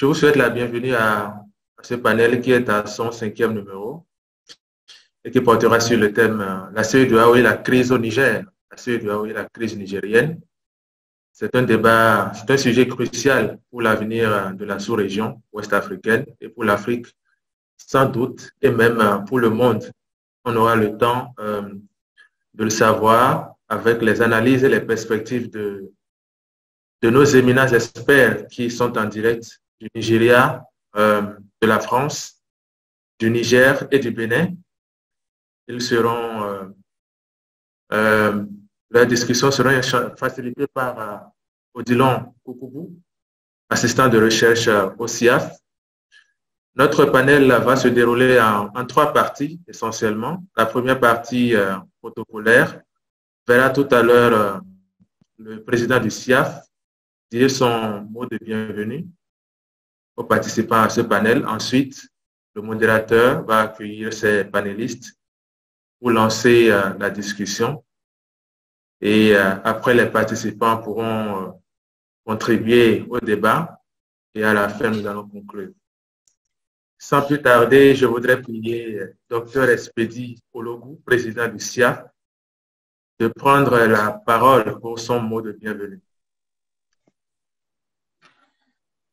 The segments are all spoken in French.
Je vous souhaite la bienvenue à ce panel qui est à son 5e numéro et qui portera sur le thème la CEDEAO et la crise au Niger, la CEDEAO et la crise nigérienne. C'est un débat, c'est un sujet crucial pour l'avenir de la sous-région ouest-africaine et pour l'Afrique, sans doute, et même pour le monde. On aura le temps de le savoir avec les analyses et les perspectives de nos éminents experts qui sont en direct du Nigeria, de la France, du Niger et du Bénin. Ils seront, la discussion sera facilitée par Odilon Koukoubou, assistant de recherche au CIAF. Notre panel va se dérouler en 3 parties essentiellement. La première partie protocolaire verra tout à l'heure le président du CIAF dire son mot de bienvenue aux participants à ce panel. Ensuite, le modérateur va accueillir ses panélistes pour lancer la discussion. Et après, les participants pourront contribuer au débat et à la fin, nous allons conclure. Sans plus tarder, je voudrais prier Dr Expedi Ologou, président du CIAF, de prendre la parole pour son mot de bienvenue.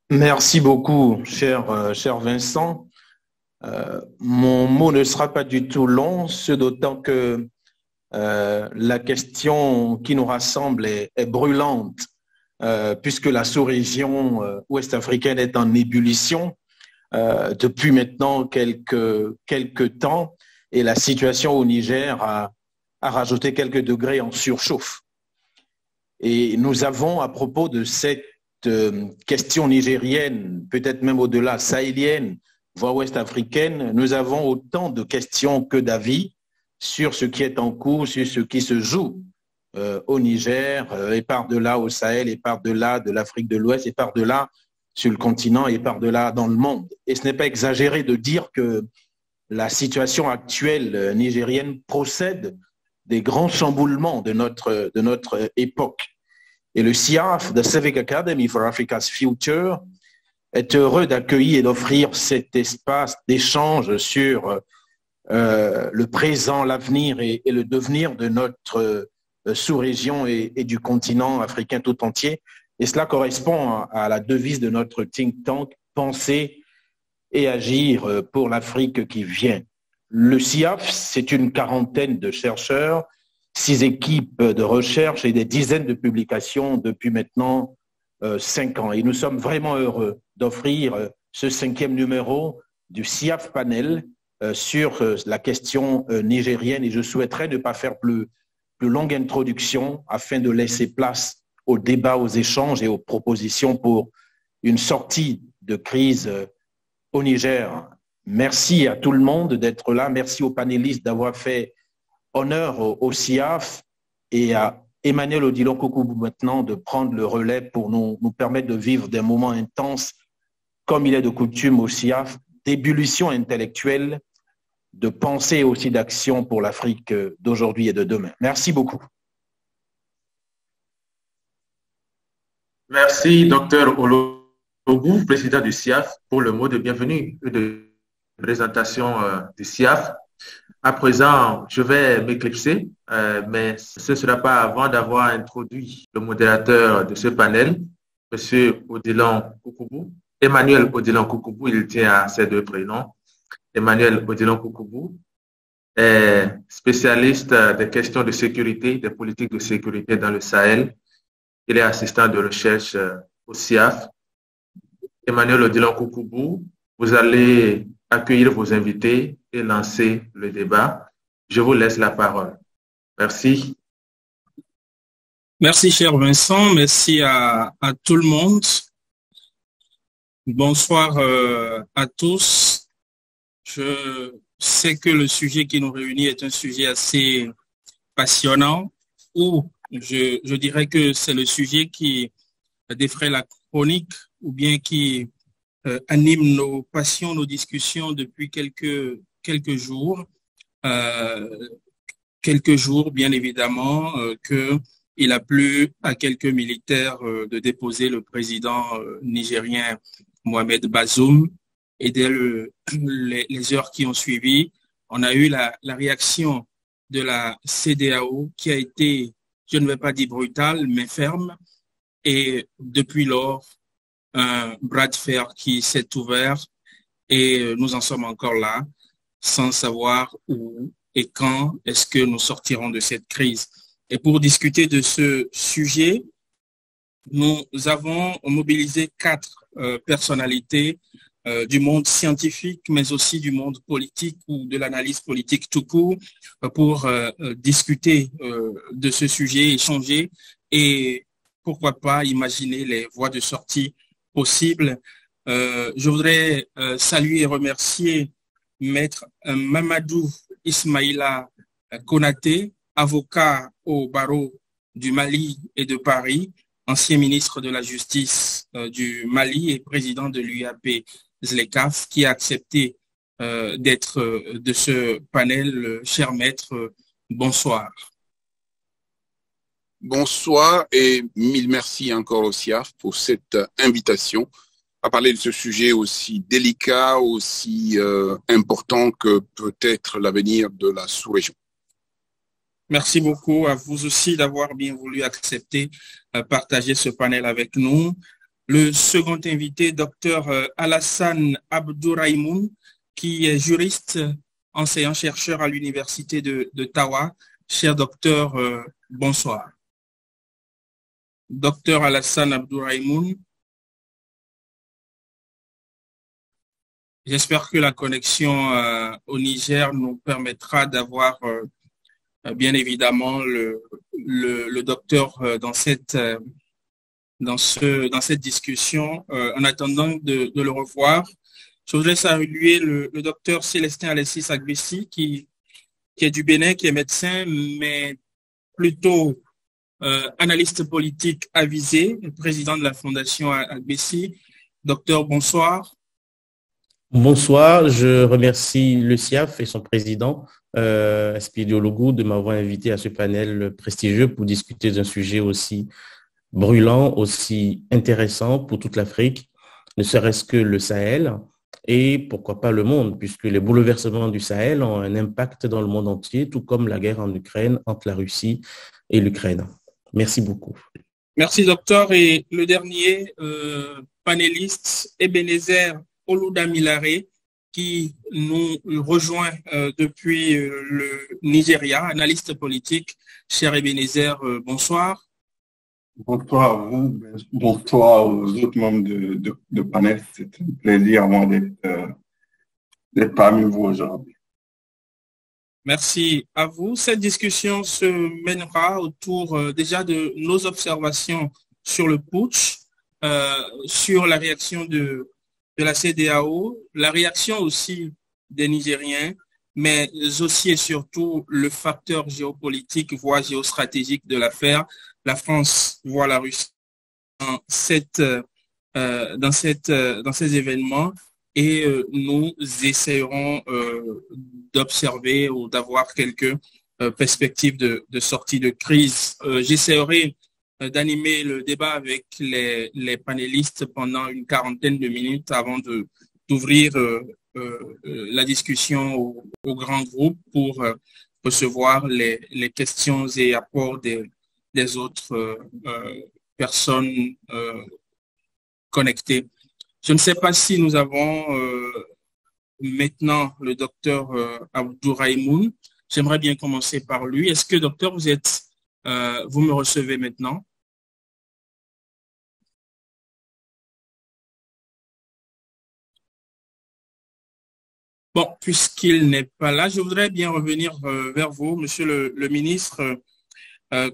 Merci beaucoup, cher Vincent. Mon mot ne sera pas du tout long, ce d'autant que la question qui nous rassemble est brûlante, puisque la sous-région ouest-africaine est en ébullition depuis maintenant quelques temps, et la situation au Niger a rajouté quelques degrés en surchauffe. Et nous avons, à propos de cette question nigérienne, peut-être même au-delà, sahélienne, voire ouest-africaine, nous avons autant de questions que d'avis sur ce qui est en cours, sur ce qui se joue au Niger, et par-delà au Sahel, et par-delà de l'Afrique de l'Ouest, et par-delà sur le continent, et par-delà dans le monde. Et ce n'est pas exagéré de dire que la situation actuelle nigérienne procède des grands chamboulements de notre époque. Et le CIAF, The Civic Academy for Africa's Future, est heureux d'accueillir et d'offrir cet espace d'échange sur le présent, l'avenir et le devenir de notre sous-région et du continent africain tout entier. Et cela correspond à la devise de notre think tank, penser et agir pour l'Afrique qui vient. Le CIAF, c'est une quarantaine de chercheurs, 6 équipes de recherche et des dizaines de publications depuis maintenant 5 ans. Et nous sommes vraiment heureux d'offrir ce 5e numéro du CIAF Panel sur la question nigérienne. Et je souhaiterais ne pas faire plus longue introduction afin de laisser place au débat, aux échanges et aux propositions pour une sortie de crise au Niger. Merci à tout le monde d'être là. Merci aux panélistes d'avoir fait honneur au CIAF et à Emmanuel Odilon Koukoubou maintenant de prendre le relais pour nous permettre de vivre des moments intenses, comme il est de coutume au CIAF, d'ébullition intellectuelle, de pensée et aussi d'action pour l'Afrique d'aujourd'hui et de demain. Merci beaucoup. Merci, Dr Ologou, président du CIAF, pour le mot de bienvenue et de présentation du CIAF. À présent, je vais m'éclipser, mais ce ne sera pas avant d'avoir introduit le modérateur de ce panel, M. Odilon Koukoubou. Emmanuel Odilon Koukoubou, il tient à ces 2 prénoms. Emmanuel Odilon Koukoubou est spécialiste des questions de sécurité, des politiques de sécurité dans le Sahel. Il est assistant de recherche au CIAF. Emmanuel Odilon Koukoubou, vous allez accueillir vos invités et lancer le débat. Je vous laisse la parole. Merci. Merci, cher Vincent. Merci à tout le monde. Bonsoir à tous. Je sais que le sujet qui nous réunit est un sujet assez passionnant, ou je dirais que c'est le sujet qui défraie la chronique ou bien qui anime nos passions, nos discussions depuis quelques jours. Quelques jours, bien évidemment, qu'il a plu à quelques militaires de déposer le président nigérien Mohamed Bazoum. Et dès les heures qui ont suivi, on a eu la réaction de la CEDEAO qui a été, je ne vais pas dire brutale, mais ferme. Et depuis lors, un bras de fer qui s'est ouvert et nous en sommes encore là, sans savoir où et quand est-ce que nous sortirons de cette crise. Et pour discuter de ce sujet, nous avons mobilisé 4 personnalités du monde scientifique, mais aussi du monde politique ou de l'analyse politique tout court, pour discuter de ce sujet, échanger et pourquoi pas imaginer les voies de sortie possibles. Je voudrais saluer et remercier Maître Mamadou Ismaïla Konaté, avocat au barreau du Mali et de Paris, ancien ministre de la Justice du Mali et président de l'UAP ZLECAf, qui a accepté d'être de ce panel. Cher maître, bonsoir. Bonsoir et mille merci encore au CIAF pour cette invitation à parler de ce sujet aussi délicat, aussi important que peut être l'avenir de la sous-région. Merci beaucoup à vous aussi d'avoir bien voulu accepter partager ce panel avec nous. Le second invité, Dr Alassane Abdourahimoun, qui est juriste, enseignant-chercheur à l'Université de Tawa. Cher docteur, bonsoir. Docteur Alassane Abdourahimoun, j'espère que la connexion au Niger nous permettra d'avoir bien évidemment le docteur dans cette discussion. En attendant de le revoir, je voudrais saluer le docteur Célestin Alessis Agbessi qui est du Bénin, qui est médecin, mais plutôt analyste politique avisé, président de la Fondation Agbessi. Docteur, bonsoir. Bonsoir, je remercie le CIAF et son président, Espidio Logo, de m'avoir invité à ce panel prestigieux pour discuter d'un sujet aussi brûlant, aussi intéressant pour toute l'Afrique, ne serait-ce que le Sahel et pourquoi pas le monde, puisque les bouleversements du Sahel ont un impact dans le monde entier, tout comme la guerre en Ukraine entre la Russie et l'Ukraine. Merci beaucoup. Merci docteur. Et le dernier panéliste, Ebenezer Oludamilare, qui nous rejoint depuis le Nigeria, analyste politique. Cher Ebenezer, bonsoir. Bonsoir à vous, bonsoir aux autres membres de panel. C'est un plaisir à moi d'être parmi vous aujourd'hui. Merci à vous. Cette discussion se mènera autour déjà de nos observations sur le putsch, sur la réaction de la CEDEAO, la réaction aussi des Nigériens, mais aussi et surtout le facteur géopolitique, voire géostratégique de l'affaire. La France voit la Russie dans ces événements et nous essayerons d'observer ou d'avoir quelques perspectives de sortie de crise. J'essaierai d'animer le débat avec les panélistes pendant une quarantaine de minutes avant d'ouvrir la discussion au grand groupe pour recevoir les questions et apports des autres personnes connectées. Je ne sais pas si nous avons maintenant le docteur Abdourahimoun. J'aimerais bien commencer par lui. Est-ce que, docteur, vous me recevez maintenant? Bon, puisqu'il n'est pas là, je voudrais bien revenir vers vous, monsieur le ministre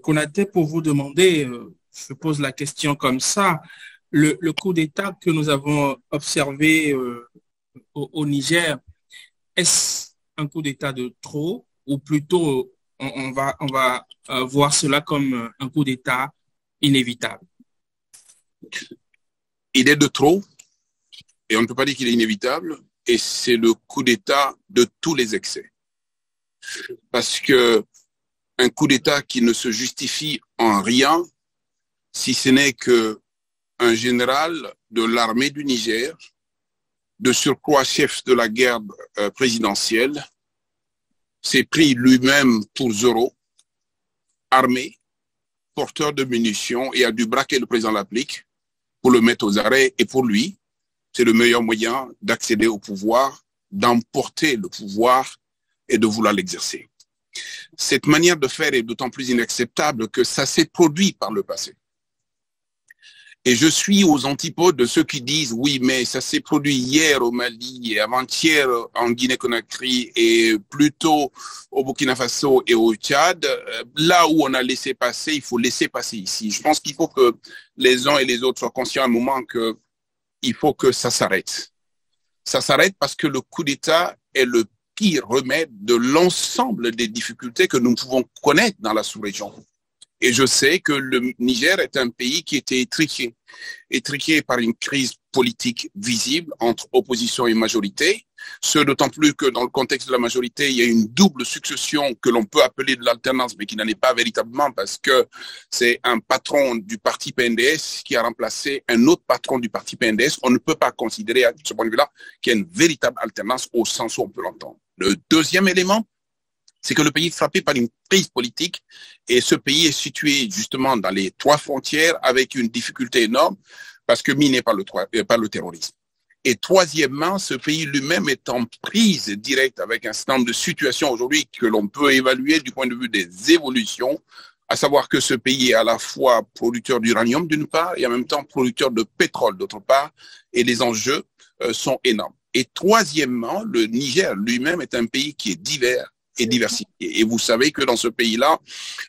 Konaté, pour vous demander, je pose la question comme ça, le coup d'État que nous avons observé au Niger, est-ce un coup d'État de trop ou plutôt on va voir cela comme un coup d'État inévitable? Il est de trop et on ne peut pas dire qu'il est inévitable et c'est le coup d'État de tous les excès. Parce que un coup d'État qui ne se justifie en rien, si ce n'est que un général de l'armée du Niger, de surcroît chef de la guerre présidentielle, s'est pris lui-même pour Zoro, armé, porteur de munitions, et a dû braquer le président Laplique pour le mettre aux arrêts. Et pour lui, c'est le meilleur moyen d'accéder au pouvoir, d'emporter le pouvoir et de vouloir l'exercer. Cette manière de faire est d'autant plus inacceptable que ça s'est produit par le passé. Et je suis aux antipodes de ceux qui disent oui, mais ça s'est produit hier au Mali et avant-hier en Guinée-Conakry et plutôt au Burkina Faso et au Tchad. Là où on a laissé passer, il faut laisser passer ici. Je pense qu'il faut que les uns et les autres soient conscients à un moment qu'il faut que ça s'arrête. Ça s'arrête parce que le coup d'État est le pire remède de l'ensemble des difficultés que nous pouvons connaître dans la sous-région. Et je sais que le Niger est un pays qui était étriqué par une crise politique visible entre opposition et majorité. Ce d'autant plus que dans le contexte de la majorité, il y a une double succession que l'on peut appeler de l'alternance, mais qui n'en est pas véritablement parce que c'est un patron du parti PNDS qui a remplacé un autre patron du parti PNDS. On ne peut pas considérer à ce point de vue-là qu'il y a une véritable alternance au sens où on peut l'entendre. Le deuxième élément, c'est que le pays est frappé par une crise politique et ce pays est situé justement dans les trois frontières avec une difficulté énorme parce que miné par le terrorisme. Et troisièmement, ce pays lui-même est en prise directe avec un certain nombre de situations aujourd'hui que l'on peut évaluer du point de vue des évolutions, à savoir que ce pays est à la fois producteur d'uranium d'une part et en même temps producteur de pétrole d'autre part, et les enjeux sont énormes. Et troisièmement, le Niger lui-même est un pays qui est divers et diversifié. Et vous savez que dans ce pays-là,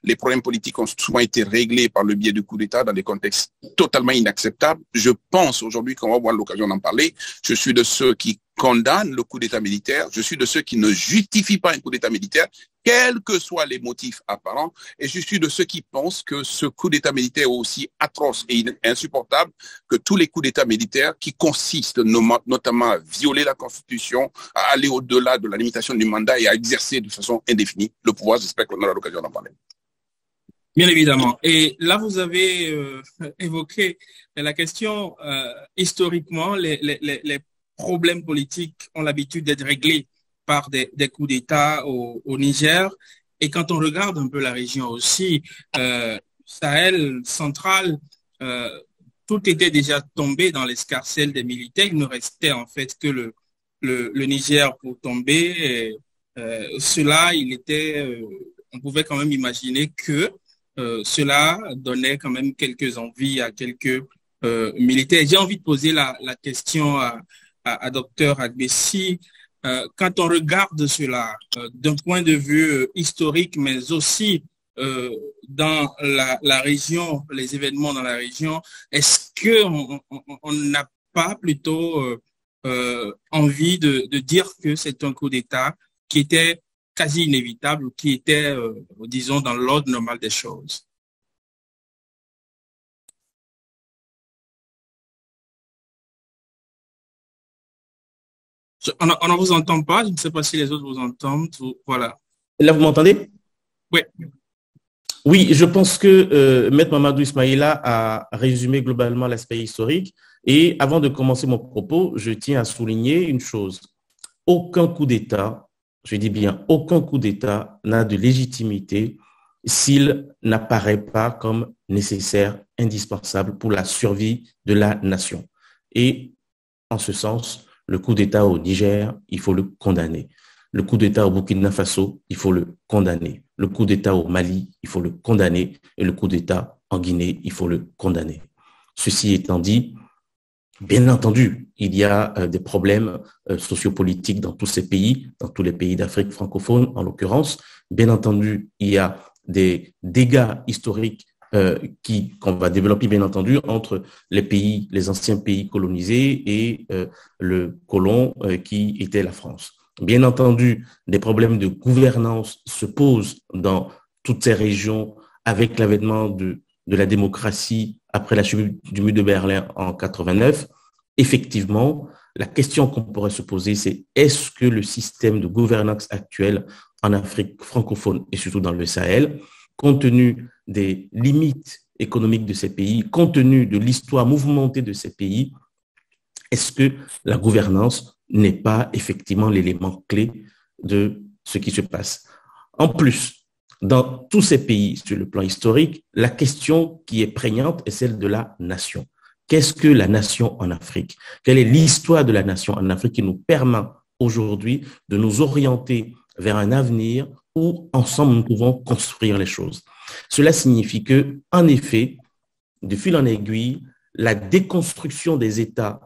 les problèmes politiques ont souvent été réglés par le biais du coup d'État dans des contextes totalement inacceptables. Je pense aujourd'hui qu'on va avoir l'occasion d'en parler. Je suis de ceux qui condamnent le coup d'État militaire. Je suis de ceux qui ne justifient pas un coup d'État militaire, quels que soient les motifs apparents. Et je suis de ceux qui pensent que ce coup d'État militaire est aussi atroce et insupportable que tous les coups d'État militaires qui consistent notamment à violer la Constitution, à aller au-delà de la limitation du mandat et à exercer de façon indéfinie le pouvoir. J'espère qu'on aura l'occasion d'en parler. Bien évidemment. Et là, vous avez évoqué la question, historiquement, les problèmes politiques ont l'habitude d'être réglés par des coups d'État au Niger. Et quand on regarde un peu la région aussi, Sahel central, tout était déjà tombé dans l'escarcelle des militaires. Il ne restait en fait que le Niger pour tomber. Cela, on pouvait quand même imaginer que cela donnait quand même quelques envies à quelques militaires. J'ai envie de poser la question à Dr Agbessi. Quand on regarde cela d'un point de vue historique, mais aussi dans la région, les événements dans la région, est-ce qu'on n'a pas plutôt envie de dire que c'est un coup d'État qui était quasi inévitable, qui était, disons, dans l'ordre normal des choses? On ne vous entend pas, je ne sais pas si les autres vous entendent. Voilà. Là, vous m'entendez? Oui. Oui, je pense que Maître Mamadou Ismaïla a résumé globalement l'aspect historique. Et avant de commencer mon propos, je tiens à souligner une chose. Aucun coup d'État, je dis bien aucun coup d'État n'a de légitimité s'il n'apparaît pas comme nécessaire, indispensable pour la survie de la nation. Et en ce sens, le coup d'État au Niger, il faut le condamner. Le coup d'État au Burkina Faso, il faut le condamner. Le coup d'État au Mali, il faut le condamner. Et le coup d'État en Guinée, il faut le condamner. Ceci étant dit, bien entendu, il y a des problèmes sociopolitiques dans tous ces pays, dans tous les pays d'Afrique francophone en l'occurrence. Bien entendu, il y a des dégâts historiques qu'on va développer, bien entendu, entre les anciens pays colonisés et le colon qui était la France. Bien entendu, des problèmes de gouvernance se posent dans toutes ces régions avec l'avènement de la démocratie après la chute du mur de Berlin en 89. Effectivement, la question qu'on pourrait se poser, c'est est-ce que le système de gouvernance actuel en Afrique francophone et surtout dans le Sahel, compte tenu des limites économiques de ces pays, compte tenu de l'histoire mouvementée de ces pays, est-ce que la gouvernance n'est pas effectivement l'élément clé de ce qui se passe? En plus, dans tous ces pays, sur le plan historique, la question qui est prégnante est celle de la nation. Qu'est-ce que la nation en Afrique? Quelle est l'histoire de la nation en Afrique qui nous permet aujourd'hui de nous orienter vers un avenir où ensemble nous pouvons construire les choses? Cela signifie que, en effet, de fil en aiguille, la déconstruction des États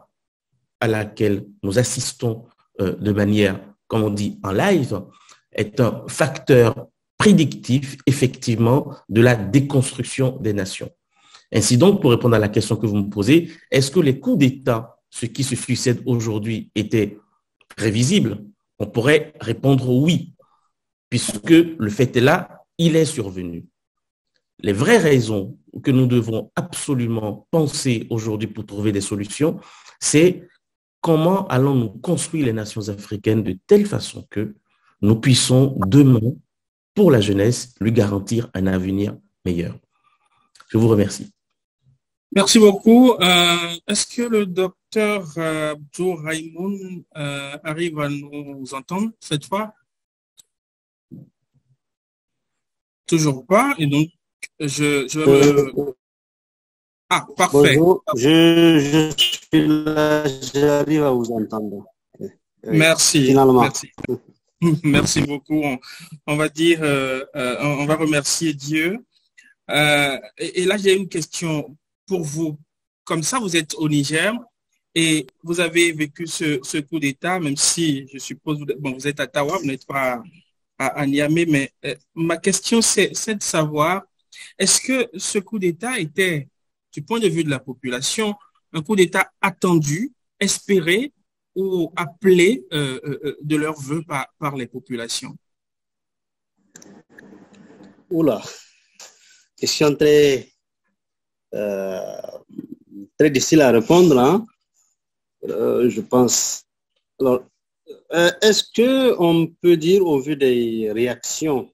à laquelle nous assistons de manière, comme on dit, en live, est un facteur prédictif, effectivement, de la déconstruction des nations. Ainsi donc, pour répondre à la question que vous me posez, est-ce que les coups d'État, ce qui se succède aujourd'hui, étaient prévisibles? On pourrait répondre oui, puisque le fait est là, il est survenu. Les vraies raisons que nous devons absolument penser aujourd'hui pour trouver des solutions, c'est comment allons-nous construire les nations africaines de telle façon que nous puissions demain, pour la jeunesse, lui garantir un avenir meilleur. Je vous remercie. Merci beaucoup. Est-ce que le docteur Abdou Raïmoun arrive à nous entendre cette fois? Toujours pas. Et donc, Ah, parfait. Bonjour, je suis là, j'arrive à vous entendre. Merci. Finalement. Merci. Merci beaucoup. On va dire, on va remercier Dieu. Et là, j'ai une question pour vous. Comme ça, vous êtes au Niger et vous avez vécu ce coup d'État, même si je suppose, bon, vous êtes à Tawa, vous n'êtes pas à Niamey, mais ma question, c'est de savoir, est-ce que ce coup d'État était, du point de vue de la population, un coup d'État attendu, espéré ou appelé de leur vœu par les populations? Oula, question très difficile à répondre, hein? Je pense. Alors, est-ce qu'on peut dire au vu des réactions,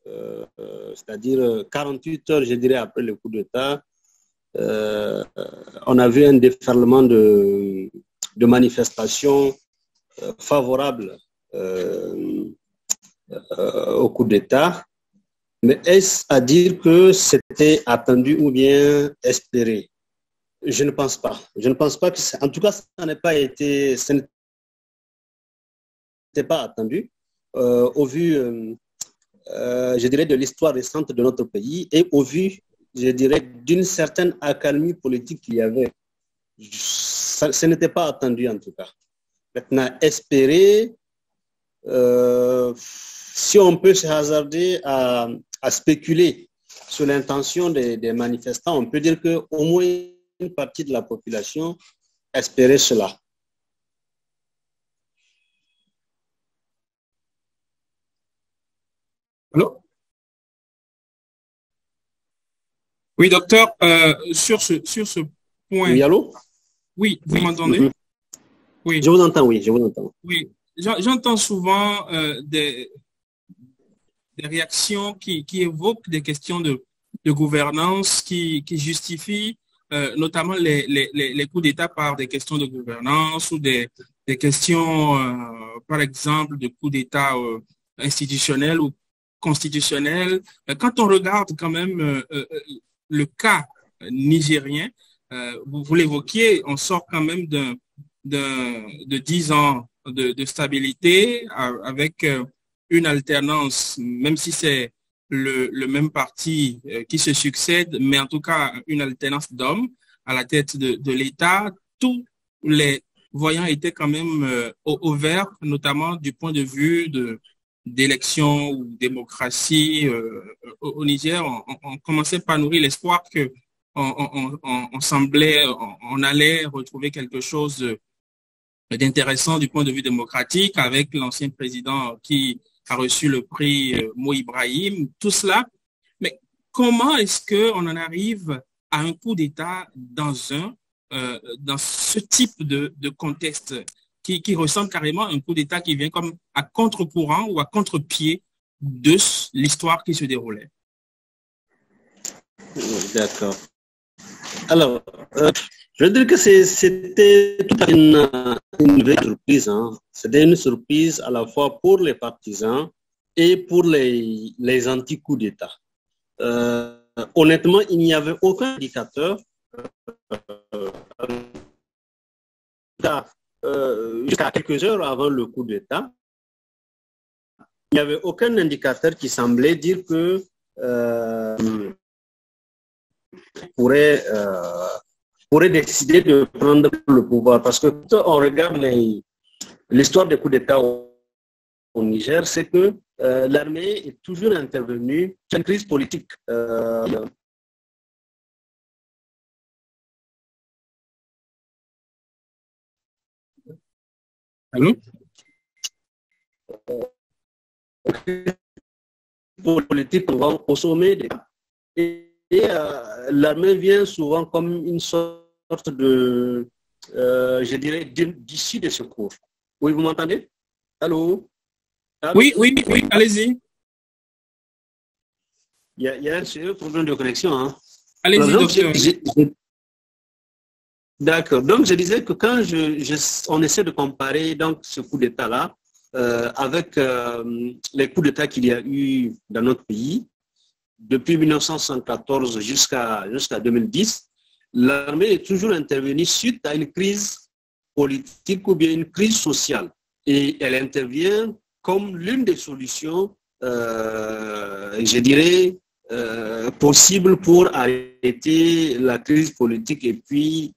c'est-à-dire 48 heures, je dirais, après le coup d'État, on a vu un déferlement de manifestations favorables au coup d'État. Mais est-ce à dire que c'était attendu ou bien espéré? Je ne pense pas. Je ne pense pas que en tout cas, ça n'était pas attendu au vu, je dirais, de l'histoire récente de notre pays et au vu, je dirais, d'une certaine accalmie politique qu'il y avait. Ce n'était pas attendu en tout cas. Maintenant, espérer, si on peut se hasarder à spéculer sur l'intention des manifestants, on peut dire qu'au moins une partie de la population espérait cela. Allô? Oui, docteur, sur ce point. Oui, allô? Oui, vous m'entendez? Oui. Je vous entends, oui, je vous entends. Oui, j'entends souvent des réactions qui évoquent des questions de gouvernance qui justifient notamment les coups d'État par des questions de gouvernance ou des questions, par exemple, de coups d'État institutionnels ou constitutionnels. Quand on regarde quand même le cas nigérien, vous l'évoquiez, on sort quand même de 10 ans de stabilité avec une alternance, même si c'est le même parti qui se succède, mais en tout cas une alternance d'hommes à la tête de l'État. Tous les voyants étaient quand même au vert, notamment du point de vue d'élection ou démocratie au Niger. On commençait par nourrir l'espoir que on semblait, on allait retrouver quelque chose d'intéressant du point de vue démocratique avec l'ancien président qui a reçu le prix Mo Ibrahim, tout cela. Mais comment est-ce qu'on en arrive à un coup d'État dans ce type de contexte qui ressemble carrément à un coup d'État qui vient comme à contre-courant ou à contre-pied de l'histoire qui se déroulait? D'accord. Alors, Je veux dire que c'était tout à fait une vraie surprise. Hein. C'était une surprise à la fois pour les partisans et pour les anti-coups d'État. Honnêtement, il n'y avait aucun indicateur jusqu'à quelques heures avant le coup d'État. Il n'y avait aucun indicateur qui semblait dire que pourrait décider de prendre le pouvoir. Parce que quand on regarde l'histoire des coups d'État au Niger, c'est que l'armée est toujours intervenue sur une crise politique. Allô? Politique au sommet et l'armée vient souvent comme une sorte de, je dirais, d'issue de secours. Oui, vous m'entendez? Allô? Allô? Oui, allez-y. Il y a un sérieux problème de connexion. Hein? Allez-y, docteur. D'accord. Donc, je disais que quand on essaie de comparer donc, ce coup d'État-là avec les coups d'État qu'il y a eu dans notre pays, depuis 1974 jusqu'à 2010, l'armée est toujours intervenue suite à une crise politique ou bien une crise sociale. Et elle intervient comme l'une des solutions, je dirais, possibles pour arrêter la crise politique et puis,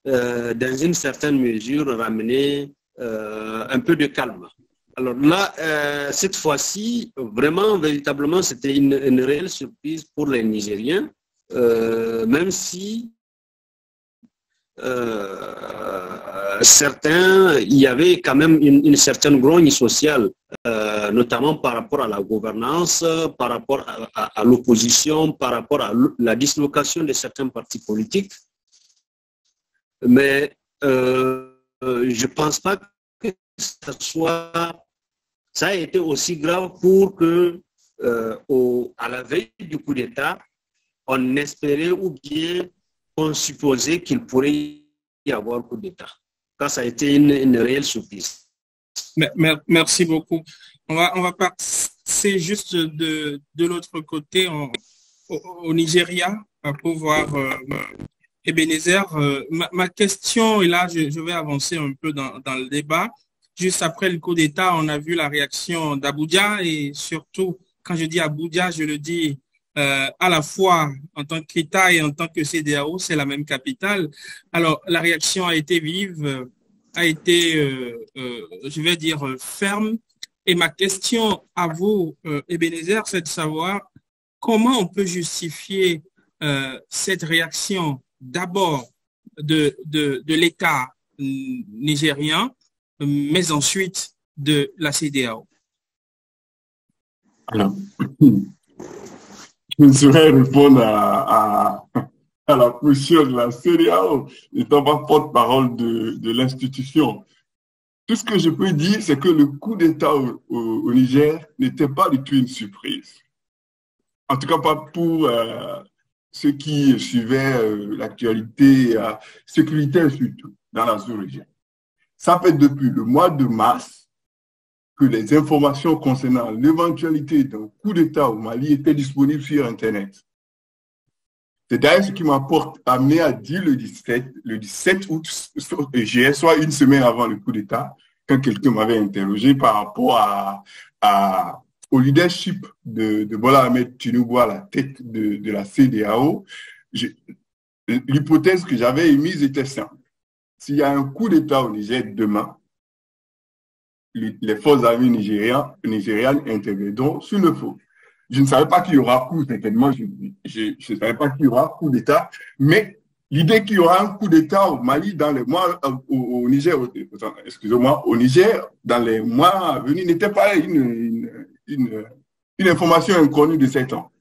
dans une certaine mesure, ramener un peu de calme. Alors là, cette fois-ci, vraiment, véritablement, c'était une réelle surprise pour les Nigériens, même si certains, il y avait quand même une certaine grogne sociale, notamment par rapport à la gouvernance, par rapport à l'opposition, par rapport à la dislocation de certains partis politiques. Mais je ne pense pas que ça a été aussi grave pour que, à la veille du coup d'État, on espérait ou bien on supposait qu'il pourrait y avoir coup d'État. Quand ça a été une réelle surprise. Merci beaucoup. On va passer juste de l'autre côté au Nigeria pour voir Ebenezer. Ma question, et là je vais avancer un peu dans le débat. Juste après le coup d'État, on a vu la réaction d'Abuja et surtout, quand je dis Abuja, je le dis à la fois en tant qu'État et en tant que CEDEAO, c'est la même capitale. Alors, la réaction a été vive, a été, je vais dire, ferme. Et ma question à vous, Ebenezer, c'est de savoir comment on peut justifier cette réaction d'abord de l'État nigérien, mais ensuite de la CEDEAO. Alors, je ne saurais répondre à la position de la CEDEAO, n'étant pas porte-parole de l'institution. Tout ce que je peux dire, c'est que le coup d'État au Niger n'était pas du tout une surprise. En tout cas, pas pour ceux qui suivaient l'actualité sécuritaire surtout dans la sous-région. Ça fait depuis le mois de mars que les informations concernant l'éventualité d'un coup d'État au Mali étaient disponibles sur Internet. C'est d'ailleurs ce qui m'a amené à dire le 17 août, soit une semaine avant le coup d'État, quand quelqu'un m'avait interrogé par rapport au leadership de Bola Ahmed Tinubu à la tête de la CEDEAO. L'hypothèse que j'avais émise était simple. S'il y a un coup d'État au Niger demain, les forces armées nigérianes interviendront sur le feu. Je ne savais pas qu'il y aura coup, certainement, je ne savais pas qu'il y aura coup d'État, mais l'idée qu'il y aura un coup d'État au Mali dans les mois, au Niger, excusez-moi, au Niger, dans les mois à venir, n'était pas une information inconnue de 7 ans.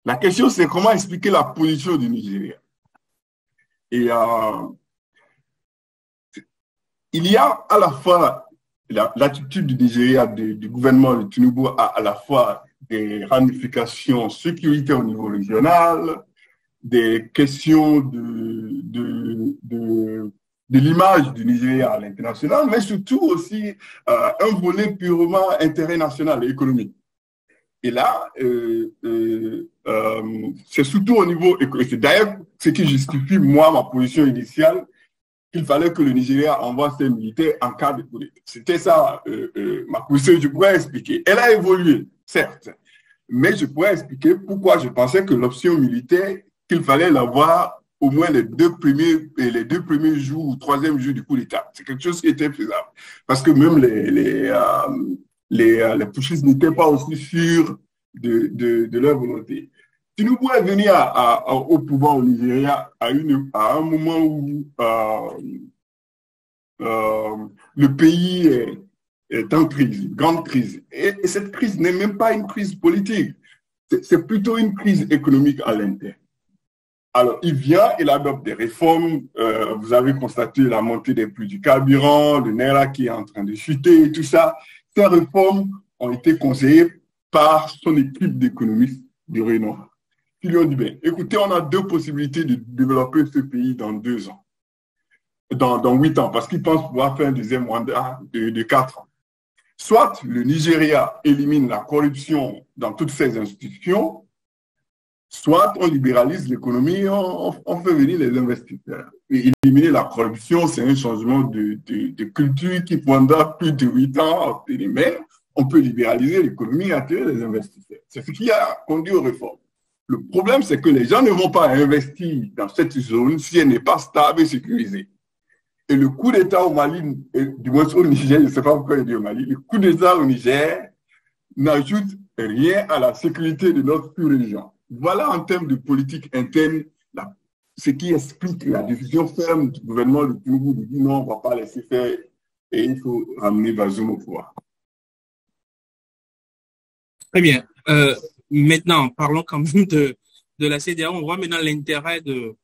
La question, c'est comment expliquer la position du Nigeria. Et il y a à la fois l'attitude du Nigeria, du gouvernement de Tinubu, à la fois des ramifications sécuritaires au niveau régional, des questions de l'image du Nigeria à l'international, mais surtout aussi un volet purement intérêt national et économique. Et là, c'est surtout au niveau économique. C'est d'ailleurs ce qui justifie, moi, ma position initiale, qu'il fallait que le Nigeria envoie ses militaires en cas de coup d'État. C'était ça, ma position, je pourrais expliquer. Elle a évolué, certes, mais je pourrais expliquer pourquoi je pensais que l'option militaire, qu'il fallait l'avoir au moins les deux premiers jours ou troisième jour du coup d'État. C'est quelque chose qui était faisable. Parce que même les putschistes n'étaient pas aussi sûrs de leur volonté. Si nous pouvions venir au pouvoir au Nigeria à un moment où le pays est en crise, grande crise, et cette crise n'est même pas une crise politique, c'est plutôt une crise économique à l'interne. Alors, il vient, il adopte des réformes. Vous avez constaté la montée des prix du carburant, le Naira qui est en train de chuter et tout ça. Ces réformes ont été conseillées par son équipe d'économistes du Réunion. Ils lui ont dit, bien, écoutez, on a deux possibilités de développer ce pays dans 2 ans, dans 8 ans, parce qu'ils pensent pouvoir faire un deuxième mandat de 4 ans. Soit le Nigeria élimine la corruption dans toutes ses institutions, soit on libéralise l'économie, on fait venir les investisseurs. Et éliminer la corruption, c'est un changement de culture qui prendra plus de 8 ans à obtenir. Mais on peut libéraliser l'économie et attirer les investisseurs. C'est ce qui a conduit aux réformes. Le problème, c'est que les gens ne vont pas investir dans cette zone si elle n'est pas stable et sécurisée. Et le coup d'État au Mali, du moins au Niger, je ne sais pas pourquoi il dit au Mali, le coup d'État au Niger n'ajoute rien à la sécurité de notre sous-région. Voilà en termes de politique interne ce qui explique la décision ferme du gouvernement de Tinubu de dire non, on ne va pas laisser faire et il faut ramener Bazoum au pouvoir. Très bien. Maintenant, parlons quand même de la CEDEAO. On voit maintenant l'intérêt du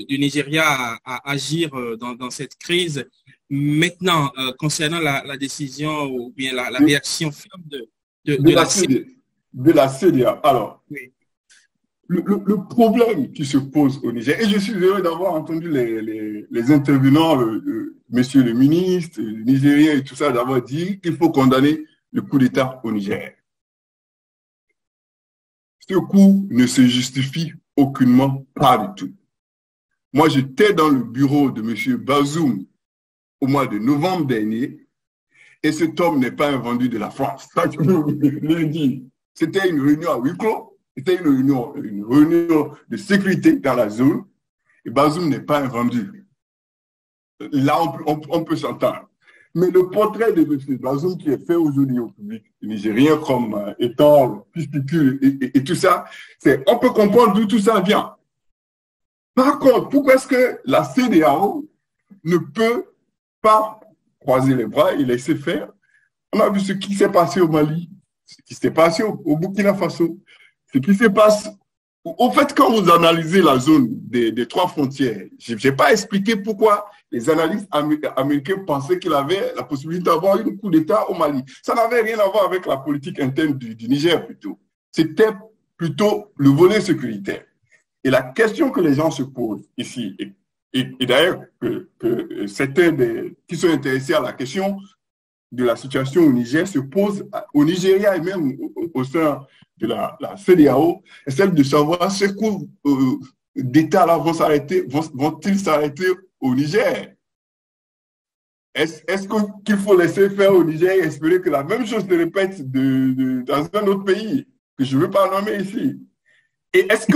Nigeria à agir dans cette crise. Maintenant, concernant la décision ou bien la réaction ferme de la CEDEAO. Alors, oui. Le problème qui se pose au Niger, et je suis heureux d'avoir entendu les intervenants, monsieur le ministre, le Nigérien et tout ça, d'avoir dit qu'il faut condamner le coup d'État au Niger. Ce coup ne se justifie aucunement pas du tout. Moi, j'étais dans le bureau de monsieur Bazoum au mois de novembre dernier, et cet homme n'est pas un vendu de la France. Ça, je vous le dis. C'était une réunion à huis clos. C'était une réunion de sécurité dans la zone, et Bazoum n'est pas un vendu. Là, on peut s'entendre. Mais le portrait de M. Bazoum qui est fait aujourd'hui au public nigérien comme étant pisticule et tout ça, on peut comprendre d'où tout ça vient. Par contre, pourquoi est-ce que la CEDEAO ne peut pas croiser les bras et laisser faire? On a vu ce qui s'est passé au Mali, ce qui s'est passé au Burkina Faso, ce qui se passe. Au fait, quand vous analysez la zone des 3 frontières, je n'ai pas expliqué pourquoi les analystes américains pensaient qu'il avait la possibilité d'avoir un coup d'État au Mali. Ça n'avait rien à voir avec la politique interne du Niger plutôt. C'était plutôt le volet sécuritaire. Et la question que les gens se posent ici, et d'ailleurs que certains qui sont intéressés à la question de la situation au Niger se posent au Nigeria et même au sein de la CEDEAO, est celle de savoir ces coups d'État-là vont-ils s'arrêter au Niger? Est-ce qu'il faut laisser faire au Niger et espérer que la même chose se répète dans un autre pays que je ne veux pas nommer ici? Et est-ce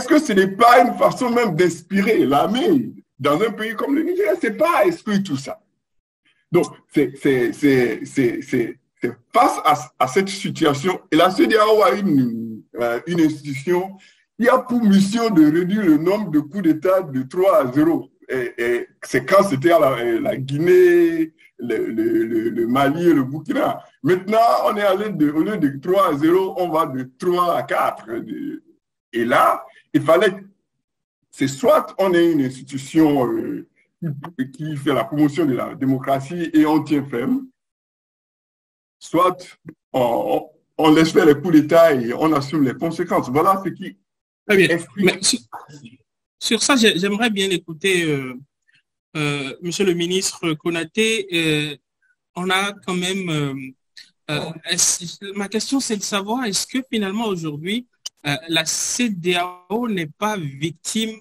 que ce n'est pas une façon même d'inspirer l'armée dans un pays comme le Niger? Ce n'est pas exclure tout ça. Donc, c'est face à cette situation, et la CEDEAO a une institution qui a pour mission de réduire le nombre de coups d'État de 3 à 0. Et c'est quand c'était la Guinée, le Mali et le Burkina. Maintenant, on est allé au lieu de 3 à 0, on va de 3 à 4. Et là, il fallait, c'est soit on est une institution qui fait la promotion de la démocratie et on tient ferme, soit on laisse faire les coups d'État et on assume les conséquences. Voilà ce qui Très bien. Mais sur ça, j'aimerais bien écouter Monsieur le ministre Konaté. On a quand même... ma question, c'est de savoir, est-ce que finalement aujourd'hui, la CEDEAO n'est pas victime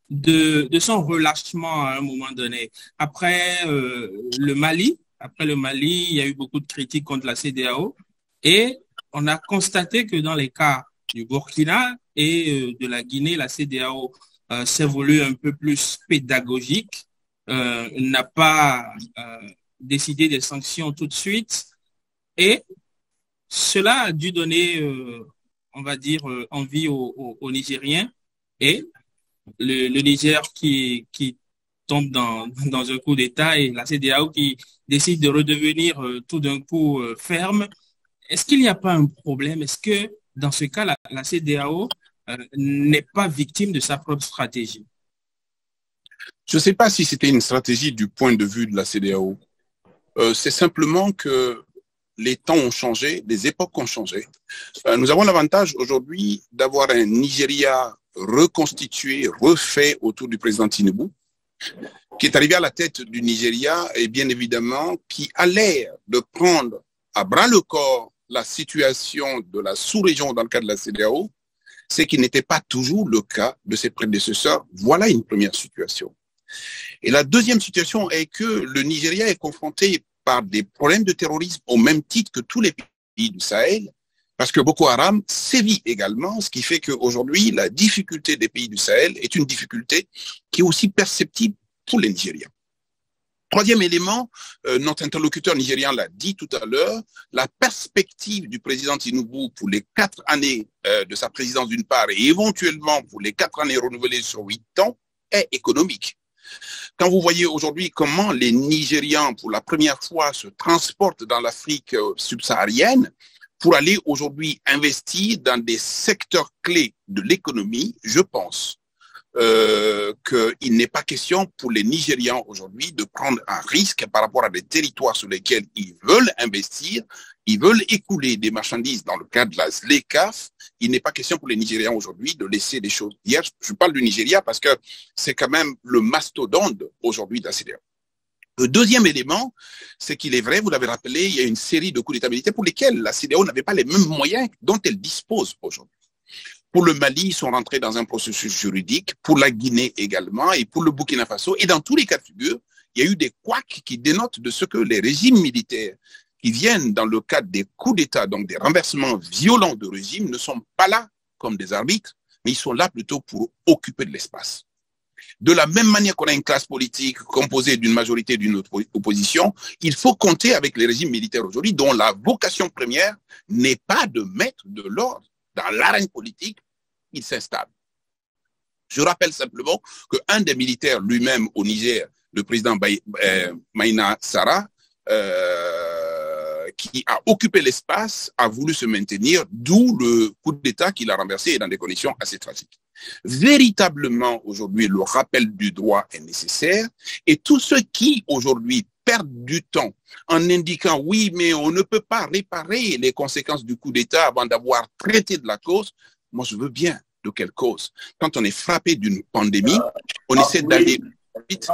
de son relâchement à un moment donné? Après le Mali, il y a eu beaucoup de critiques contre la CEDEAO et on a constaté que dans les cas du Burkina et de la Guinée, la CEDEAO s'est voulue un peu plus pédagogique, n'a pas décidé des sanctions tout de suite. Et cela a dû donner, on va dire, envie aux Nigériens. Et le Niger qui tombe dans un coup d'État et la CEDEAO qui décide de redevenir tout d'un coup ferme. Est-ce qu'il n'y a pas un problème? Est-ce que dans ce cas, la CEDEAO n'est pas victime de sa propre stratégie? Je ne sais pas si c'était une stratégie du point de vue de la CEDEAO. C'est simplement que les temps ont changé, les époques ont changé. Nous avons l'avantage aujourd'hui d'avoir un Nigeria reconstitué, refait autour du président Tinubu, qui est arrivé à la tête du Nigeria et bien évidemment qui a l'air de prendre à bras le corps la situation de la sous-région dans le cadre de la CEDEAO, ce qui n'était pas toujours le cas de ses prédécesseurs. Voilà une première situation. Et la deuxième situation est que le Nigeria est confronté par des problèmes de terrorisme au même titre que tous les pays du Sahel, parce que Boko Haram sévit également, ce qui fait qu'aujourd'hui, la difficulté des pays du Sahel est une difficulté qui est aussi perceptible pour les Nigériens. Troisième élément, notre interlocuteur nigérian l'a dit tout à l'heure, la perspective du président Tinubu pour les 4 années de sa présidence d'une part et éventuellement pour les 4 années renouvelées sur 8 ans est économique. Quand vous voyez aujourd'hui comment les Nigérians, pour la première fois, se transportent dans l'Afrique subsaharienne pour aller aujourd'hui investir dans des secteurs clés de l'économie, je pense qu'il n'est pas question pour les Nigérians aujourd'hui de prendre un risque par rapport à des territoires sur lesquels ils veulent investir, ils veulent écouler des marchandises dans le cadre de la ZLECAf. Il n'est pas question pour les Nigérians aujourd'hui de laisser des choses. Hier, je parle du Nigeria parce que c'est quand même le mastodonte aujourd'hui de la CEDEAO. Le deuxième élément, c'est qu'il est vrai, vous l'avez rappelé, il y a une série de coups d'État militaires pour lesquels la CEDEAO n'avait pas les mêmes moyens dont elle dispose aujourd'hui. Pour le Mali, ils sont rentrés dans un processus juridique, pour la Guinée également, et pour le Burkina Faso. Et dans tous les cas de figure, il y a eu des couacs qui dénotent de ce que les régimes militaires qui viennent dans le cadre des coups d'État, donc des renversements violents de régime, ne sont pas là comme des arbitres, mais ils sont là plutôt pour occuper de l'espace. De la même manière qu'on a une classe politique composée d'une majorité et d'une opposition, il faut compter avec les régimes militaires aujourd'hui dont la vocation première n'est pas de mettre de l'ordre dans l'arène politique, il s'installe. Je rappelle simplement qu'un des militaires lui-même au Niger, le président Maïna Sarr, qui a occupé l'espace, a voulu se maintenir, d'où le coup d'État qu'il a renversé dans des conditions assez tragiques. Véritablement, aujourd'hui, le rappel du droit est nécessaire et tous ceux qui, aujourd'hui, perdent du temps en indiquant oui, mais on ne peut pas réparer les conséquences du coup d'État avant d'avoir traité de la cause. Moi, je veux bien de quelle cause. Quand on est frappé d'une pandémie, on essaie d'aller vite.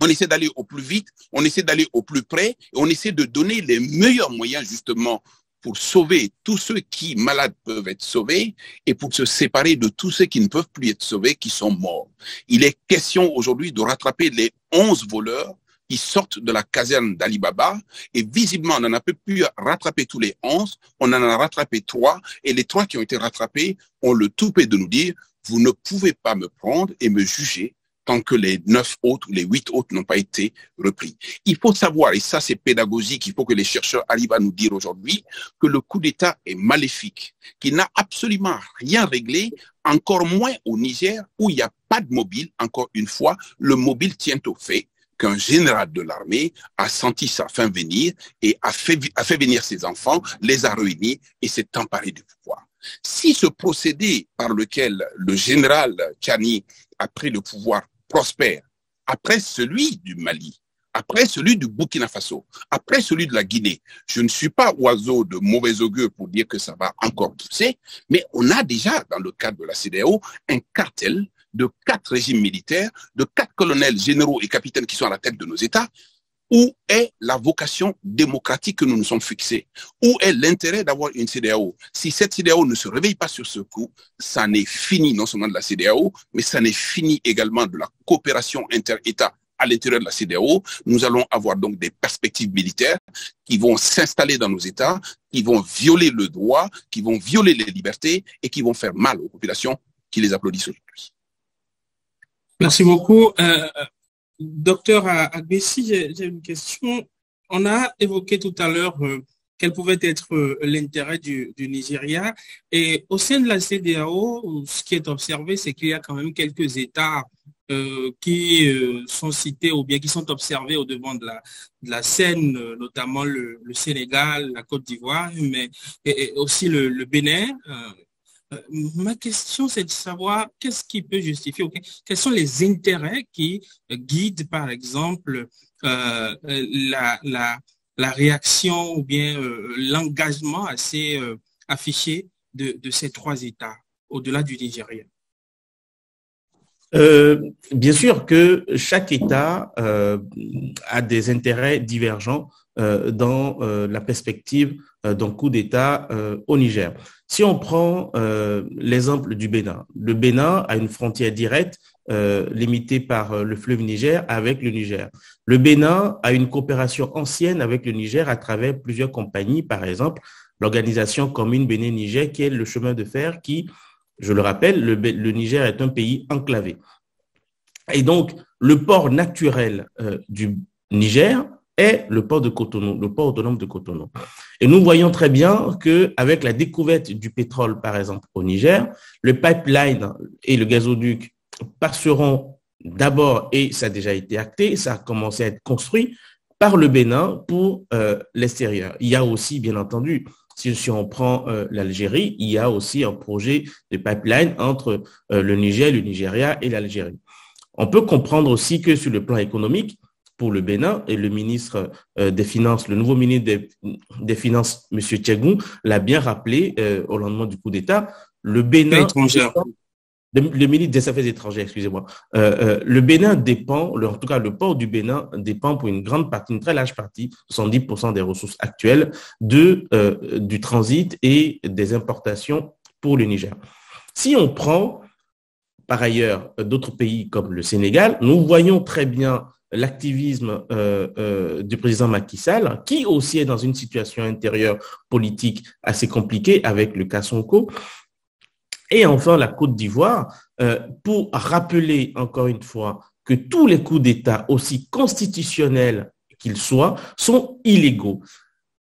On essaie d'aller au plus vite, on essaie d'aller au plus près, et on essaie de donner les meilleurs moyens justement pour sauver tous ceux qui, malades, peuvent être sauvés et pour se séparer de tous ceux qui ne peuvent plus être sauvés, qui sont morts. Il est question aujourd'hui de rattraper les 11 voleurs qui sortent de la caserne d'Ali Baba et visiblement on n'en a pas pu rattraper tous les 11, on en a rattrapé 3 et les 3 qui ont été rattrapés ont le toupet de nous dire vous ne pouvez pas me prendre et me juger tant que les 9 autres ou les 8 autres n'ont pas été repris. Il faut savoir, et ça c'est pédagogique, il faut que les chercheurs arrivent à nous dire aujourd'hui, que le coup d'État est maléfique, qu'il n'a absolument rien réglé, encore moins au Niger, où il n'y a pas de mobile. Encore une fois, le mobile tient au fait qu'un général de l'armée a senti sa fin venir et a fait venir ses enfants, les a réunis et s'est emparé du pouvoir. Si ce procédé par lequel le général Tchani a pris le pouvoir prospère, après celui du Mali, après celui du Burkina Faso, après celui de la Guinée. Je ne suis pas oiseau de mauvais augure pour dire que ça va encore pousser, mais on a déjà, dans le cadre de la CEDEAO, un cartel de 4 régimes militaires, de 4 colonels généraux et capitaines qui sont à la tête de nos États. Où est la vocation démocratique que nous nous sommes fixés? Où est l'intérêt d'avoir une CEDEAO? Si cette CEDEAO ne se réveille pas sur ce coup, ça n'est fini non seulement de la CEDEAO, mais ça n'est fini également de la coopération inter-État à l'intérieur de la CEDEAO. Nous allons avoir donc des perspectives militaires qui vont s'installer dans nos États, qui vont violer le droit, qui vont violer les libertés et qui vont faire mal aux populations qui les applaudissent aujourd'hui. Merci beaucoup. Docteur Agbessi, j'ai une question. On a évoqué tout à l'heure quel pouvait être l'intérêt du Nigeria. Et au sein de la CEDEAO, ce qui est observé, c'est qu'il y a quand même quelques États qui sont cités ou bien qui sont observés au devant de la scène, notamment le Sénégal, la Côte d'Ivoire, mais et aussi le Bénin. Ma question, c'est de savoir qu'est-ce qui peut justifier, quels sont les intérêts qui guident, par exemple, la réaction ou bien l'engagement assez affiché de ces 3 États, au-delà du Nigeria. Bien sûr que chaque État a des intérêts divergents dans la perspective d'un coup d'État au Niger. Si on prend l'exemple du Bénin, le Bénin a une frontière directe limitée par le fleuve Niger avec le Niger. Le Bénin a une coopération ancienne avec le Niger à travers plusieurs compagnies, par exemple l'organisation commune Bénin-Niger qui est le chemin de fer qui, je le rappelle, le Niger est un pays enclavé. Et donc, le port naturel du Niger est le port de Cotonou, le port autonome de Cotonou. Et nous voyons très bien qu'avec la découverte du pétrole, par exemple, au Niger, le pipeline et le gazoduc passeront d'abord, et ça a déjà été acté, ça a commencé à être construit par le Bénin pour l'extérieur. Il y a aussi, bien entendu, si on prend l'Algérie, il y a aussi un projet de pipeline entre le Niger, le Nigeria et l'Algérie. On peut comprendre aussi que sur le plan économique, pour le Bénin, et le ministre des Finances, le nouveau ministre des Finances, M. Tchegou, l'a bien rappelé au lendemain du coup d'État, le Bénin... Le ministre des Affaires étrangères, excusez-moi. Le Bénin dépend, en tout cas le port du Bénin dépend pour une grande partie, une très large partie, 70% des ressources actuelles, du transit et des importations pour le Niger. Si on prend par ailleurs d'autres pays comme le Sénégal, nous voyons très bien l'activisme du président Macky Sall, qui aussi est dans une situation intérieure politique assez compliquée avec le cas Sonko. Et enfin, la Côte d'Ivoire, pour rappeler encore une fois que tous les coups d'État, aussi constitutionnels qu'ils soient, sont illégaux.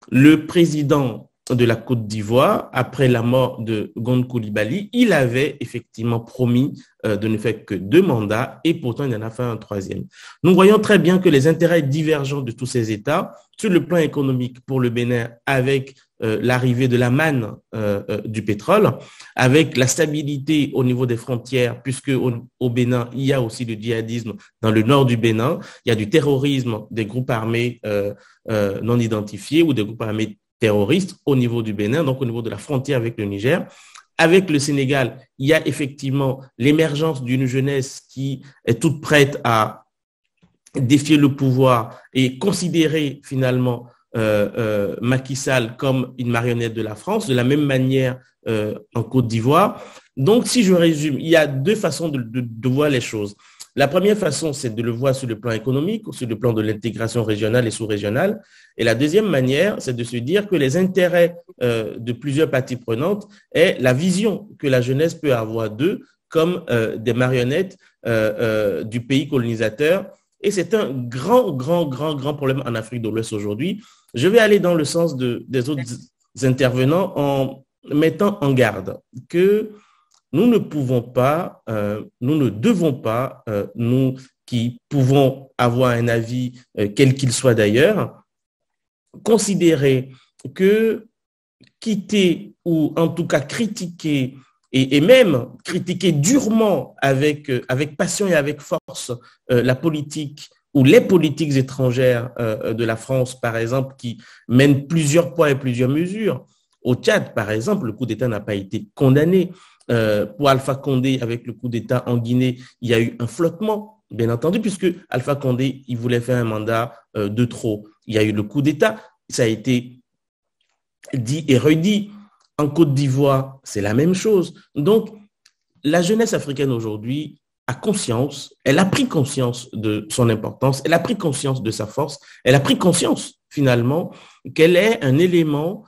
Le président de la Côte d'Ivoire, après la mort de Gon Coulibaly, il avait effectivement promis de ne faire que 2 mandats et pourtant il en a fait un 3e. Nous voyons très bien que les intérêts divergents de tous ces États, sur le plan économique pour le Bénin, avec l'arrivée de la manne du pétrole, avec la stabilité au niveau des frontières, puisque au Bénin, il y a aussi le djihadisme dans le nord du Bénin, il y a du terrorisme des groupes armés non identifiés ou des groupes armés terroristes au niveau du Bénin, donc au niveau de la frontière avec le Niger. Avec le Sénégal, il y a effectivement l'émergence d'une jeunesse qui est toute prête à défier le pouvoir et considérer finalement Macky Sall comme une marionnette de la France, de la même manière en Côte d'Ivoire. Donc, si je résume, il y a 2 façons de voir les choses. La première façon, c'est de le voir sur le plan économique ou sur le plan de l'intégration régionale et sous-régionale. Et la deuxième manière, c'est de se dire que les intérêts de plusieurs parties prenantes est la vision que la jeunesse peut avoir d'eux comme des marionnettes du pays colonisateur. Et c'est un grand problème en Afrique de l'Ouest aujourd'hui. Je vais aller dans le sens des autres intervenants en mettant en garde que nous ne pouvons pas, nous ne devons pas, nous qui pouvons avoir un avis, quel qu'il soit d'ailleurs, considérer que quitter ou en tout cas critiquer et même critiquer durement avec passion et avec force la politique ou les politiques étrangères de la France, par exemple, qui mènent plusieurs poids et plusieurs mesures. Au Tchad, par exemple, le coup d'État n'a pas été condamné. Pour Alpha Condé, avec le coup d'État en Guinée, il y a eu un flottement, bien entendu, puisque Alpha Condé, il voulait faire un mandat de trop. Il y a eu le coup d'État, ça a été dit et redit. En Côte d'Ivoire, c'est la même chose. Donc, la jeunesse africaine aujourd'hui a conscience, elle a pris conscience de son importance, elle a pris conscience de sa force, elle a pris conscience finalement qu'elle est un élément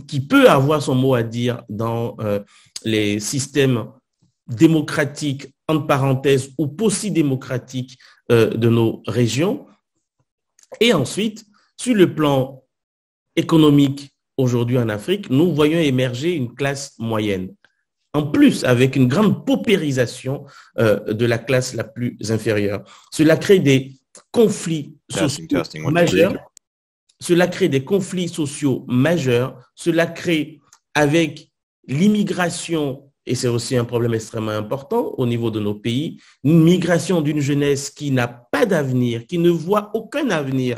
qui peut avoir son mot à dire dans les systèmes démocratiques, entre parenthèses, ou post-démocratiques de nos régions. Et ensuite, sur le plan économique, aujourd'hui en Afrique, nous voyons émerger une classe moyenne. En plus, avec une grande paupérisation de la classe la plus inférieure. Cela crée des conflits sociaux majeurs. Cela crée des conflits sociaux majeurs. Cela crée, avec l'immigration, et c'est aussi un problème extrêmement important au niveau de nos pays, une migration d'une jeunesse qui n'a pas d'avenir, qui ne voit aucun avenir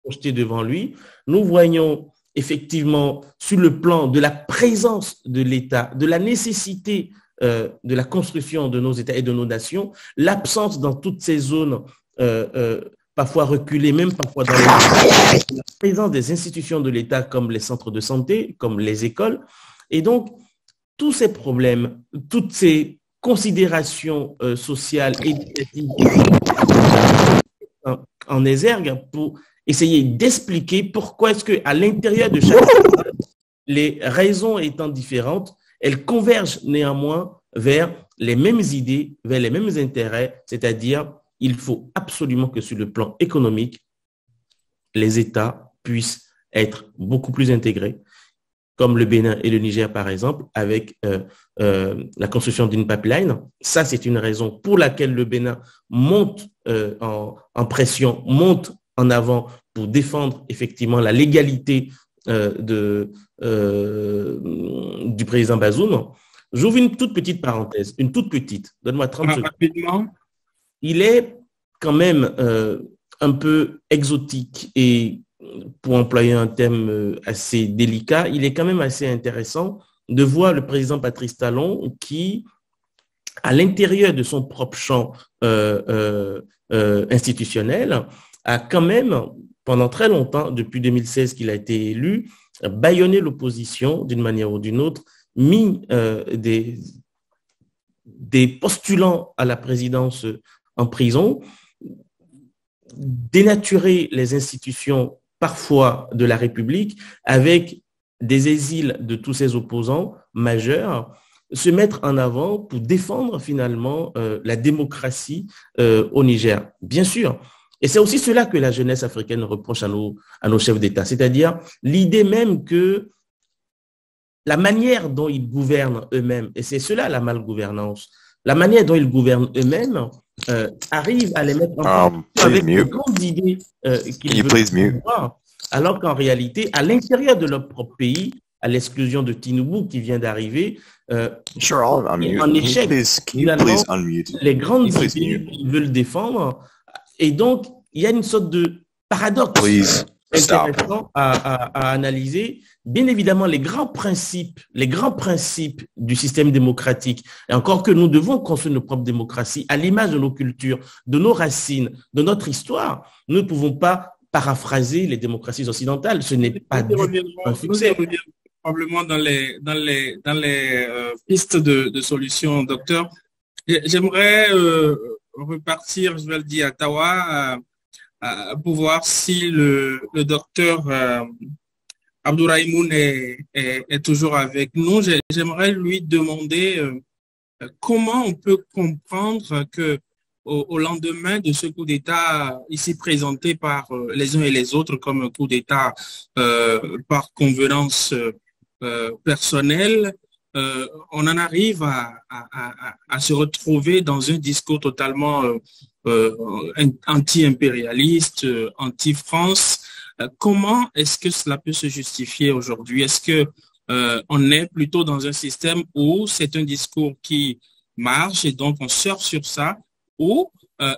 projeté devant lui. Nous voyons effectivement, sur le plan de la présence de l'État, de la nécessité de la construction de nos États et de nos nations, l'absence dans toutes ces zones, parfois reculées, même parfois dans la présence des institutions de l'État comme les centres de santé, comme les écoles. Et donc, tous ces problèmes, toutes ces considérations sociales et éducatives en exergue pour essayer d'expliquer pourquoi est-ce qu'à l'intérieur de chaque les raisons étant différentes, elles convergent néanmoins vers les mêmes idées, vers les mêmes intérêts, c'est-à-dire il faut absolument que sur le plan économique, les États puissent être beaucoup plus intégrés, comme le Bénin et le Niger par exemple, avec la construction d'une pipeline. Ça, c'est une raison pour laquelle le Bénin monte en pression, monte en avant pour défendre effectivement la légalité du président Bazoum. J'ouvre une toute petite parenthèse, une toute petite. Donne-moi 30 secondes. Rapidement. Il est quand même un peu exotique et, pour employer un terme assez délicat, il est quand même assez intéressant de voir le président Patrice Talon qui, à l'intérieur de son propre champ institutionnel, a quand même, pendant très longtemps, depuis 2016 qu'il a été élu, bâillonné l'opposition d'une manière ou d'une autre, mis des postulants à la présidence en prison, dénaturé les institutions parfois de la République avec des exils de tous ses opposants majeurs, se mettre en avant pour défendre finalement la démocratie au Niger. Bien sûr. Et c'est aussi cela que la jeunesse africaine reproche à nos chefs d'État, c'est-à-dire l'idée même que la manière dont ils gouvernent eux-mêmes, et c'est cela la malgouvernance, la manière dont ils gouvernent eux-mêmes arrive à les mettre en place avec de grandes idées qu'ils veulent avoir, alors qu'en réalité, à l'intérieur de leur propre pays, à l'exclusion de Tinubu qui vient d'arriver, en échec, finalement, les grandes idées qu'ils veulent défendre. Et donc, il y a une sorte de paradoxe intéressant à analyser. Bien évidemment, les grands principes du système démocratique, et encore que nous devons construire nos propres démocraties à l'image de nos cultures, de nos racines, de notre histoire. Nous ne pouvons pas paraphraser les démocraties occidentales. Ce n'est pas un succès. Probablement dans les pistes de solutions, docteur. J'aimerais repartir, je vais le dire, à Tawa, pour voir si le docteur Abdourahimoun est toujours avec nous. J'aimerais lui demander comment on peut comprendre que au lendemain de ce coup d'État ici présenté par les uns et les autres comme un coup d'État par convenance personnelle, on en arrive à se retrouver dans un discours totalement anti-impérialiste, anti-France. Comment est-ce que cela peut se justifier aujourd'hui? Est-ce que on est plutôt dans un système où c'est un discours qui marche et donc on surfe sur ça, ou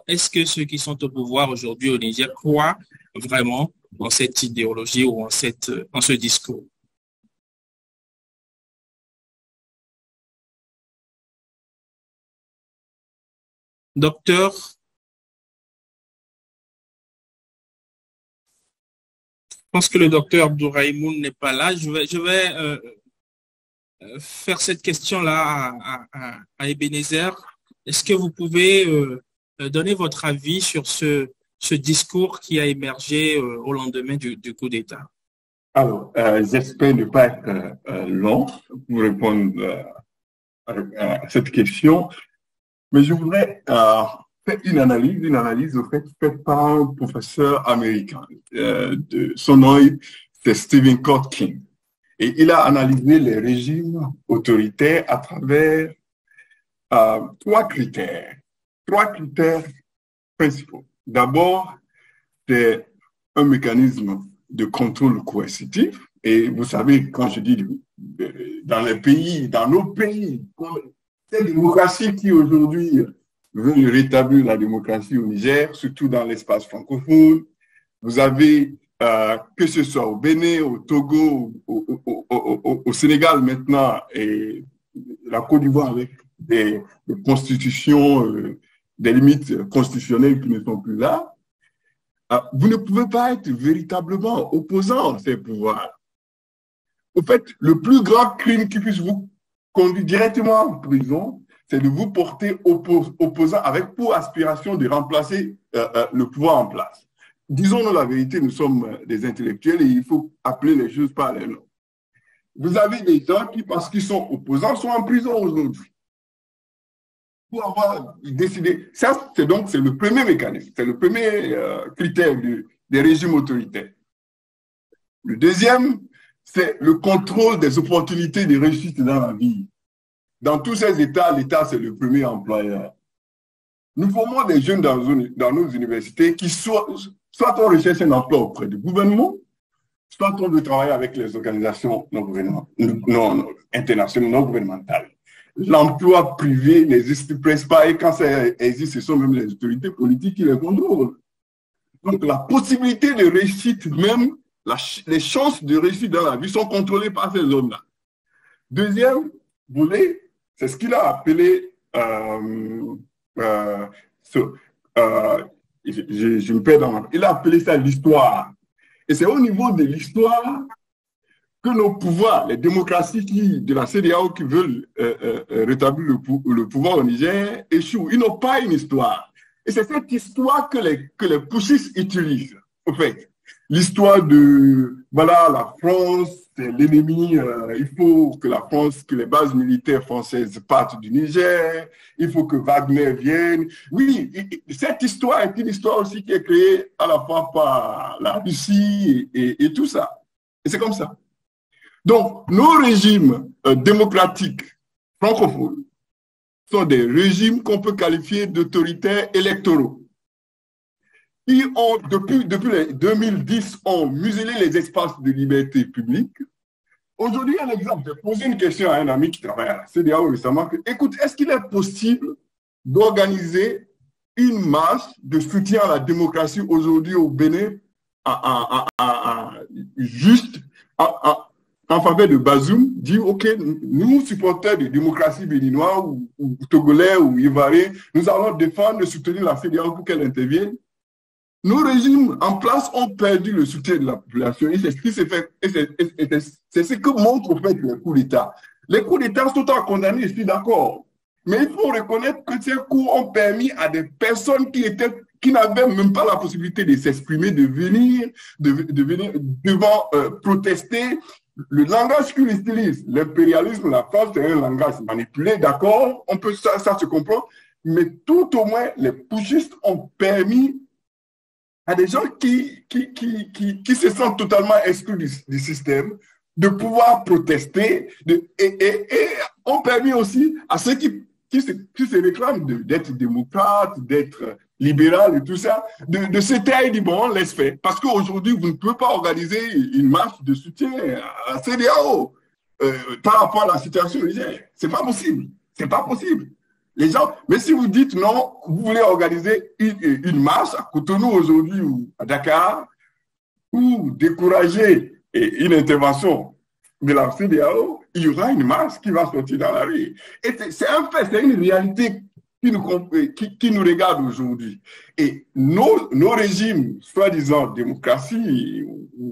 est-ce que ceux qui sont au pouvoir aujourd'hui au Niger croient vraiment en cette idéologie ou en ce discours? Docteur, je pense que le docteur Abdourahimoun n'est pas là. Je vais faire cette question-là à Ebenezer. Est-ce que vous pouvez donner votre avis sur ce discours qui a émergé au lendemain du coup d'État? Alors, j'espère ne pas être long pour répondre à cette question, mais je voudrais faire une analyse au fait faite par un professeur américain. Son nom, c'est Stephen Kotkin. Et il a analysé les régimes autoritaires à travers trois critères principaux. D'abord, c'est un mécanisme de contrôle coercitif. Et vous savez, quand je dis dans nos pays, ces démocraties qui aujourd'hui veulent rétablir la démocratie au Niger, surtout dans l'espace francophone, vous avez, que ce soit au Bénin, au Togo, au Sénégal maintenant, et la Côte d'Ivoire avec des constitutions, des limites constitutionnelles qui ne sont plus là, vous ne pouvez pas être véritablement opposant à ces pouvoirs. Au fait, le plus grand crime qui puisse vous conduire directement en prison, c'est de vous porter opposant avec pour aspiration de remplacer le pouvoir en place. Disons-nous la vérité, nous sommes des intellectuels et il faut appeler les choses par les noms. Vous avez des gens qui, parce qu'ils sont opposants, sont en prison aujourd'hui. Pour avoir décidé, ça c'est le premier mécanisme, c'est le premier critère des régimes autoritaires. Le deuxième, c'est le contrôle des opportunités de réussite dans la vie. Dans tous ces États, l'État c'est le premier employeur. Nous formons des jeunes dans nos universités qui soit on recherche un emploi auprès du gouvernement, soit on veut travailler avec les organisations internationales, non gouvernementales. L'emploi privé n'existe presque pas et quand ça existe, ce sont même les autorités politiques qui les contrôlent. Donc la possibilité de réussite, même les chances de réussite dans la vie sont contrôlées par ces zones-là. Deuxième volet, c'est ce qu'il a appelé, je me perds dans il a appelé ça l'histoire. Et c'est au niveau de l'histoire que nos pouvoirs, les démocraties de la CEDEAO qui veulent rétablir le pouvoir au Niger échouent. Ils n'ont pas une histoire. Et c'est cette histoire que les putschistes utilisent, au fait. L'histoire de, voilà, la France, c'est l'ennemi, il faut que les bases militaires françaises partent du Niger, il faut que Wagner vienne. Oui, cette histoire est une histoire aussi qui est créée à la fois par la Russie et tout ça. Et c'est comme ça. Donc, nos régimes démocratiques francophones sont des régimes qu'on peut qualifier d'autoritaires électoraux. Qui ont, depuis les 2010, ont muselé les espaces de liberté publique. Aujourd'hui, un exemple, j'ai posé une question à un ami qui travaille à la CEDEAO récemment. Écoute, est-ce qu'il est possible d'organiser une marche de soutien à la démocratie aujourd'hui au Bénin juste en faveur de Bazoum, dire, OK, nous, supporters de démocratie béninois ou togolais ou ivoiriens, nous allons défendre et soutenir la CEDEAO pour qu'elle intervienne. Nos régimes en place ont perdu le soutien de la population et c'est ce qui s'est fait. C'est ce que montrent en fait les coups d'État. Les coups d'État sont à condamner, je suis d'accord. Mais il faut reconnaître que ces coups ont permis à des personnes qui n'avaient même pas la possibilité de s'exprimer, de venir devant protester. Le langage qu'ils utilisent, l'impérialisme, la France, c'est un langage manipulé, d'accord, on peut ça se comprend, mais tout au moins, les putschistes ont permis à des gens qui se sentent totalement exclus du système de pouvoir protester et ont permis aussi à ceux qui se réclament d'être démocrates, d'être libéral et tout ça, de se taire et dire bon, on laisse faire. Parce qu'aujourd'hui, vous ne pouvez pas organiser une marche de soutien à la CEDEAO par rapport à la situation du Niger. C'est pas possible. C'est pas possible. Les gens, mais si vous dites non, vous voulez organiser une marche à Cotonou aujourd'hui ou à Dakar, ou décourager une intervention de la CEDEAO, il y aura une marche qui va sortir dans la rue. Et c'est un fait, c'est une réalité qui nous regarde aujourd'hui. Et nos régimes, soi-disant démocratie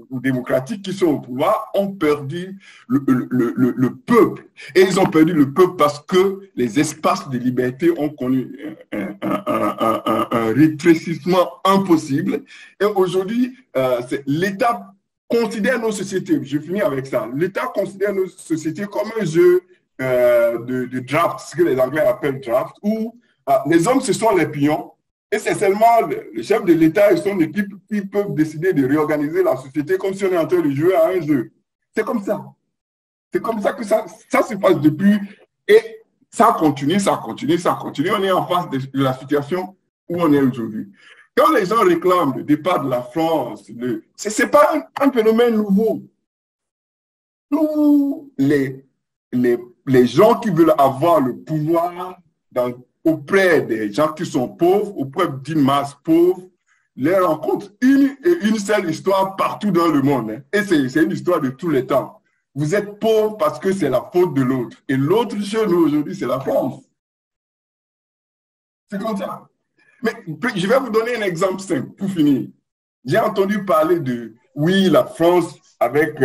ou démocratiques qui sont au pouvoir, ont perdu le peuple. Et ils ont perdu le peuple parce que les espaces de liberté ont connu un rétrécissement impossible. Et aujourd'hui, l'État considère nos sociétés, je finis avec ça, l'État considère nos sociétés comme un jeu de draft, ce que les Anglais appellent draft, où les hommes, ce sont les pions, et c'est seulement le chef de l'État et son équipe qui peuvent décider de réorganiser la société comme si on est en train de jouer à un jeu. C'est comme ça. C'est comme ça que ça se passe depuis, et ça continue, ça continue, ça continue. On est en face de la situation où on est aujourd'hui. Quand les gens réclament le départ de la France, ce n'est pas un phénomène nouveau. Tous les gens qui veulent avoir le pouvoir auprès des gens qui sont pauvres, auprès d'une masse pauvre, les rencontrent une seule histoire partout dans le monde. Hein. Et c'est une histoire de tous les temps. Vous êtes pauvre parce que c'est la faute de l'autre. Et l'autre chez nous aujourd'hui, c'est la France. C'est comme ça. Mais je vais vous donner un exemple simple pour finir. J'ai entendu parler de, oui, la France avec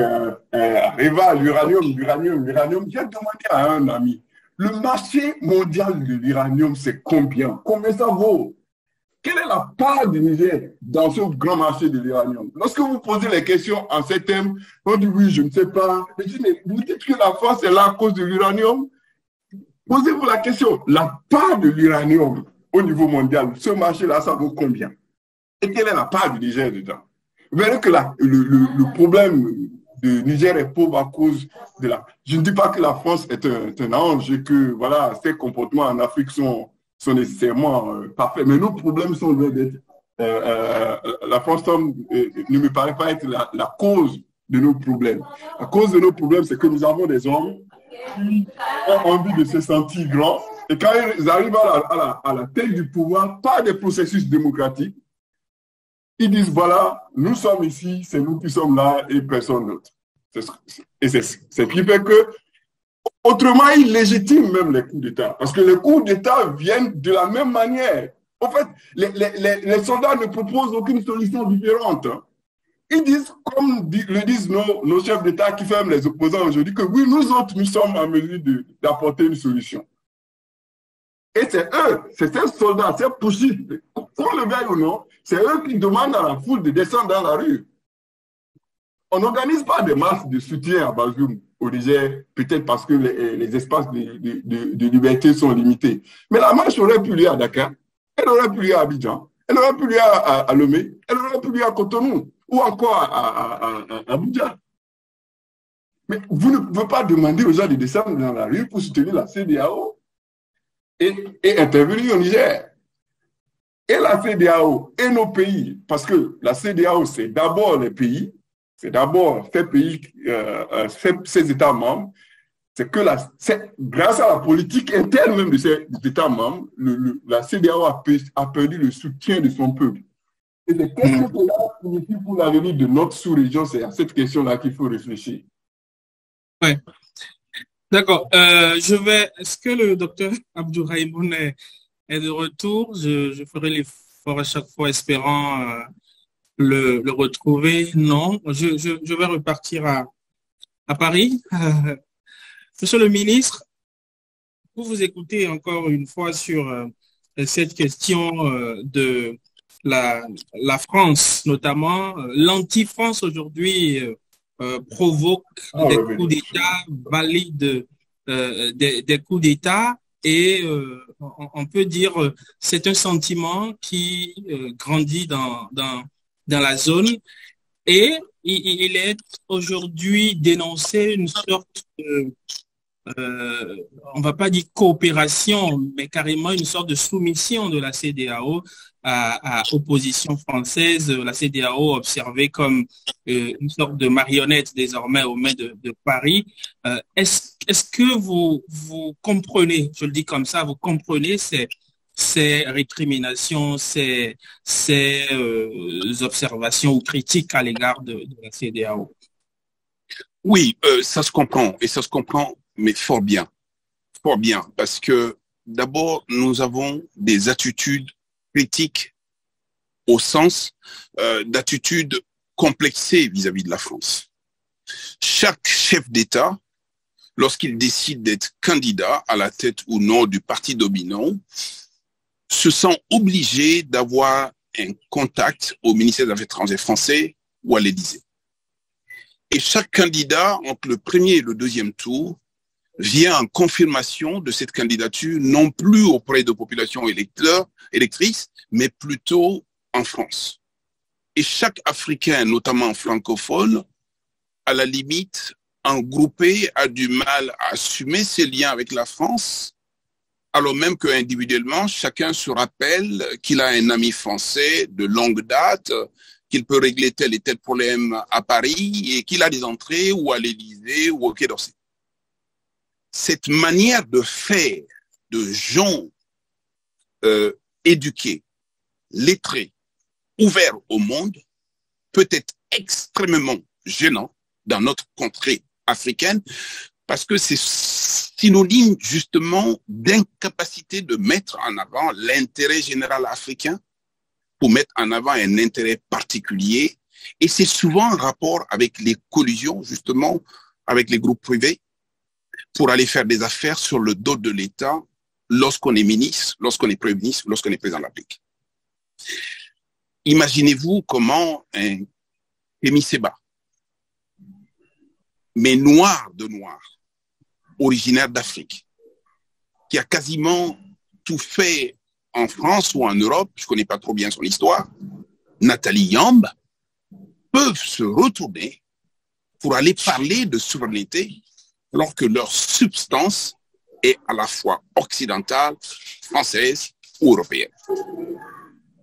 Areva à l'uranium. J'ai demandé à un ami, le marché mondial de l'uranium, c'est combien? Combien ça vaut? Quelle est la part du Niger dans ce grand marché de l'uranium? Lorsque vous posez les questions en ces termes, on dit oui, je ne sais pas. Je dis, mais vous dites que la France est là à cause de l'uranium? Posez-vous la question, la part de l'uranium au niveau mondial, ce marché-là, ça vaut combien? Et quelle est la part du Niger dedans? Vous verrez que le problème du Niger est pauvre à cause de la... Je ne dis pas que la France est un ange et que voilà, ses comportements en Afrique sont nécessairement parfaits, mais nos problèmes sont loin d'être... la France ne me paraît pas être la cause de nos problèmes. La cause de nos problèmes, c'est que nous avons des hommes qui ont envie de se sentir grands, et quand ils arrivent à la tête du pouvoir, par des processus démocratiques, ils disent, voilà, nous sommes ici, c'est nous qui sommes là et personne d'autre. Et c'est ce qui fait que, autrement, ils légitiment même les coups d'État. Parce que les coups d'État viennent de la même manière. En fait, les soldats ne proposent aucune solution différente. Ils disent, comme le disent nos chefs d'État qui ferment les opposants aujourd'hui, que oui, nous autres, nous sommes en mesure d'apporter une solution. Et c'est eux, c'est ces soldats, ces pushistes, qu'on le veuille ou non, c'est eux qui demandent à la foule de descendre dans la rue. On n'organise pas des marches de soutien à Bazoum au Niger, peut-être parce que les espaces de liberté sont limités. Mais la marche aurait pu lieu à Dakar, elle aurait pu lieu à Abidjan, elle aurait pu lieu à Lomé, elle aurait pu lieu à Cotonou, ou encore à Abuja. Mais vous ne pouvez pas demander aux gens de descendre dans la rue pour soutenir la CEDEAO et intervenir au Niger. Et la CEDEAO et nos pays, parce que la CEDEAO, c'est d'abord les pays, c'est d'abord ces pays, ces États membres, c'est que grâce à la politique interne même de ces États membres, la CEDEAO a perdu le soutien de son peuple. Et c'est qu'est-ce que cela signifie pour l'avenir de notre sous-région? C'est à cette question-là qu'il faut réfléchir. Oui. D'accord. Est-ce que le docteur Abdourahimoun est de retour? Je ferai l'effort à chaque fois espérant le retrouver. Non, je vais repartir à Paris. Monsieur le ministre, pour vous écouter encore une fois sur cette question de la France, notamment l'anti-France aujourd'hui provoque des coups d'État, valide des coups d'État, et on peut dire c'est un sentiment qui grandit dans la zone, et il est aujourd'hui dénoncé une sorte de on va pas dire coopération, mais carrément une sorte de soumission de la CEDEAO à opposition française, la CEDEAO observée comme une sorte de marionnette désormais aux mains de Paris. Est-ce que vous comprenez, je le dis comme ça, vous comprenez ces récriminations, ces observations ou critiques à l'égard de la CEDEAO? Oui, ça se comprend, et ça se comprend, mais fort bien, parce que d'abord, nous avons des attitudes critiques au sens d'attitudes complexées vis-à-vis de la France. Chaque chef d'État, lorsqu'il décide d'être candidat à la tête ou non du parti dominant, se sent obligé d'avoir un contact au ministère des Affaires étrangères français ou à l'Élysée. Et chaque candidat, entre le premier et le deuxième tour, vient en confirmation de cette candidature, non plus auprès de populations électrices, mais plutôt en France. Et chaque Africain, notamment francophone, à la limite, engroupé, a du mal à assumer ses liens avec la France, alors même qu'individuellement, chacun se rappelle qu'il a un ami français de longue date, qu'il peut régler tel et tel problème à Paris et qu'il a des entrées ou à l'Élysée ou au Quai d'Orsay. Cette manière de faire de gens éduqués, lettrés, ouverts au monde peut être extrêmement gênant dans notre contrée africaine parce que c'est synonyme justement d'incapacité de mettre en avant l'intérêt général africain pour mettre en avant un intérêt particulier. Et c'est souvent en rapport avec les collusions, justement, avec les groupes privés, pour aller faire des affaires sur le dos de l'État lorsqu'on est ministre, lorsqu'on est Premier ministre, lorsqu'on est président de la République. Imaginez-vous comment un Kémy Séba, mais noir de noir, originaire d'Afrique, qui a quasiment tout fait en France ou en Europe, je ne connais pas trop bien son histoire, Nathalie Yamb, peuvent se retourner pour aller parler de souveraineté alors que leur substance est à la fois occidentale, française ou européenne.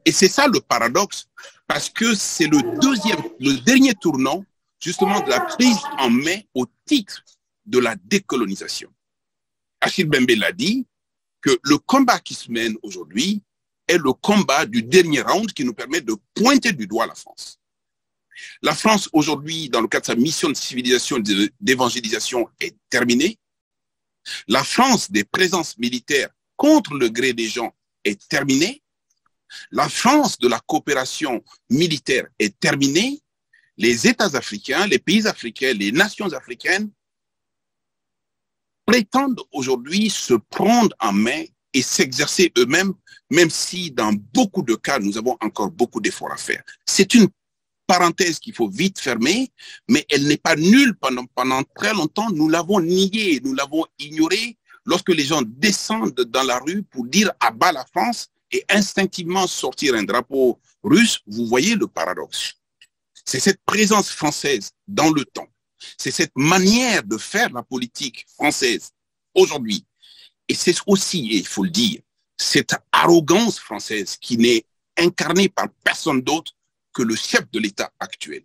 Et c'est ça le paradoxe, parce que c'est le dernier tournant justement de la prise en main au titre de la décolonisation. Achille Mbembe l'a dit, que le combat qui se mène aujourd'hui est le combat du dernier round qui nous permet de pointer du doigt la France. La France aujourd'hui, dans le cadre de sa mission de civilisation et d'évangélisation, est terminée. La France des présences militaires contre le gré des gens est terminée. La France de la coopération militaire est terminée. Les États africains, les pays africains, les nations africaines prétendent aujourd'hui se prendre en main et s'exercer eux-mêmes, même si dans beaucoup de cas, nous avons encore beaucoup d'efforts à faire. C'est une parenthèse qu'il faut vite fermer, mais elle n'est pas nulle pendant très longtemps. Nous l'avons niée, nous l'avons ignorée lorsque les gens descendent dans la rue pour dire à bas la France et instinctivement sortir un drapeau russe. Vous voyez le paradoxe. C'est cette présence française dans le temps. C'est cette manière de faire la politique française aujourd'hui. Et c'est aussi, et il faut le dire, cette arrogance française qui n'est incarnée par personne d'autre que le chef de l'État actuel,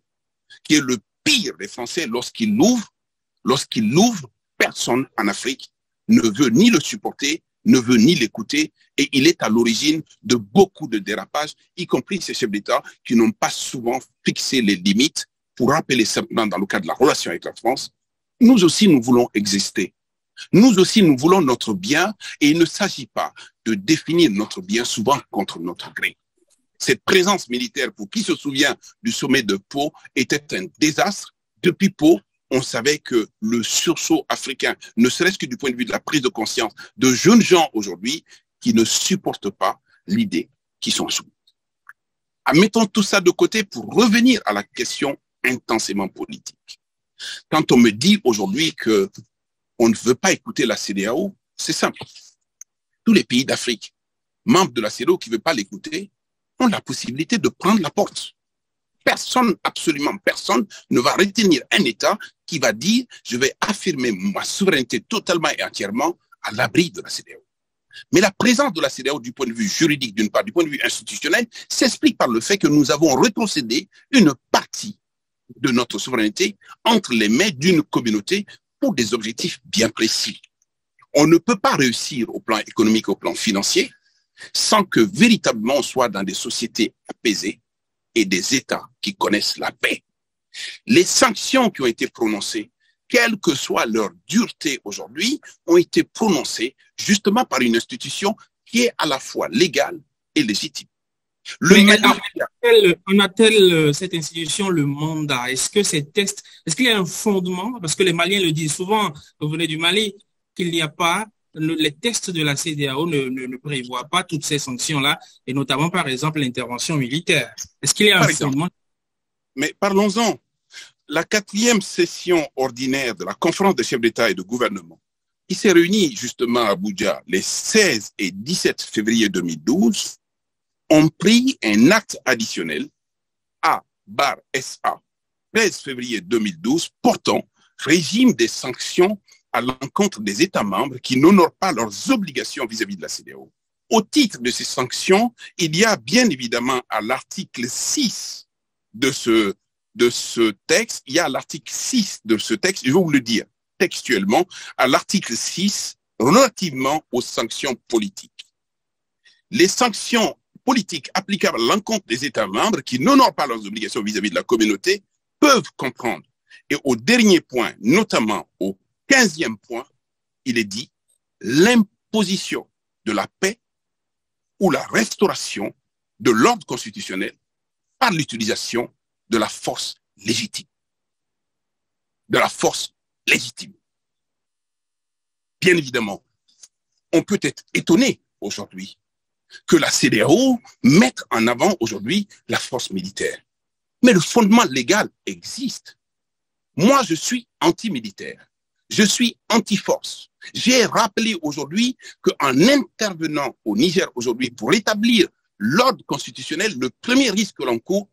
qui est le pire des Français lorsqu'il l'ouvre, personne en Afrique ne veut ni le supporter, ne veut ni l'écouter, et il est à l'origine de beaucoup de dérapages, y compris ces chefs d'État qui n'ont pas souvent fixé les limites. Pour rappeler simplement dans le cadre de la relation avec la France, nous aussi nous voulons exister. Nous aussi nous voulons notre bien et il ne s'agit pas de définir notre bien souvent contre notre gré. Cette présence militaire, pour qui se souvient du sommet de Pau, était un désastre. Depuis Pau, on savait que le sursaut africain, ne serait-ce que du point de vue de la prise de conscience de jeunes gens aujourd'hui qui ne supportent pas l'idée qui sont soumis. Mettons tout ça de côté pour revenir à la question intensément politique. Quand on me dit aujourd'hui qu'on ne veut pas écouter la CEDEAO, c'est simple. Tous les pays d'Afrique, membres de la CEDEAO qui ne veulent pas l'écouter, ont la possibilité de prendre la porte. Personne, absolument personne, ne va retenir un État qui va dire « je vais affirmer ma souveraineté totalement et entièrement à l'abri de la CEDEAO ». Mais la présence de la CEDEAO du point de vue juridique, d'une part, du point de vue institutionnel, s'explique par le fait que nous avons retrocédé une partie de notre souveraineté entre les mains d'une communauté pour des objectifs bien précis. On ne peut pas réussir au plan économique, au plan financier, sans que véritablement on soit dans des sociétés apaisées et des États qui connaissent la paix. Les sanctions qui ont été prononcées, quelle que soit leur dureté aujourd'hui, ont été prononcées justement par une institution qui est à la fois légale et légitime. On appelle cette institution le mandat. Est-ce que ces textes, est-ce qu'il y a un fondement? Parce que les Maliens le disent souvent, vous venez du Mali, qu'il n'y a pas, les textes de la CEDEAO ne prévoient pas toutes ces sanctions-là, et notamment par exemple l'intervention militaire. Est-ce qu'il y a un fondement? Mais parlons-en. La 4e session ordinaire de la conférence des chefs d'État et de gouvernement, qui s'est réunie justement à Abuja les 16 et 17 février 2012, ont pris un acte additionnel A/SA 13 février 2012 portant régime des sanctions à l'encontre des États membres qui n'honorent pas leurs obligations vis-à-vis de la CEDEAO. Au titre de ces sanctions, il y a bien évidemment à l'article 6 de ce texte, il y a l'article 6 de ce texte, je vais vous le dire textuellement, à l'article 6 relativement aux sanctions politiques. Les sanctions politiques applicables à l'encontre des États membres qui n'honorent pas leurs obligations vis-à-vis de la communauté peuvent comprendre. Et au dernier point, notamment au 15e point, il est dit l'imposition de la paix ou la restauration de l'ordre constitutionnel par l'utilisation de la force légitime. De la force légitime. Bien évidemment, on peut être étonné aujourd'hui que la CEDEAO mette en avant aujourd'hui la force militaire. Mais le fondement légal existe. Moi, je suis anti-militaire. Je suis anti-force. J'ai rappelé aujourd'hui qu'en intervenant au Niger aujourd'hui pour rétablir l'ordre constitutionnel, le premier risque que l'on court,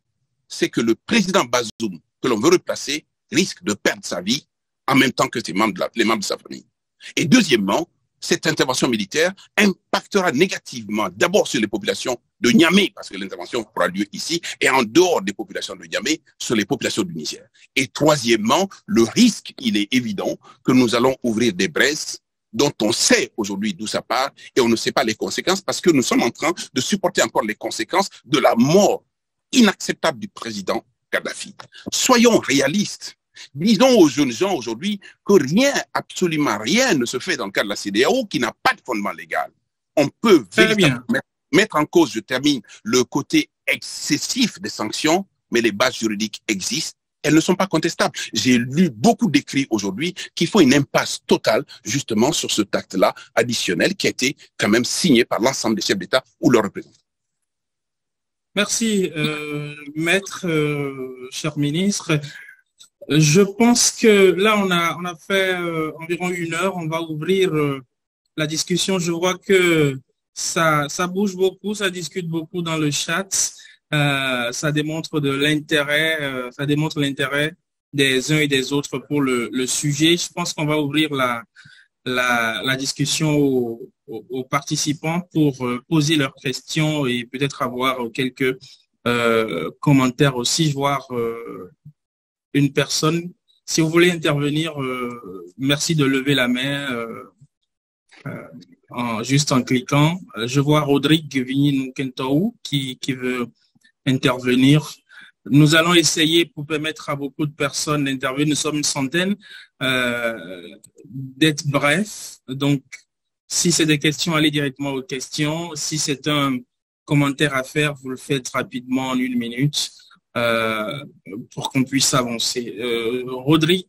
c'est que le président Bazoum, que l'on veut replacer, risque de perdre sa vie en même temps que les membres de sa famille. Et deuxièmement, cette intervention militaire impactera négativement d'abord sur les populations de Niamey, parce que l'intervention aura lieu ici, et en dehors des populations de Niamey, sur les populations du Niger. Et troisièmement, le risque, il est évident que nous allons ouvrir des braises dont on sait aujourd'hui d'où ça part, et on ne sait pas les conséquences, parce que nous sommes en train de supporter encore les conséquences de la mort inacceptable du président Kadhafi. Soyons réalistes. Disons aux jeunes gens aujourd'hui que rien, absolument rien ne se fait dans le cadre de la CEDEAO qui n'a pas de fondement légal. On peut mettre en cause, je termine, le côté excessif des sanctions, mais les bases juridiques existent. Elles ne sont pas contestables. J'ai lu beaucoup d'écrits aujourd'hui qui font une impasse totale justement sur ce acte-là additionnel qui a été quand même signé par l'ensemble des chefs d'État ou leurs représentants. Merci, maître, cher ministre. Je pense que là, on a fait environ 1 heure. On va ouvrir la discussion. Je vois que ça bouge beaucoup, ça discute beaucoup dans le chat. Ça démontre l'intérêt des uns et des autres pour le sujet. Je pense qu'on va ouvrir la discussion aux participants pour poser leurs questions et peut-être avoir quelques commentaires aussi, voire une personne. Si vous voulez intervenir, merci de lever la main juste en cliquant. Je vois Rodrigue Vigny-Nukentaou qui veut intervenir. Nous allons essayer, pour permettre à beaucoup de personnes d'intervenir, nous sommes une centaine, d'être bref. Donc, si c'est des questions, allez directement aux questions. Si c'est un commentaire à faire, vous le faites rapidement en 1 minute. Pour qu'on puisse avancer. Rodrigue.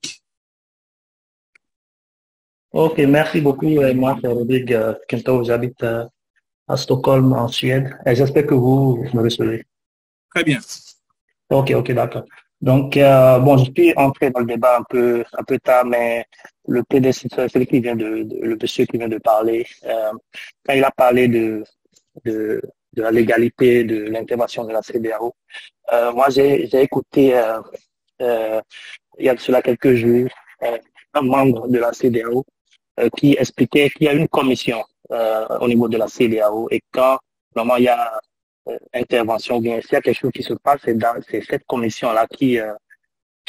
Ok, merci beaucoup. Moi, c'est Rodrigue Kento, j'habite à Stockholm, en Suède. Et j'espère que vous me recevez. Très bien. Ok, d'accord. Donc, bon, je suis entré dans le débat un peu tard, mais le prédécesseur, celui qui vient le monsieur qui vient de parler, quand il a parlé de la légalité de l'intervention de la CEDEAO, moi, j'ai écouté, il y a de cela quelques jours, un membre de la CEDEAO qui expliquait qu'il y a une commission au niveau de la CEDEAO. Et quand vraiment il y a intervention, bien s'il y a quelque chose qui se passe, c'est cette commission-là qui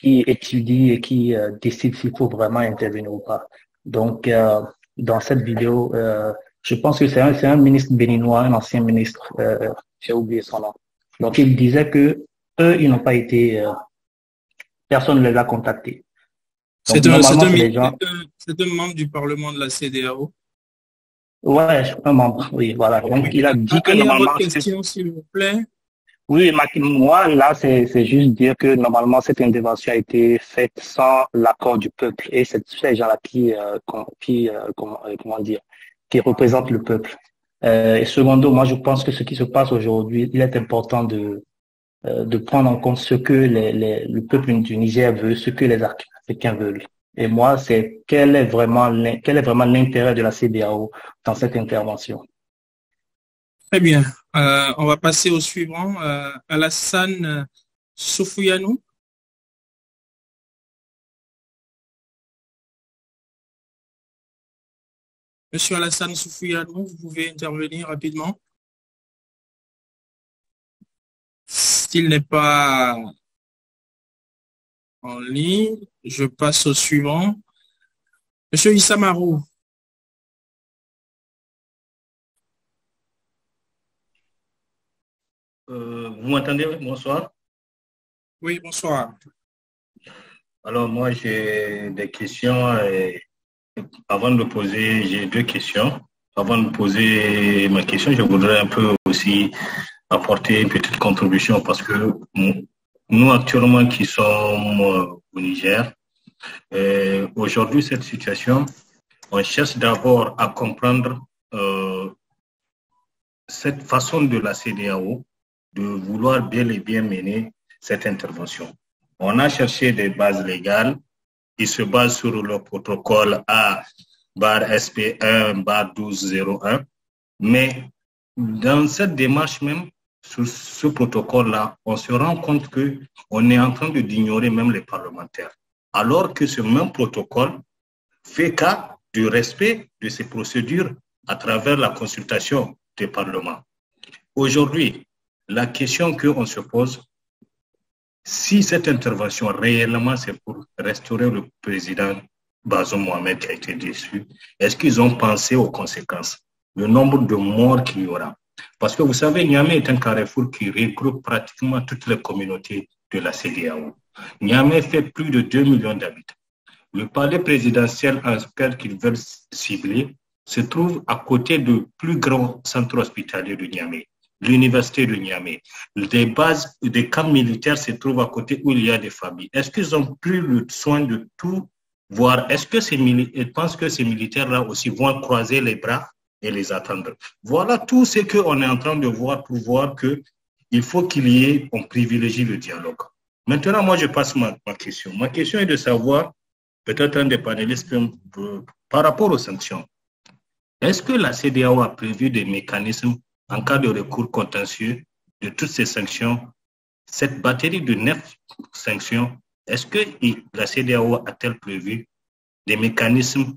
étudie et qui décide s'il faut vraiment intervenir ou pas. Donc, dans cette vidéo, je pense que c'est un ministre béninois, un ancien ministre, j'ai oublié son nom. Donc, il disait que eux, ils n'ont pas été, personne ne les a contactés. C'est un membre du Parlement de la CEDEAO. Ouais, un membre, oui, voilà. Donc, il a dit que normalement... Votre question, s'il vous plaît. Oui, moi, là, c'est juste dire que normalement, cette intervention a été faite sans l'accord du peuple. Et c'est ces gens-là qui représentent le peuple. Et secondo, moi, je pense que ce qui se passe aujourd'hui, il est important de prendre en compte ce que le peuple du Niger veut, ce que les Africains veulent. Et moi, c'est quel est vraiment l'intérêt de la CEDEAO dans cette intervention. Très bien. On va passer au suivant. Alassane Soufouyanou. Monsieur Alassane Soufouyanou, vous pouvez intervenir rapidement. S'il n'est pas en ligne, je passe au suivant. Monsieur Issa Marou. Vous m'entendez? Bonsoir. Oui, bonsoir. Alors, moi, j'ai des questions. Avant de poser, j'ai deux questions. Avant de poser ma question, je voudrais un peu aussi apporter une petite contribution parce que nous, actuellement, qui sommes au Niger, aujourd'hui, cette situation, on cherche d'abord à comprendre cette façon de la CEDEAO de vouloir bien et bien mener cette intervention. On a cherché des bases légales qui se basent sur le protocole A/SP1/1201, mais dans cette démarche même, sur ce protocole-là, on se rend compte qu'on est en train d'ignorer même les parlementaires, alors que ce même protocole fait cas du respect de ces procédures à travers la consultation des parlements. Aujourd'hui, la question qu'on se pose, si cette intervention réellement c'est pour restaurer le président Bazoum Mohamed qui a été déçu, est-ce qu'ils ont pensé aux conséquences, le nombre de morts qu'il y aura? Parce que vous savez, Niamey est un carrefour qui regroupe pratiquement toutes les communautés de la CEDEAO. Niamey fait plus de 2 millions d'habitants. Le palais présidentiel en fait qu'ils veulent cibler se trouve à côté du plus grand centre hospitalier de Niamey, l'université de Niamey. Des bases, des camps militaires se trouvent à côté où il y a des familles. Est-ce qu'ils ont pris le soin de tout voir? Est-ce que ils pensent que ces militaires-là aussi vont croiser les bras et les attendre? Voilà tout ce qu'on est en train de voir pour voir qu'il faut on privilégie le dialogue. Maintenant, moi, je passe ma question. Ma question est de savoir, peut-être un des panélistes, par rapport aux sanctions. Est-ce que la CEDEAO a prévu des mécanismes en cas de recours contentieux de toutes ces sanctions? Cette batterie de 9 sanctions, est-ce que la CEDEAO a-t-elle prévu des mécanismes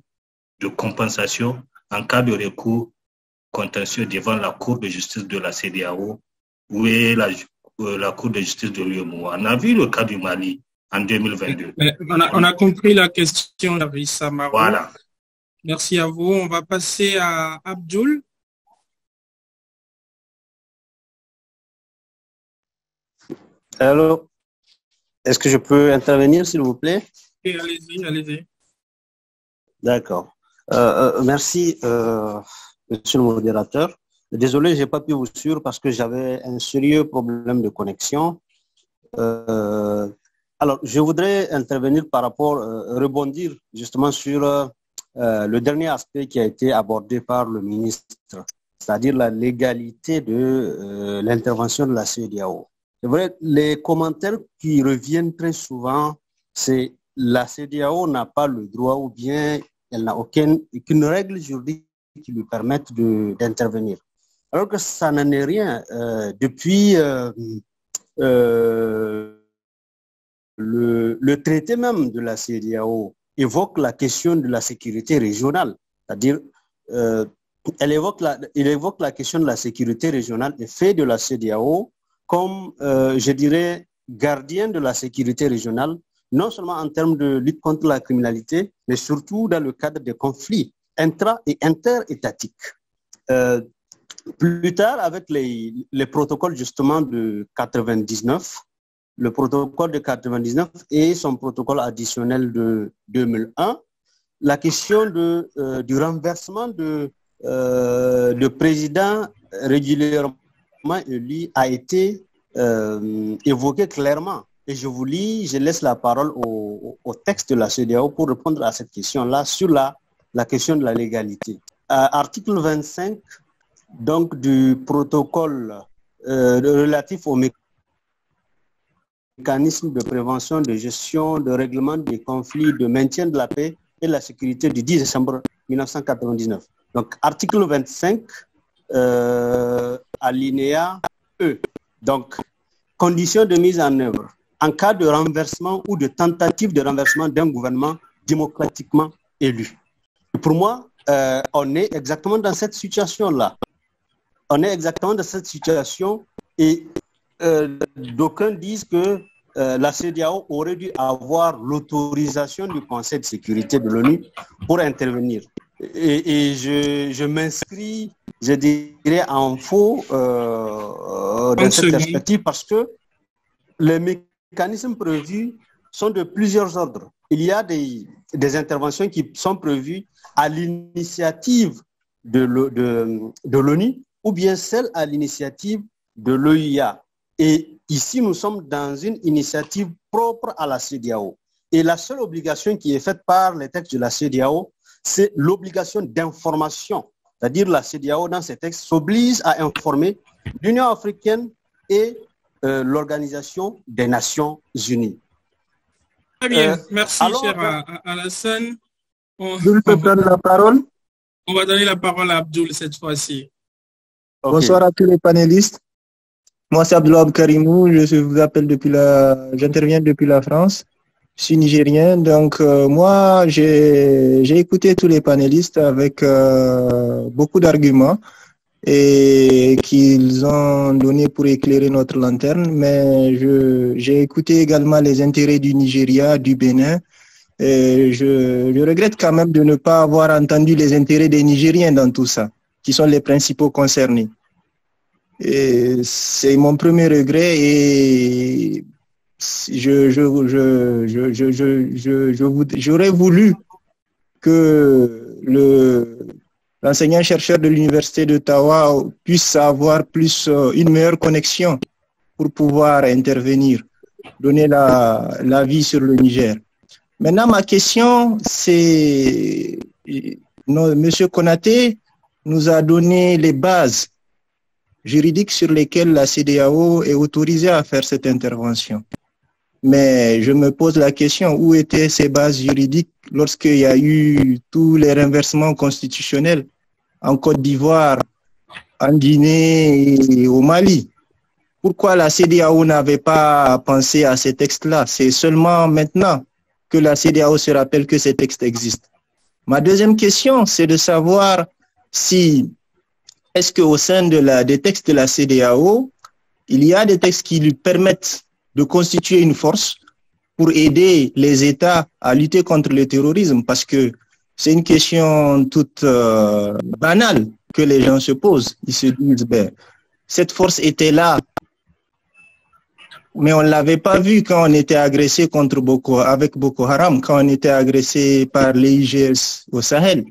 de compensation en cas de recours contentieux devant la Cour de justice de la CEDEAO ou la Cour de justice de l'UEMOA? On a vu le cas du Mali en 2022. On a compris la question, Issa Marou. Voilà. Merci à vous. On va passer à Abdul. Alors, est-ce que je peux intervenir, s'il vous plaît? Et allez-y. D'accord. Merci, monsieur le modérateur. Désolé, je n'ai pas pu vous suivre parce que j'avais un sérieux problème de connexion. Alors, je voudrais intervenir par rapport, rebondir justement sur le dernier aspect qui a été abordé par le ministre, c'est-à-dire la légalité de l'intervention de la CEDEAO. C'est vrai, les commentaires qui reviennent très souvent, c'est la CEDEAO n'a pas le droit ou bien elle n'a aucune règle juridique qui lui permette d'intervenir. Alors que ça n'en est rien. Depuis le traité même de la CEDEAO évoque la question de la sécurité régionale, c'est-à-dire il évoque la question de la sécurité régionale et fait de la CEDEAO comme, je dirais, gardien de la sécurité régionale, non seulement en termes de lutte contre la criminalité, mais surtout dans le cadre des conflits intra- et interétatiques. Plus tard, avec les protocoles justement de 99, le protocole de 99 et son protocole additionnel de 2001, la question du renversement de président régulièrement élu a été évoquée clairement. Et je laisse la parole au texte de la CEDEAO pour répondre à cette question-là sur la question de la légalité. Article 25 donc, du protocole relatif au mécanisme de prévention, de gestion, de règlement des conflits, de maintien de la paix et de la sécurité du 10 décembre 1999. Donc, article 25, alinéa E. Donc, conditions de mise en œuvre. En cas de renversement ou de tentative de renversement d'un gouvernement démocratiquement élu. Pour moi, on est exactement dans cette situation-là. On est exactement dans cette situation et d'aucuns disent que la CEDEAO aurait dû avoir l'autorisation du Conseil de sécurité de l'ONU pour intervenir. Et je m'inscris, je dirais, en faux dans cette perspective parce que les mécanismes prévus sont de plusieurs ordres. Il y a des interventions qui sont prévues à l'initiative de l'ONU ou bien celles à l'initiative de l'OIA. Et ici, nous sommes dans une initiative propre à la CEDEAO. Et la seule obligation qui est faite par les textes de la CEDEAO, c'est l'obligation d'information. C'est-à-dire la CEDEAO, dans ces textes, s'oblige à informer l'Union africaine et l'Organisation des Nations Unies. Très bien, merci cher Alassane. Je peux prendre la parole. On va donner la parole à Abdoul cette fois-ci. Okay. Bonsoir à tous les panélistes. Moi, c'est Abdoulaye Karimou. Je vous appelle j'interviens depuis la France. Je suis nigérien. Donc, moi, j'ai écouté tous les panélistes avec beaucoup d'arguments et qu'ils ont donné pour éclairer notre lanterne. Mais j'ai écouté également les intérêts du Nigeria, du Bénin. Et je regrette quand même de ne pas avoir entendu les intérêts des Nigériens dans tout ça, qui sont les principaux concernés. Et c'est mon premier regret et j'aurais voulu que l'enseignant-chercheur de l'Université d'Ottawa puisse avoir une meilleure connexion pour pouvoir intervenir, donner l'avis sur le Niger. Maintenant, ma question, c'est M. Konaté nous a donné les bases juridiques sur lesquelles la CEDEAO est autorisée à faire cette intervention. Mais je me pose la question, où étaient ces bases juridiques lorsqu'il y a eu tous les renversements constitutionnels en Côte d'Ivoire, en Guinée et au Mali? Pourquoi la CEDEAO n'avait pas pensé à ces textes-là? C'est seulement maintenant que la CEDEAO se rappelle que ces textes existent. Ma deuxième question, c'est de savoir est-ce qu'au sein des textes de la CEDEAO, il y a des textes qui lui permettent de constituer une force pour aider les États à lutter contre le terrorisme? Parce que c'est une question toute banale que les gens se posent. Ils se disent, cette force était là, mais on ne l'avait pas vu quand on était agressé avec Boko Haram, quand on était agressé par les IGS au Sahel.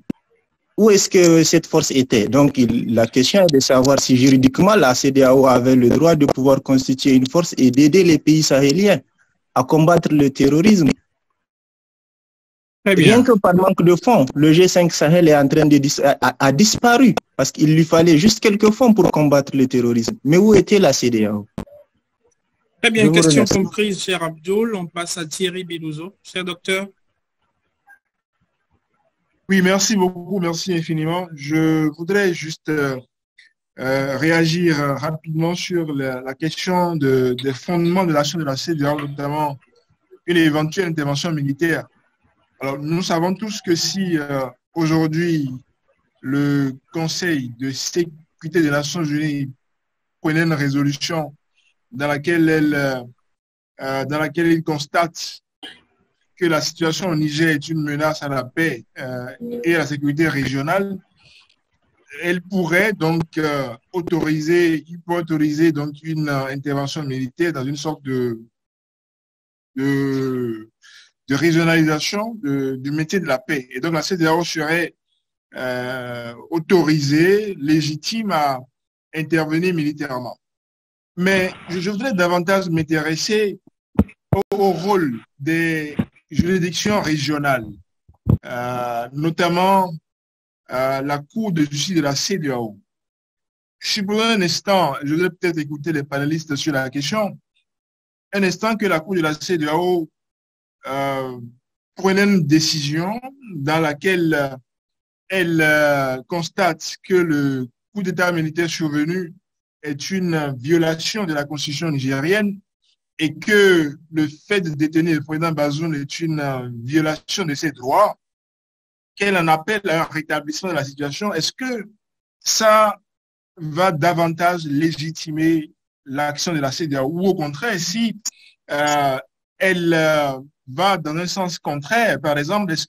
Où est-ce que cette force était? Donc, la question est de savoir si juridiquement la CEDEAO avait le droit de pouvoir constituer une force et d'aider les pays sahéliens à combattre le terrorisme. Rien que par manque de fonds, le G5 Sahel est en train a disparu parce qu'il lui fallait juste quelques fonds pour combattre le terrorisme. Mais où était la CEDEAO? Très bien, question comprise, cher Abdoul. On passe à Thierry Bilouzo. Cher docteur. Oui, merci beaucoup, merci infiniment. Je voudrais juste réagir rapidement sur la question des fondements de l'action de la CEDEAO, notamment une éventuelle intervention militaire. Alors, nous savons tous que si aujourd'hui le Conseil de sécurité des Nations Unies prenait une résolution dans laquelle il constate que la situation au Niger est une menace à la paix et à la sécurité régionale, elle pourrait donc autoriser donc une intervention militaire dans une sorte de régionalisation du métier de la paix. Et donc la CEDEAO serait autorisée, légitime à intervenir militairement. Mais je voudrais davantage m'intéresser au rôle des juridictions régionales, notamment la Cour de justice de la CEDEAO. Si pour un instant, je voudrais peut-être écouter les panélistes sur la question, un instant que la Cour de la CEDEAO prenait une décision dans laquelle elle constate que le coup d'État militaire survenu est une violation de la Constitution nigérienne et que le fait de détenir le président Bazoum est une violation de ses droits, qu'elle en appelle à un rétablissement de la situation, est-ce que ça va davantage légitimer l'action de la CEDEAO ou au contraire, si elle va dans un sens contraire, par exemple, est-ce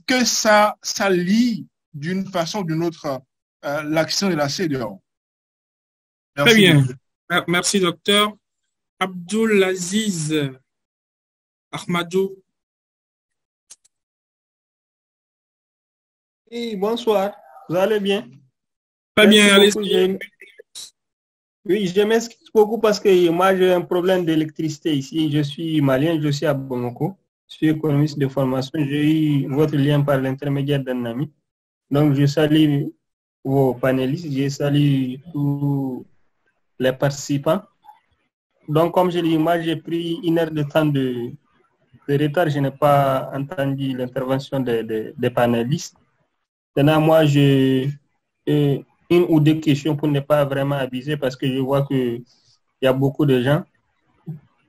que ça lie d'une façon ou d'une autre l'action de la CEDEAO? Très bien. Merci, docteur. Abdul Aziz Ahmadou. Oui, bonsoir. Vous allez bien? Très bien, allez-y. Oui, je m'excuse beaucoup parce que moi, j'ai un problème d'électricité ici. Je suis malien, je suis à Bamako. Je suis économiste de formation. J'ai eu votre lien par l'intermédiaire d'un ami. Donc, je salue vos panélistes, je salue tous les participants. Donc, comme je dis, moi, j'ai pris 1 heure de temps de retard. Je n'ai pas entendu l'intervention des panélistes. Maintenant, moi, j'ai une ou deux questions pour ne pas vraiment abuser parce que je vois qu'il y a beaucoup de gens.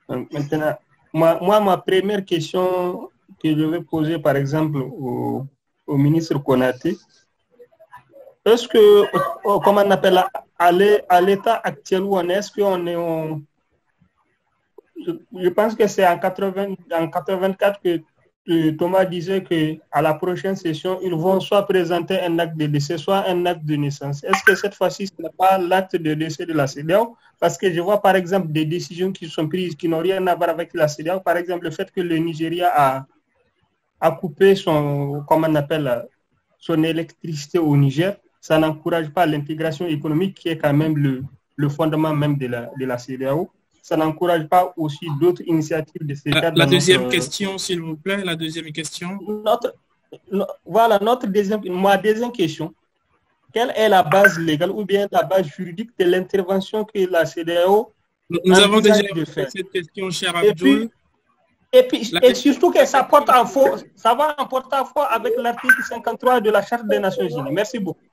Donc, maintenant, moi, ma première question que je vais poser, par exemple, au ministre Konaté, est-ce que, comment on appelle, à l'état actuel où on est, est-ce qu'on est je pense que c'est en 84 que Thomas disait qu'à la prochaine session, ils vont soit présenter un acte de décès, soit un acte de naissance. Est-ce que cette fois-ci, ce n'est pas l'acte de décès de la CEDEAO? Parce que je vois par exemple des décisions qui sont prises qui n'ont rien à voir avec la CEDEAO. Par exemple, le fait que le Nigeria a coupé son électricité au Niger, ça n'encourage pas l'intégration économique qui est quand même le fondement même de la CEDEAO. Ça n'encourage pas aussi d'autres initiatives de ces cas. La deuxième question, s'il vous plaît, la deuxième question. Ma deuxième question. Quelle est la base légale ou bien la base juridique de l'intervention que la CEDEAO Nous avons déjà fait cette question, cher Abdul. Et surtout que ça va en porte-à-faux avec l'article 53 de la Charte des Nations Unies. Merci beaucoup.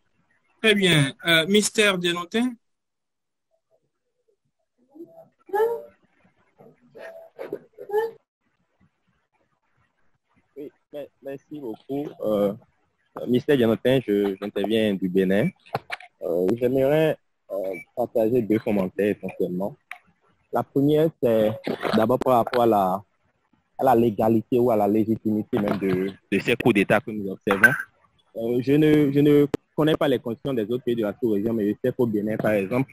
Très bien. Mystère Dénotin. Oui, merci beaucoup. Mystère Dianotin, j'interviens du Bénin. J'aimerais partager 2 commentaires essentiellement. La première, c'est d'abord par rapport à la légalité ou à la légitimité même de ces coups d'État que nous observons. Je ne connais pas les constitutions des autres pays de la sous-région, mais je sais qu'au Bénin, par exemple,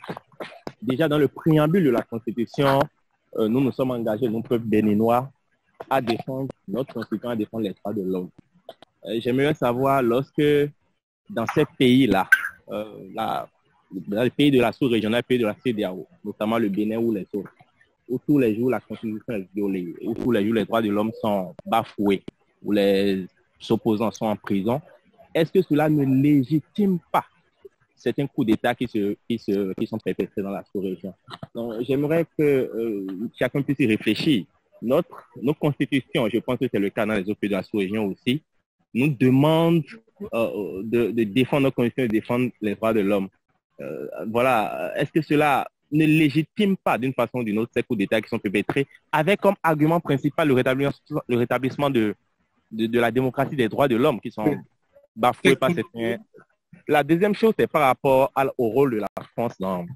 déjà dans le préambule de la Constitution, nous sommes engagés, nous, peuple béninois, à défendre notre Constitution, à défendre les droits de l'homme. J'aimerais savoir, lorsque dans ces pays-là, dans les pays de la sous-région, les pays de la CEDEAO, notamment le Bénin ou les autres, où tous les jours la Constitution est violée, où tous les jours les droits de l'homme sont bafoués, où les opposants sont en prison, est-ce que cela ne légitime pas certains coups d'État qui sont perpétrés dans la sous-région? Donc, j'aimerais que chacun puisse y réfléchir. Nos constitutions, je pense que c'est le cas dans les autres pays de la sous-région aussi, nous demandent de défendre nos constitutions, de défendre les droits de l'homme. Voilà, est-ce que cela ne légitime pas d'une façon ou d'une autre ces coups d'État qui sont perpétrés avec comme argument principal le rétablissement de la démocratie, des droits de l'homme qui sont bafoué par certains. La deuxième chose, c'est par rapport au rôle de la France dans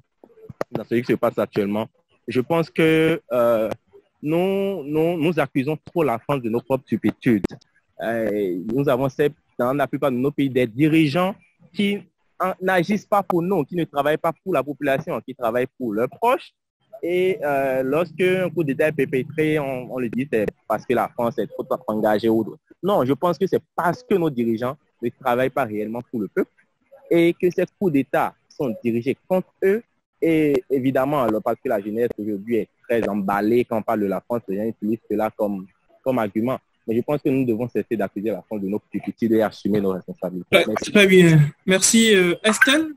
ce qui se passe actuellement. Je pense que nous accusons trop la France de nos propres stupitudes. Nous avons dans la plupart de nos pays des dirigeants qui n'agissent pas pour nous, qui ne travaillent pas pour la population, qui travaillent pour leurs proches. Et lorsque un coup d'État est perpétré, on le dit, c'est parce que la France est trop engagée ou d'autres. Non, je pense que c'est parce que nos dirigeants ne travaillent pas réellement pour le peuple et que ces coups d'État sont dirigés contre eux. Et évidemment, alors, parce que la jeunesse aujourd'hui est très emballée quand on parle de la France, les gens utilisent cela comme argument. Mais je pense que nous devons cesser d'accuser la France de nos petits et assumer nos responsabilités. Très bien. Merci. Estelle?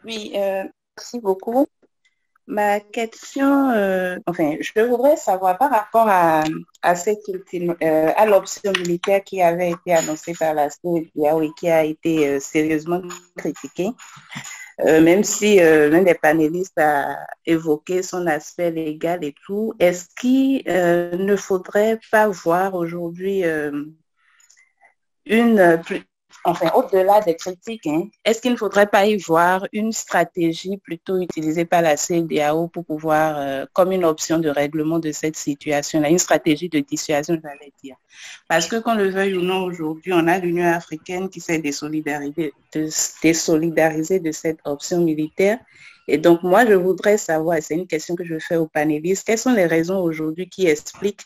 Oui, merci beaucoup. Ma question, je voudrais savoir par rapport à l'option militaire qui avait été annoncée par la CEDEAO et qui a été sérieusement critiquée, même si l'un des panélistes a évoqué son aspect légal et tout, est-ce qu'il ne faudrait pas voir aujourd'hui au-delà des critiques, est-ce qu'il ne faudrait pas y voir une stratégie plutôt utilisée par la CEDEAO pour pouvoir, comme une option de règlement de cette situation-là, une stratégie de dissuasion, j'allais dire. Parce que qu'on le veuille ou non, aujourd'hui, on a l'Union africaine qui s'est désolidariser de cette option militaire. Et donc, moi, je voudrais savoir, et c'est une question que je fais aux panélistes, quelles sont les raisons aujourd'hui qui expliquent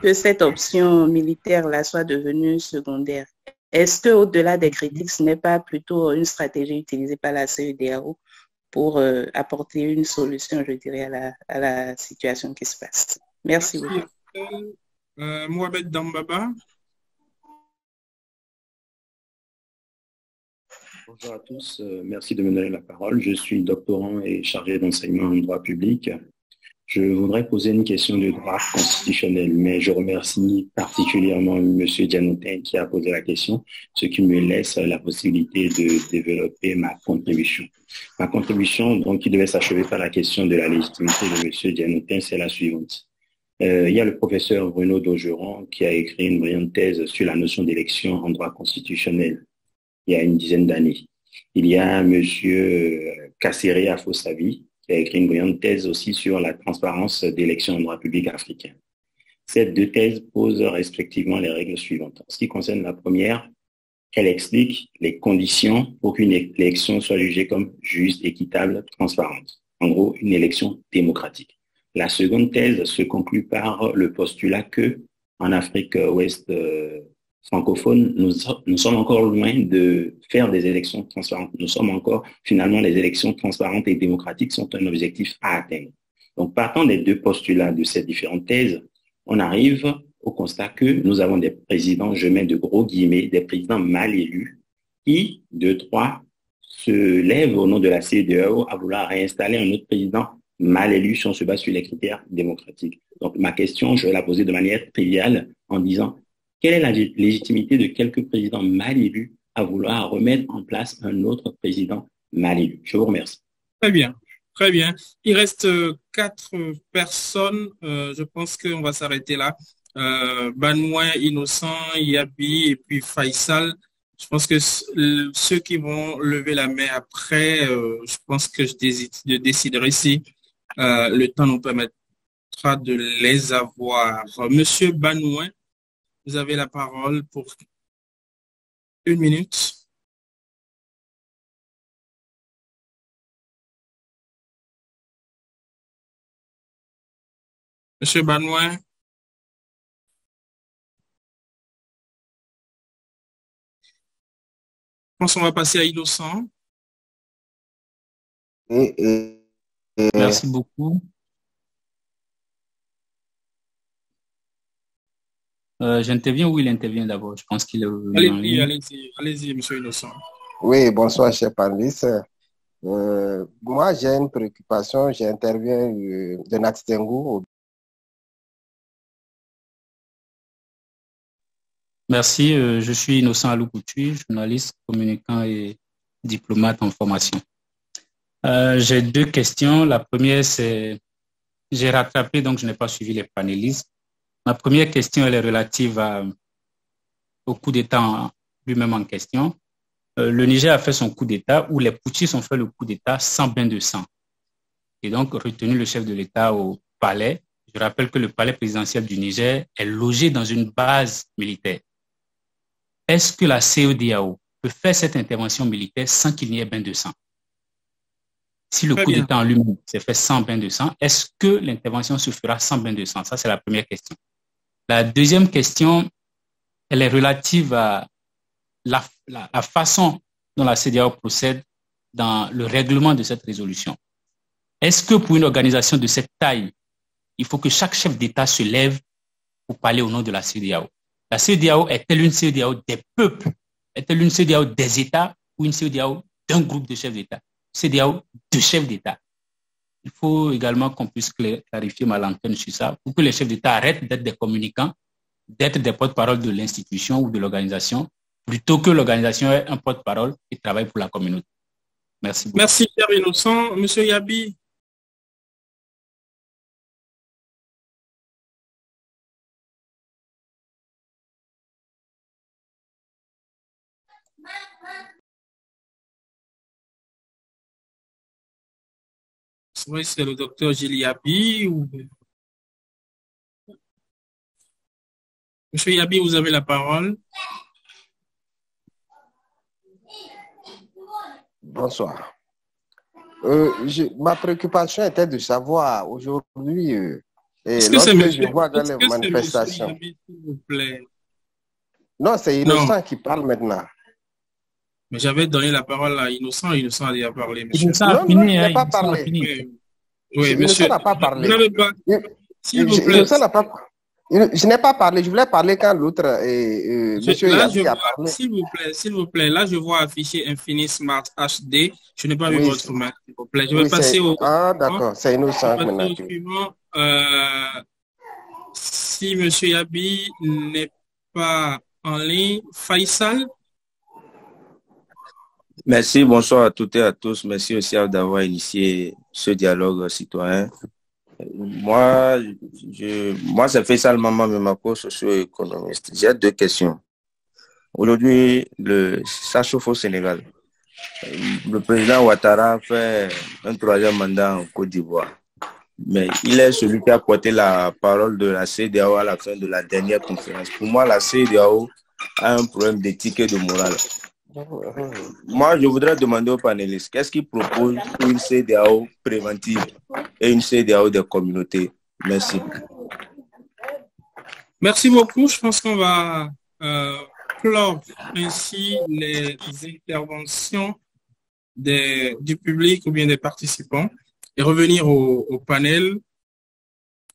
que cette option militaire-là soit devenue secondaire? Est-ce qu'au-delà des critiques, ce n'est pas plutôt une stratégie utilisée par la CEDEAO pour apporter une solution, je dirais, à la situation qui se passe? Merci beaucoup. Mohamed Dambaba. Bonjour à tous, merci de me donner la parole. Je suis doctorant et chargé d'enseignement en droit public. Je voudrais poser une question de droit constitutionnel, mais je remercie particulièrement M. Dianotin qui a posé la question, ce qui me laisse la possibilité de développer ma contribution. Ma contribution, donc, qui devait s'achever par la question de la légitimité de M. Dianotin, c'est la suivante. Il y a le professeur Bruno Daugeron qui a écrit une brillante thèse sur la notion d'élection en droit constitutionnel il y a une dizaine d'années. Il y a M. Kasséré Afossavi qui a écrit une brillante thèse aussi sur la transparence d'élections en droit public africain. Ces deux thèses posent respectivement les règles suivantes. En ce qui concerne la première, elle explique les conditions pour qu'une élection soit jugée comme juste, équitable, transparente. En gros, une élection démocratique. La seconde thèse se conclut par le postulat que, en Afrique ouest francophone, nous sommes encore loin de faire des élections transparentes. Nous sommes encore, finalement, les élections transparentes et démocratiques sont un objectif à atteindre. Donc, partant des deux postulats de ces différentes thèses, on arrive au constat que nous avons des présidents, je mets de gros guillemets, des présidents mal élus qui, deux, trois, se lèvent au nom de la CEDEAO à vouloir réinstaller un autre président mal élu si on se base sur les critères démocratiques. Donc, ma question, je vais la poser de manière triviale en disant quelle est la légitimité de quelques présidents mal élus à vouloir remettre en place un autre président mal élu? Je vous remercie. Très bien, très bien. Il reste 4 personnes. Je pense qu'on va s'arrêter là. Banouin, Innocent, Yabi et puis Faisal. Je pense que ceux qui vont lever la main après, je pense que je déciderai si le temps nous permettra de les avoir. Monsieur Banouin, vous avez la parole pour 1 minute. Monsieur Banouin. Je pense qu'on va passer à Innocent. Merci beaucoup. J'interviens ou il intervient d'abord? Je pense qu'il est... Allez-y, monsieur Innocent. Oui, bonsoir, cher panélistes. Moi, j'ai une préoccupation. J'interviens de Natitengu. Merci. Je suis Innocent Aloukoutui, journaliste, communicant et diplomate en formation. J'ai 2 questions. La première, c'est... J'ai rattrapé, donc je n'ai pas suivi les panélistes. Ma première question, elle est relative au coup d'État lui-même en question. Le Niger a fait son coup d'État où les putschistes ont fait le coup d'État sans bain de sang. Et donc retenu le chef de l'État au palais. Je rappelle que le palais présidentiel du Niger est logé dans une base militaire. Est-ce que la CEDEAO peut faire cette intervention militaire sans qu'il n'y ait bain de sang? Si le coup d'État en lui-même s'est fait sans bain de sang, est-ce que l'intervention se fera sans bain de sang? Ça, c'est la première question. La deuxième question, elle est relative à la façon dont la CEDEAO procède dans le règlement de cette résolution. Est-ce que pour une organisation de cette taille, il faut que chaque chef d'État se lève pour parler au nom de la CEDEAO? La CEDEAO est-elle une CEDEAO des peuples? Est-elle une CEDEAO des États ou une CEDEAO d'un groupe de chefs d'État? CEDEAO de chefs d'État. Il faut également qu'on puisse clarifier ma lanterne sur ça pour que les chefs d'État arrêtent d'être des communicants, d'être des porte-parole de l'institution ou de l'organisation, plutôt que l'organisation ait un porte-parole et travaille pour la communauté. Merci beaucoup. Merci, cher Innocent. Monsieur Yabi. Oui, c'est le docteur Gilles Yabi ou... Monsieur Yabi, vous avez la parole. Bonsoir. Ma préoccupation était de savoir aujourd'hui, lorsque je vois dans les manifestations... Yabi, s'il vous plaît? Non, c'est Innocent qui parle maintenant. Mais j'avais donné la parole à Innocent. Innocent a déjà parlé, monsieur. Innocent a fini, il n'a pas parlé. Oui, monsieur. Innocent n'a pas parlé. Vous n'avez pas... S'il vous plaît. Innocent n'a pas... Je n'ai pas parlé. Je voulais parler quand l'autre, monsieur Yabi a parlé. S'il vous plaît. Là, je vois afficher Infinity Smart HD. Je n'ai pas vu votre main, s'il vous plaît. Je vais passer au... Ah, d'accord. C'est Innocent maintenant. Si monsieur Yabi n'est pas en ligne, Faisal. Merci, bonsoir à toutes et à tous. Merci aussi d'avoir initié ce dialogue citoyen. Moi, c'est Faisal Maman Memako, socio-économiste. J'ai deux questions. Aujourd'hui, ça chauffe au Sénégal. Le président Ouattara fait un 3e mandat en Côte d'Ivoire. Mais il est celui qui a porté la parole de la CEDEAO à la fin de la dernière conférence. Pour moi, la CEDEAO a un problème d'éthique et de morale. Moi, je voudrais demander aux panélistes, qu'est-ce qu'ils proposent pour une CEDEAO préventive et une CEDEAO des communautés? Merci. Merci beaucoup. Je pense qu'on va clore ainsi les interventions du public ou bien des participants et revenir au panel.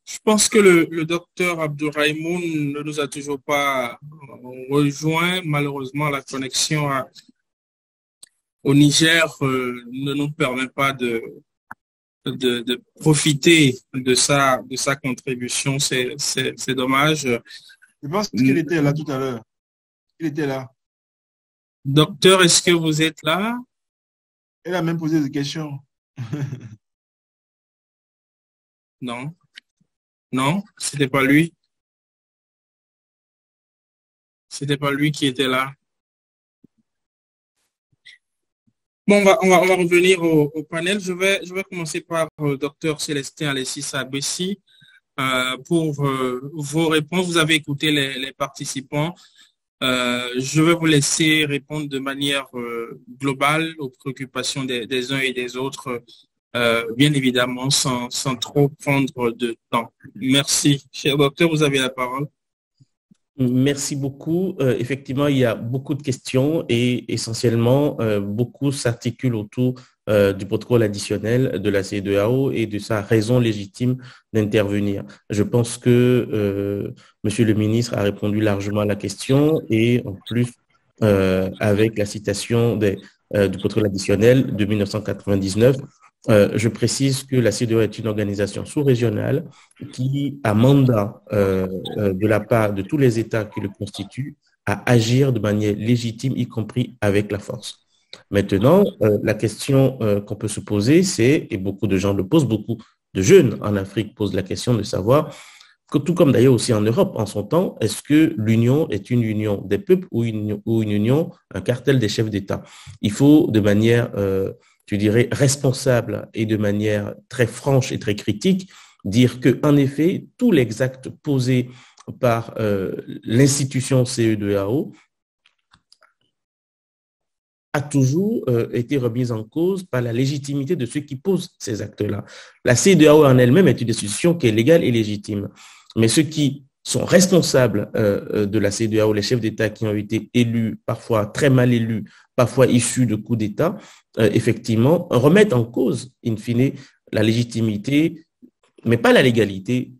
Je pense que le docteur Abdourahimoun ne nous a toujours pas rejoint. Malheureusement, la connexion au Niger ne nous permet pas de profiter de sa contribution. C'est dommage. Je pense qu'il était là tout à l'heure. Il était là. Docteur, est-ce que vous êtes là? Elle a même posé des questions. Non. Non, c'était pas lui. C'était pas lui qui était là. Bon, on va revenir au panel. Je vais commencer par Dr Célestin Alessis Abessi pour vos réponses. Vous avez écouté les participants. Je vais vous laisser répondre de manière globale aux préoccupations des uns et des autres. Bien évidemment, sans trop prendre de temps. Merci. Cher docteur, vous avez la parole. Merci beaucoup. Effectivement, il y a beaucoup de questions et essentiellement, beaucoup s'articulent autour du protocole additionnel de la CEDEAO et de sa raison légitime d'intervenir. Je pense que Monsieur le ministre a répondu largement à la question et en plus, avec la citation du protocole additionnel de 1999, je précise que la CEDEAO est une organisation sous-régionale qui a mandat de la part de tous les États qui le constituent à agir de manière légitime, y compris avec la force. Maintenant, la question qu'on peut se poser, c'est, et beaucoup de gens le posent, beaucoup de jeunes en Afrique posent la question de savoir tout comme d'ailleurs aussi en Europe en son temps, est-ce que l'union est une union des peuples ou une union, un cartel des chefs d'État? Il faut de manière, je dirais, responsable et de manière très franche et très critique, dire qu'en effet, tous les actes posés par l'institution CEDEAO a toujours été remise en cause par la légitimité de ceux qui posent ces actes-là. La CEDEAO en elle-même est une institution qui est légale et légitime. Mais ceux qui sont responsables de la CEDEAO, les chefs d'État qui ont été élus, parfois très mal élus, parfois issus de coups d'État, effectivement, remettent en cause, in fine, la légitimité, mais pas la légalité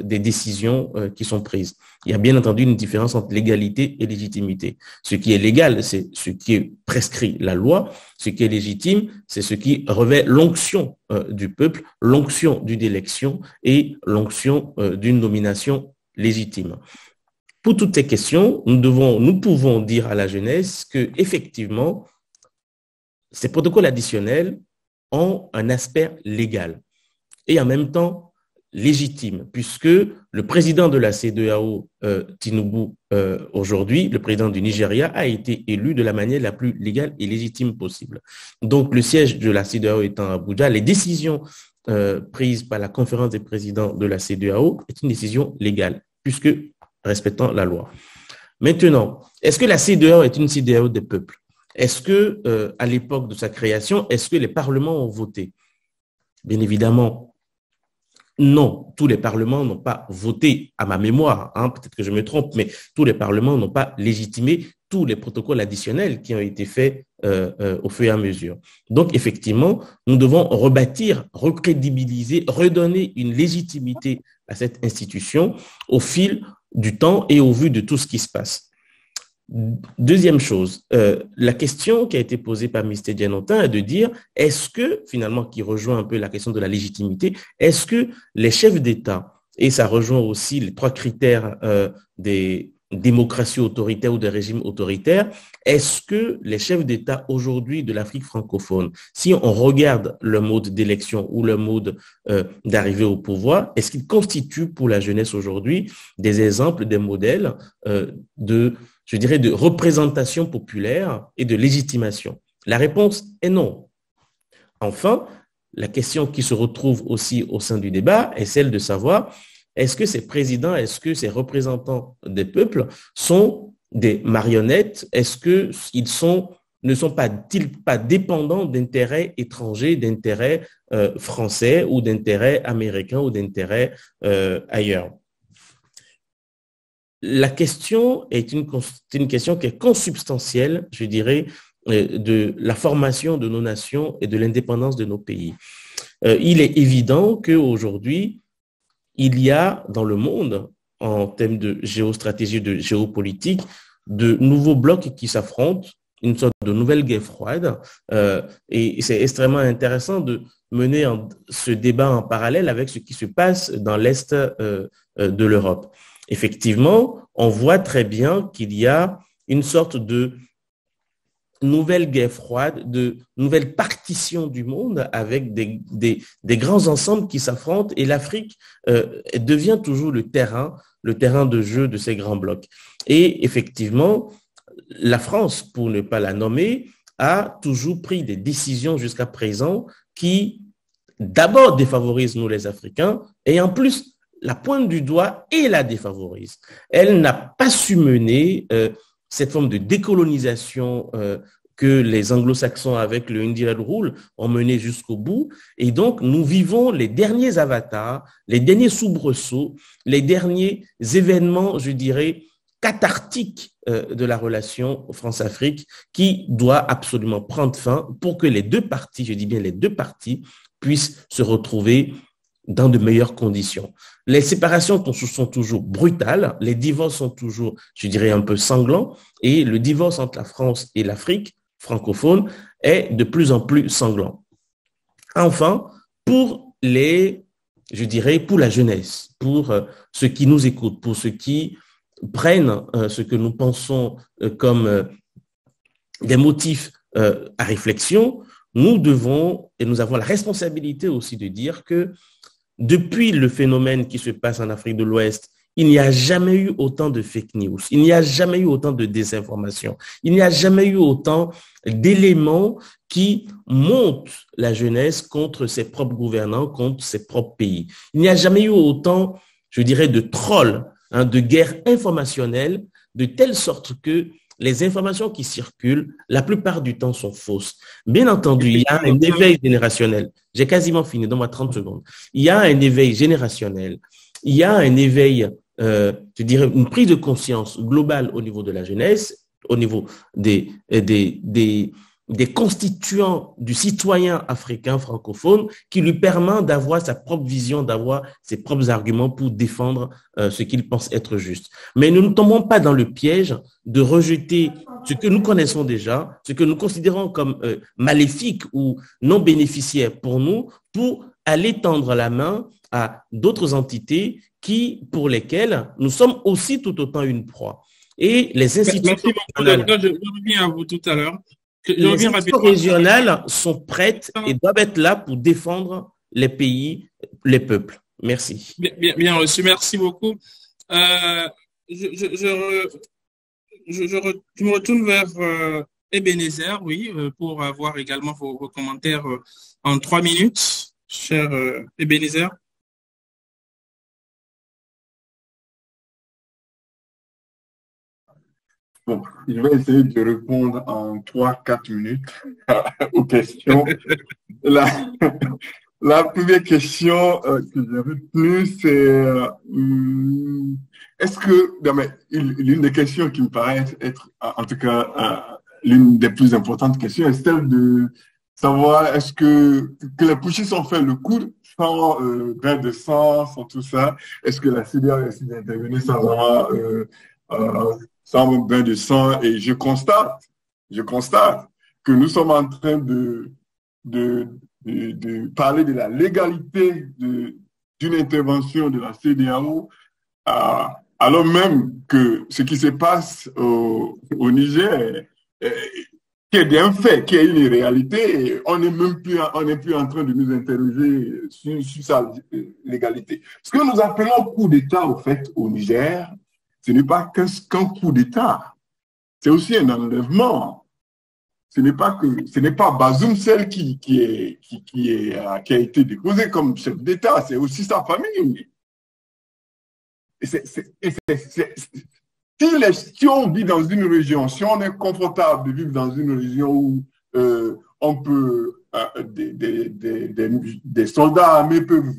des décisions qui sont prises. Il y a bien entendu une différence entre légalité et légitimité. Ce qui est légal, c'est ce qui est prescrit la loi. Ce qui est légitime, c'est ce qui revêt l'onction du peuple, l'onction d'une élection et l'onction d'une nomination légitime. Pour toutes ces questions, nous pouvons dire à la jeunesse que effectivement, ces protocoles additionnels ont un aspect légal et en même temps légitime, puisque le président de la CEDEAO, Tinubu, aujourd'hui, le président du Nigeria, a été élu de la manière la plus légale et légitime possible. Donc, le siège de la CEDEAO étant à Abuja, les décisions prises par la conférence des présidents de la CEDEAO est une décision légale, puisque respectant la loi. Maintenant, est-ce que la CEDEAO est une CEDEAO des peuples? Est-ce que, à l'époque de sa création, est-ce que les parlements ont voté? Bien évidemment, non, tous les parlements n'ont pas voté à ma mémoire, peut-être que je me trompe, mais tous les parlements n'ont pas légitimé tous les protocoles additionnels qui ont été faits au fur et à mesure. Donc, effectivement, nous devons rebâtir, recrédibiliser, redonner une légitimité à cette institution au fil du temps et au vu de tout ce qui se passe. Deuxième chose, la question qui a été posée par M. Djanotin est de dire, est-ce que, finalement, qui rejoint un peu la question de la légitimité, est-ce que les chefs d'État, et ça rejoint aussi les trois critères des démocraties autoritaires ou des régimes autoritaires, est-ce que les chefs d'État aujourd'hui de l'Afrique francophone, si on regarde le mode d'élection ou le mode d'arrivée au pouvoir, est-ce qu'ils constituent pour la jeunesse aujourd'hui des exemples, des modèles je dirais, de représentation populaire et de légitimation? La réponse est non. Enfin, la question qui se retrouve aussi au sein du débat est celle de savoir, est-ce que ces présidents, est-ce que ces représentants des peuples sont des marionnettes? Est-ce qu'ils ne sont-ils pas dépendants d'intérêts étrangers, d'intérêts français ou d'intérêts américains ou d'intérêts ailleurs? La question est une question qui est consubstantielle, je dirais, de la formation de nos nations et de l'indépendance de nos pays. Il est évident qu'aujourd'hui, il y a dans le monde, en termes de géostratégie, de géopolitique, de nouveaux blocs qui s'affrontent, une sorte de nouvelle guerre froide. Et c'est extrêmement intéressant de mener ce débat en parallèle avec ce qui se passe dans l'Est de l'Europe. Effectivement, on voit très bien qu'il y a une sorte de nouvelle guerre froide, de nouvelle partition du monde avec des grands ensembles qui s'affrontent et l'Afrique devient toujours le terrain de jeu de ces grands blocs. Et effectivement, la France, pour ne pas la nommer, a toujours pris des décisions jusqu'à présent qui d'abord défavorisent nous les Africains et en plus la pointe du doigt et la défavorise. Elle n'a pas su mener cette forme de décolonisation que les anglo-saxons avec le Indian Rule ont mené jusqu'au bout. Et donc, nous vivons les derniers avatars, les derniers soubresauts, les derniers événements, je dirais, cathartiques de la relation France-Afrique qui doit absolument prendre fin pour que les deux parties, je dis bien les deux parties, puissent se retrouver dans de meilleures conditions. Les séparations sont toujours brutales, les divorces sont toujours, je dirais, un peu sanglants, et le divorce entre la France et l'Afrique francophone est de plus en plus sanglant. Enfin, pour pour la jeunesse, pour ceux qui nous écoutent, pour ceux qui prennent ce que nous pensons comme des motifs à réflexion, nous devons, et nous avons la responsabilité aussi de dire que depuis le phénomène qui se passe en Afrique de l'Ouest, il n'y a jamais eu autant de fake news, il n'y a jamais eu autant de désinformation, il n'y a jamais eu autant d'éléments qui montent la jeunesse contre ses propres gouvernants, contre ses propres pays. Il n'y a jamais eu autant, je dirais, de trolls, de guerres informationnelles, de telle sorte que les informations qui circulent, la plupart du temps, sont fausses. Bien entendu, il y a un éveil générationnel. J'ai quasiment fini, donne-moi 30 secondes. Il y a un éveil générationnel. Il y a un éveil, je dirais, une prise de conscience globale au niveau de la jeunesse, au niveau des constituants du citoyen africain francophone qui lui permet d'avoir sa propre vision, d'avoir ses propres arguments pour défendre ce qu'il pense être juste. Mais nous ne tombons pas dans le piège de rejeter ce que nous connaissons déjà, ce que nous considérons comme maléfique ou non bénéficiaire pour nous, pour aller tendre la main à d'autres entités pour lesquelles nous sommes aussi tout autant une proie. Et les institutions régionales, je reviens à vous tout à l'heure. Les institutions régionales sont prêtes et doivent être là pour défendre les pays, les peuples. Merci. Bien reçu, merci beaucoup. Je me retourne vers Ebenezer, oui, pour avoir également vos commentaires en 3 minutes, cher Ebenezer. Bon, je vais essayer de répondre en 3-4 minutes aux questions. La première question que j'ai retenue, c'est est-ce que, l'une des questions qui me paraît être, en tout cas, l'une des plus importantes questions, est celle de savoir est-ce que les putschistes ont fait le coup sans bain de sang, sans tout ça, est-ce que la CEDEAO a essayé d'intervenir sans vraiment sans bain de sang, et je constate que nous sommes en train de parler de la légalité d'une intervention de la CEDEAO, alors même que ce qui se passe au Niger, qui est bien fait, qui est une réalité, on n'est plus en train de nous interroger sur sa légalité. Ce que nous appelons coup d'État, au fait, au Niger, ce n'est pas qu'un coup d'État, c'est aussi un enlèvement. Ce n'est pas Bazoum seul qui a été déposé comme chef d'État, c'est aussi sa famille. Si on vit dans une région, si on est confortable de vivre dans une région où on peut, des soldats armés peuvent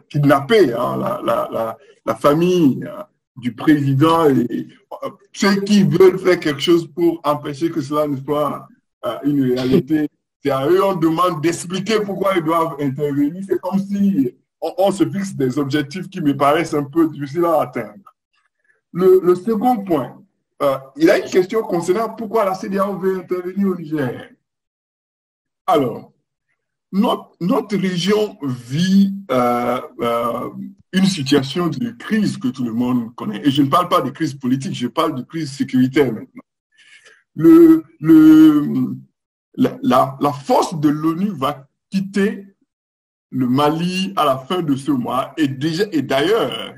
kidnapper la famille du président et ceux qui veulent faire quelque chose pour empêcher que cela ne soit une réalité, c'est à eux on demande d'expliquer pourquoi ils doivent intervenir. C'est comme si on se fixe des objectifs qui me paraissent un peu difficiles à atteindre. Le second point, il y a une question concernant pourquoi la CEDEAO veut intervenir au Niger. Alors, notre région vit une situation de crise que tout le monde connaît. Et je ne parle pas de crise politique, je parle de crise sécuritaire maintenant. La force de l'ONU va quitter le Mali à la fin de ce mois. Et d'ailleurs,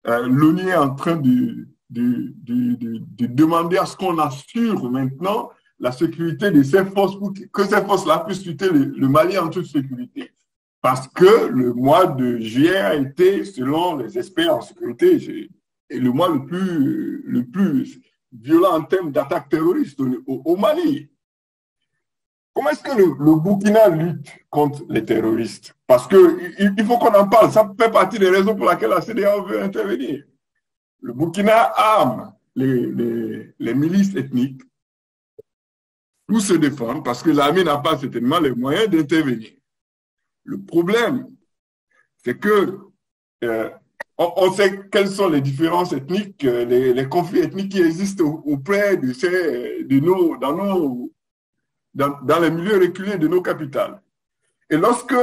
l'ONU est en train de demander à ce qu'on assure maintenant la sécurité de ces forces pour que ces forces-là puissent quitter le Mali en toute sécurité. Parce que le mois de juillet a été, selon les experts en sécurité, le mois le plus violent en termes d'attaques terroristes au Mali. Comment est-ce que le Burkina lutte contre les terroristes? Parce qu'il faut qu'on en parle. Ça fait partie des raisons pour lesquelles la CEDEAO veut intervenir. Le Burkina arme les milices ethniques pour se défendre parce que l'armée n'a pas certainement les moyens d'intervenir. Le problème, c'est que on sait quelles sont les différences ethniques, les conflits ethniques qui existent auprès dans les milieux reculés de nos capitales. Et lorsque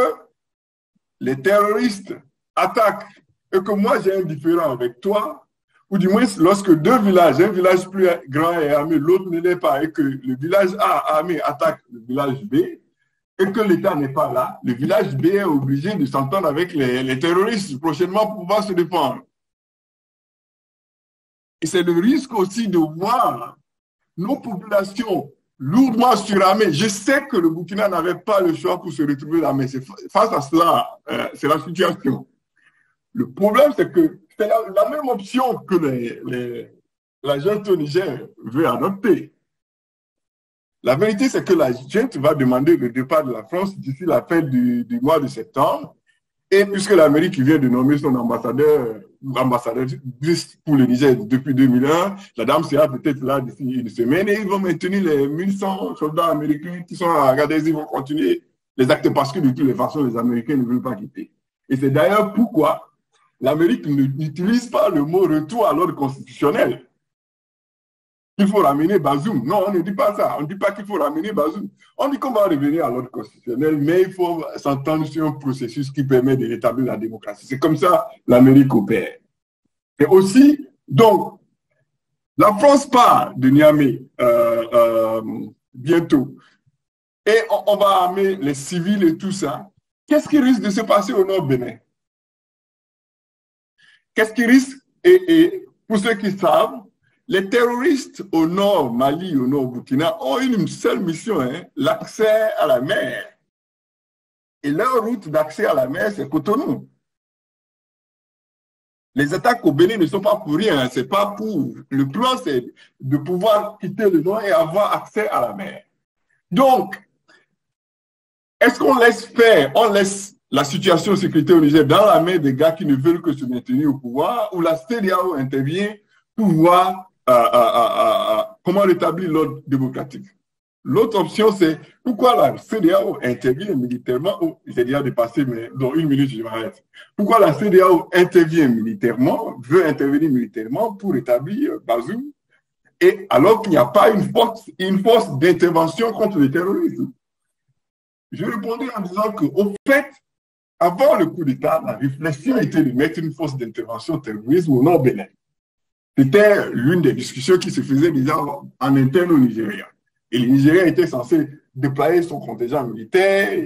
les terroristes attaquent et que moi j'ai un différend avec toi, ou du moins lorsque deux villages, un village plus grand est armé, l'autre ne l'est pas, et que le village A armé attaque le village B, et que l'État n'est pas là, le village B est obligé de s'entendre avec les terroristes prochainement pour pouvoir se défendre. Et c'est le risque aussi de voir nos populations lourdement suramées. Je sais que le Burkina n'avait pas le choix pour se retrouver là, mais face à cela, c'est la situation. Le problème, c'est que c'est la même option que la junte au Niger veut adopter. La vérité, c'est que la junte va demander le départ de la France d'ici la fin du mois de septembre. Et puisque l'Amérique vient de nommer son ambassadeur pour le Niger depuis 2001, la dame sera peut-être là d'ici une semaine et ils vont maintenir les 1100 soldats américains qui sont à Agadez, ils vont continuer les actes parce que de toutes les façons, les Américains ne veulent pas quitter. Et c'est d'ailleurs pourquoi l'Amérique n'utilise pas le mot retour à l'ordre constitutionnel. Il faut ramener Bazoum. Non, on ne dit pas ça. On ne dit pas qu'il faut ramener Bazoum. On dit qu'on va revenir à l'ordre constitutionnel, mais il faut s'entendre sur un processus qui permet de rétablir la démocratie. C'est comme ça l'Amérique opère. Et aussi, donc, la France part de Niamey bientôt. Et on va armer les civils et tout ça. Qu'est-ce qui risque de se passer au nord Bénin? Qu'est-ce qui risque? Et pour ceux qui savent, les terroristes au nord Mali, au nord Burkina, ont une seule mission, l'accès à la mer. Et leur route d'accès à la mer, c'est Cotonou. Les attaques au Bénin ne sont pas pour rien, c'est pas pour... Le plan, c'est de pouvoir quitter le nord et avoir accès à la mer. Donc, est-ce qu'on laisse faire, on laisse la situation sécuritaire au Niger dans la main des gars qui ne veulent que se maintenir au pouvoir, ou la CEDEAO intervient pour voir comment rétablir l'ordre démocratique? L'autre option, c'est pourquoi la CEDEAO intervient militairement, j'ai déjà dépassé, mais dans une minute, je m'arrête. Pourquoi la CEDEAO intervient militairement, veut intervenir militairement pour rétablir Bazoum, et alors qu'il n'y a pas une force d'intervention contre le terrorisme? Je répondais en disant qu'au fait, avant le coup d'État, la réflexion était de mettre une force d'intervention terroriste au nord Bénin. C'était l'une des discussions qui se faisait déjà en interne au Nigeria. Et le Nigeria était censé déployer son contingent militaire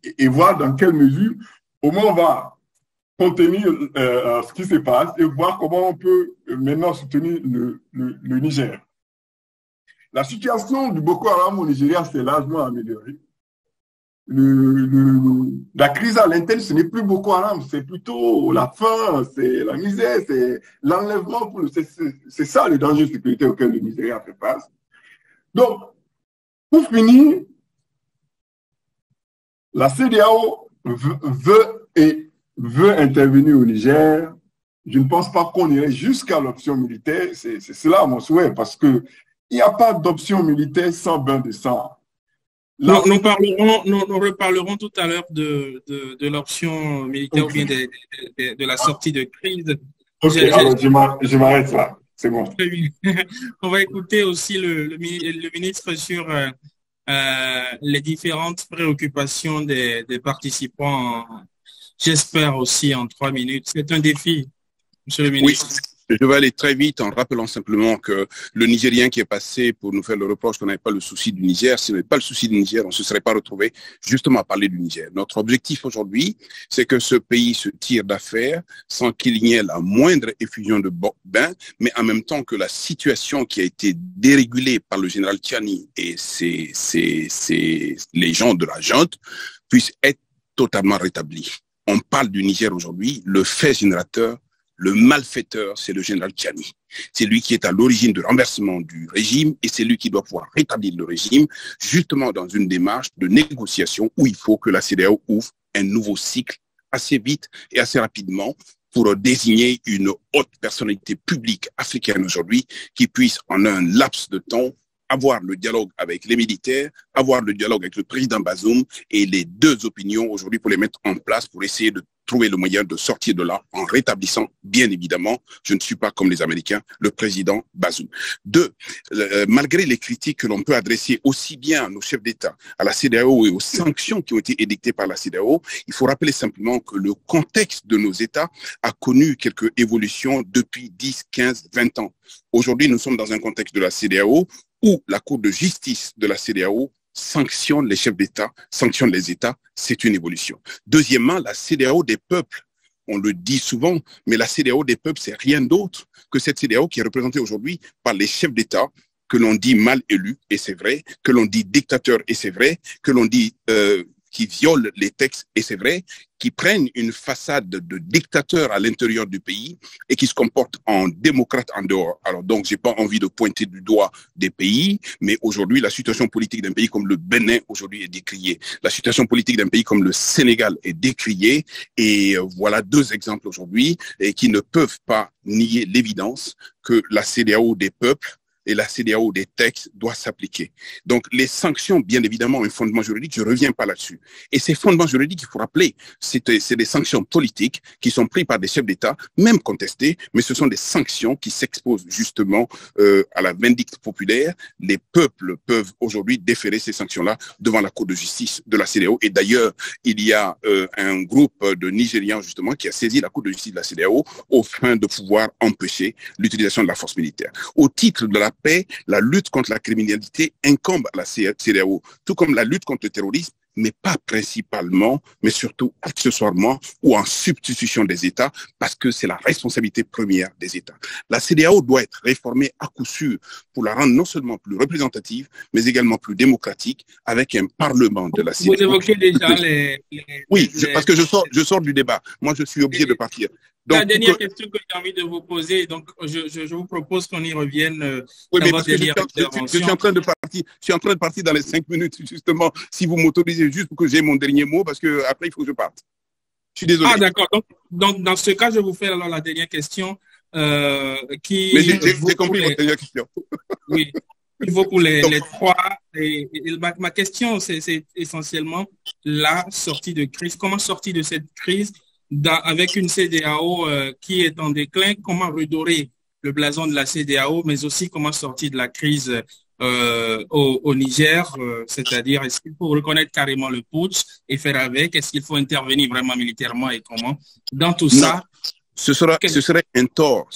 et voir dans quelle mesure, au moins on va contenir ce qui se passe et voir comment on peut maintenant soutenir le Niger. La situation du Boko Haram au Nigeria s'est largement améliorée. La crise à l'interne, ce n'est plus Boko Haram, c'est plutôt la faim, c'est la misère, c'est l'enlèvement. C'est ça le danger sécuritaire auquel le Nigeria fait face. Donc, pour finir, la CEDEAO veut intervenir au Niger. Je ne pense pas qu'on irait jusqu'à l'option militaire. C'est cela mon souhait, parce qu'il n'y a pas d'option militaire sans bain de sang. Nous reparlerons tout à l'heure de l'option militaire ou bien de la sortie de crise. Ok, alors je m'arrête là. C'est bon. On va écouter aussi le ministre sur les différentes préoccupations des participants. J'espère aussi en 3 minutes. C'est un défi, monsieur le ministre. Oui. Je vais aller très vite en rappelant simplement que le Nigérien qui est passé pour nous faire le reproche qu'on n'avait pas le souci du Niger, si on n'avait pas le souci du Niger, on ne se serait pas retrouvé justement à parler du Niger. Notre objectif aujourd'hui, c'est que ce pays se tire d'affaire sans qu'il y ait la moindre effusion de bain, mais en même temps que la situation qui a été dérégulée par le général Tchani et les gens de la junte puisse être totalement rétablie. On parle du Niger aujourd'hui, le fait générateur, le malfaiteur, c'est le général Tchani. C'est lui qui est à l'origine du renversement du régime et c'est lui qui doit pouvoir rétablir le régime, justement dans une démarche de négociation où il faut que la CEDEAO ouvre un nouveau cycle assez vite et assez rapidement pour désigner une haute personnalité publique africaine aujourd'hui qui puisse, en un laps de temps, avoir le dialogue avec les militaires, avoir le dialogue avec le président Bazoum et les deux opinions aujourd'hui pour les mettre en place pour essayer de trouver le moyen de sortir de là en rétablissant, bien évidemment, je ne suis pas comme les Américains, le président Bazoum. 2, malgré les critiques que l'on peut adresser aussi bien à nos chefs d'État, à la CEDEAO et aux sanctions qui ont été édictées par la CEDEAO, il faut rappeler simplement que le contexte de nos États a connu quelques évolutions depuis 10, 15, 20 ans. Aujourd'hui, nous sommes dans un contexte de la CEDEAO où la Cour de justice de la CEDEAO sanctionne les chefs d'État, sanctionne les États, c'est une évolution. Deuxièmement, la CEDEAO des peuples, on le dit souvent, mais la CEDEAO des peuples, c'est rien d'autre que cette CEDEAO qui est représentée aujourd'hui par les chefs d'État que l'on dit mal élus, et c'est vrai, que l'on dit dictateurs, et c'est vrai, que l'on dit qui violent les textes, et c'est vrai, qui prennent une façade de dictateur à l'intérieur du pays et qui se comportent en démocrate en dehors. Alors donc, j'ai pas envie de pointer du doigt des pays, mais aujourd'hui, la situation politique d'un pays comme le Bénin aujourd'hui est décriée. La situation politique d'un pays comme le Sénégal est décriée, et voilà deux exemples aujourd'hui et qui ne peuvent pas nier l'évidence que la CEDEAO des peuples et la CEDEAO des textes doit s'appliquer. Donc, les sanctions, bien évidemment, ont un fondement juridique, je ne reviens pas là-dessus. Et ces fondements juridiques, il faut rappeler, c'est des sanctions politiques qui sont prises par des chefs d'État, même contestées, mais ce sont des sanctions qui s'exposent justement à la vindicte populaire. Les peuples peuvent aujourd'hui déférer ces sanctions-là devant la Cour de justice de la CEDEAO. Et d'ailleurs, il y a un groupe de Nigérians, justement, qui a saisi la Cour de justice de la CEDEAO au fin de pouvoir empêcher l'utilisation de la force militaire. Au titre de la paix, la lutte contre la criminalité incombe à la CEDEAO, tout comme la lutte contre le terrorisme, mais pas principalement, mais surtout accessoirement ou en substitution des États, parce que c'est la responsabilité première des États. La CEDEAO doit être réformée à coup sûr pour la rendre non seulement plus représentative, mais également plus démocratique, avec un parlement de la CEDEAO. Vous évoquez déjà Oui, parce que je sors du débat. Moi, je suis obligé de partir. Donc, la dernière question que j'ai envie de vous poser, donc je vous propose qu'on y revienne oui, dans votre dernière intervention. Je suis en train de partir dans les 5 minutes, justement, si vous m'autorisez juste pour que j'ai mon dernier mot, parce que après il faut que je parte. Je suis désolé. Ah, d'accord. Donc, dans ce cas, je vous fais alors la dernière question qui... Mais j'ai compris votre dernière question. Oui, il faut pour les trois. Et ma question, c'est essentiellement la sortie de crise. Comment sortir de cette crise avec une CEDEAO qui est en déclin? Comment redorer le blason de la CEDEAO, mais aussi comment sortir de la crise au Niger, c'est-à-dire est-ce qu'il faut reconnaître carrément le putsch et faire avec, est-ce qu'il faut intervenir vraiment militairement et comment? Dans tout ça, ce serait un tort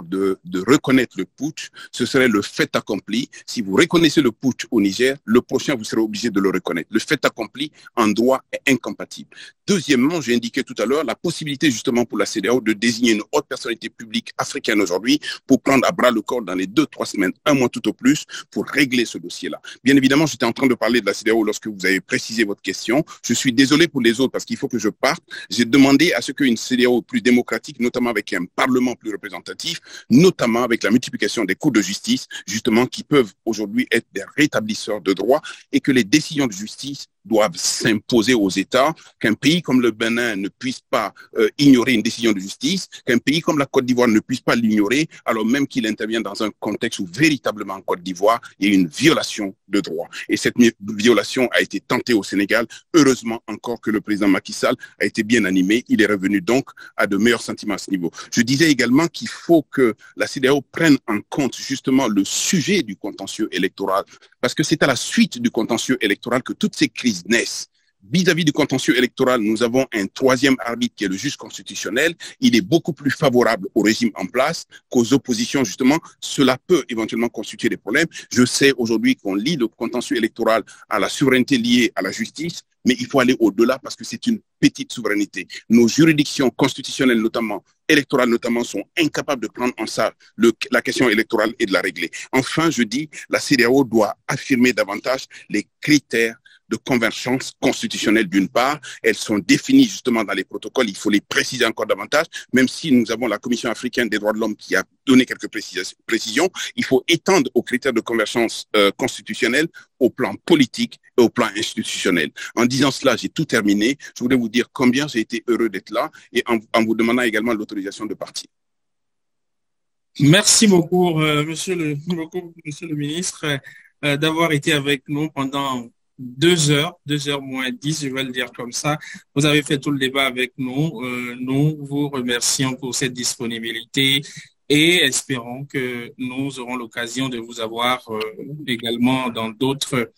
de reconnaître le putsch, ce serait le fait accompli. Si vous reconnaissez le putsch au Niger, le prochain, vous serez obligé de le reconnaître. Le fait accompli en droit est incompatible. Deuxièmement, j'ai indiqué tout à l'heure la possibilité justement pour la CEDEAO de désigner une haute personnalité publique africaine aujourd'hui pour prendre à bras le corps dans les 2-3 semaines, un mois tout au plus, pour régler ce dossier-là. Bien évidemment, j'étais en train de parler de la CEDEAO lorsque vous avez précisé votre question. Je suis désolé pour les autres parce qu'il faut que je parte. J'ai demandé à ce qu'une CEDEAO plus démocratique, notamment avec un parlement plus représentatif, notamment avec la multiplication des cours de justice, justement, qui peuvent aujourd'hui être des rétablisseurs de droit, et que les décisions de justice doivent s'imposer aux États, qu'un pays comme le Bénin ne puisse pas ignorer une décision de justice, qu'un pays comme la Côte d'Ivoire ne puisse pas l'ignorer, alors même qu'il intervient dans un contexte où véritablement en Côte d'Ivoire, il y a une violation de droit. Et cette violation a été tentée au Sénégal. Heureusement encore que le président Macky Sall a été bien animé. Il est revenu donc à de meilleurs sentiments à ce niveau. Je disais également qu'il faut que la CEDEAO prenne en compte justement le sujet du contentieux électoral, parce que c'est à la suite du contentieux électoral que toutes ces crises naissent. Vis-à-vis du contentieux électoral, nous avons un troisième arbitre qui est le juge constitutionnel. Il est beaucoup plus favorable au régime en place qu'aux oppositions, justement. Cela peut éventuellement constituer des problèmes. Je sais aujourd'hui qu'on lie le contentieux électoral à la souveraineté liée à la justice, mais il faut aller au-delà parce que c'est une petite souveraineté. Nos juridictions constitutionnelles, notamment électorales notamment, sont incapables de prendre en charge la question électorale et de la régler. Enfin, je dis, la CEDEAO doit affirmer davantage les critères de convergence constitutionnelle d'une part. Elles sont définies justement dans les protocoles, il faut les préciser encore davantage, même si nous avons la Commission africaine des droits de l'homme qui a donné quelques précisions, il faut étendre aux critères de convergence constitutionnelle au plan politique et au plan institutionnel. En disant cela, j'ai tout terminé. Je voudrais vous dire combien j'ai été heureux d'être là et en vous demandant également l'autorisation de partir. Merci beaucoup, monsieur le ministre, d'avoir été avec nous pendant 2 heures moins 10, je vais le dire comme ça. Vous avez fait tout le débat avec nous. Nous vous remercions pour cette disponibilité et espérons que nous aurons l'occasion de vous avoir également dans d'autres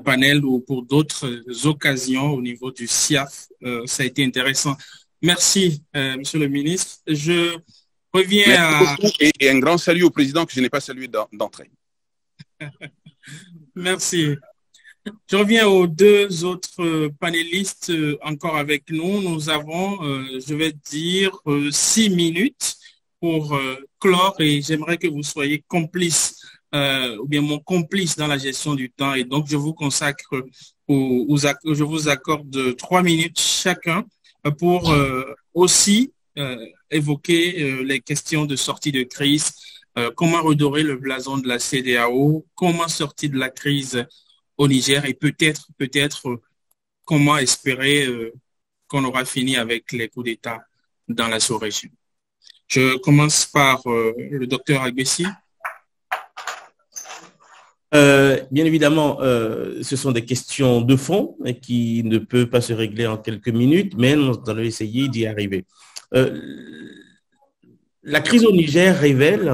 panels ou pour d'autres occasions au niveau du CIAF. Ça a été intéressant. Merci, monsieur le ministre. Je reviens et un grand salut au président que je n'ai pas salué d'entrée. Merci. Je reviens aux deux autres panélistes encore avec nous. Nous avons, je vais dire, 6 minutes pour clore et j'aimerais que vous soyez complices ou bien mon complice dans la gestion du temps. Et donc, je vous consacre, je vous accorde 3 minutes chacun pour aussi évoquer les questions de sortie de crise, comment redorer le blason de la CEDEAO, comment sortir de la crise au Niger et peut-être comment espérer qu'on aura fini avec les coups d'État dans la sous-région. Je commence par le docteur Agbessi. Bien évidemment, ce sont des questions de fond qui ne peuvent pas se régler en quelques minutes, mais nous allons essayer d'y arriver. La crise au Niger révèle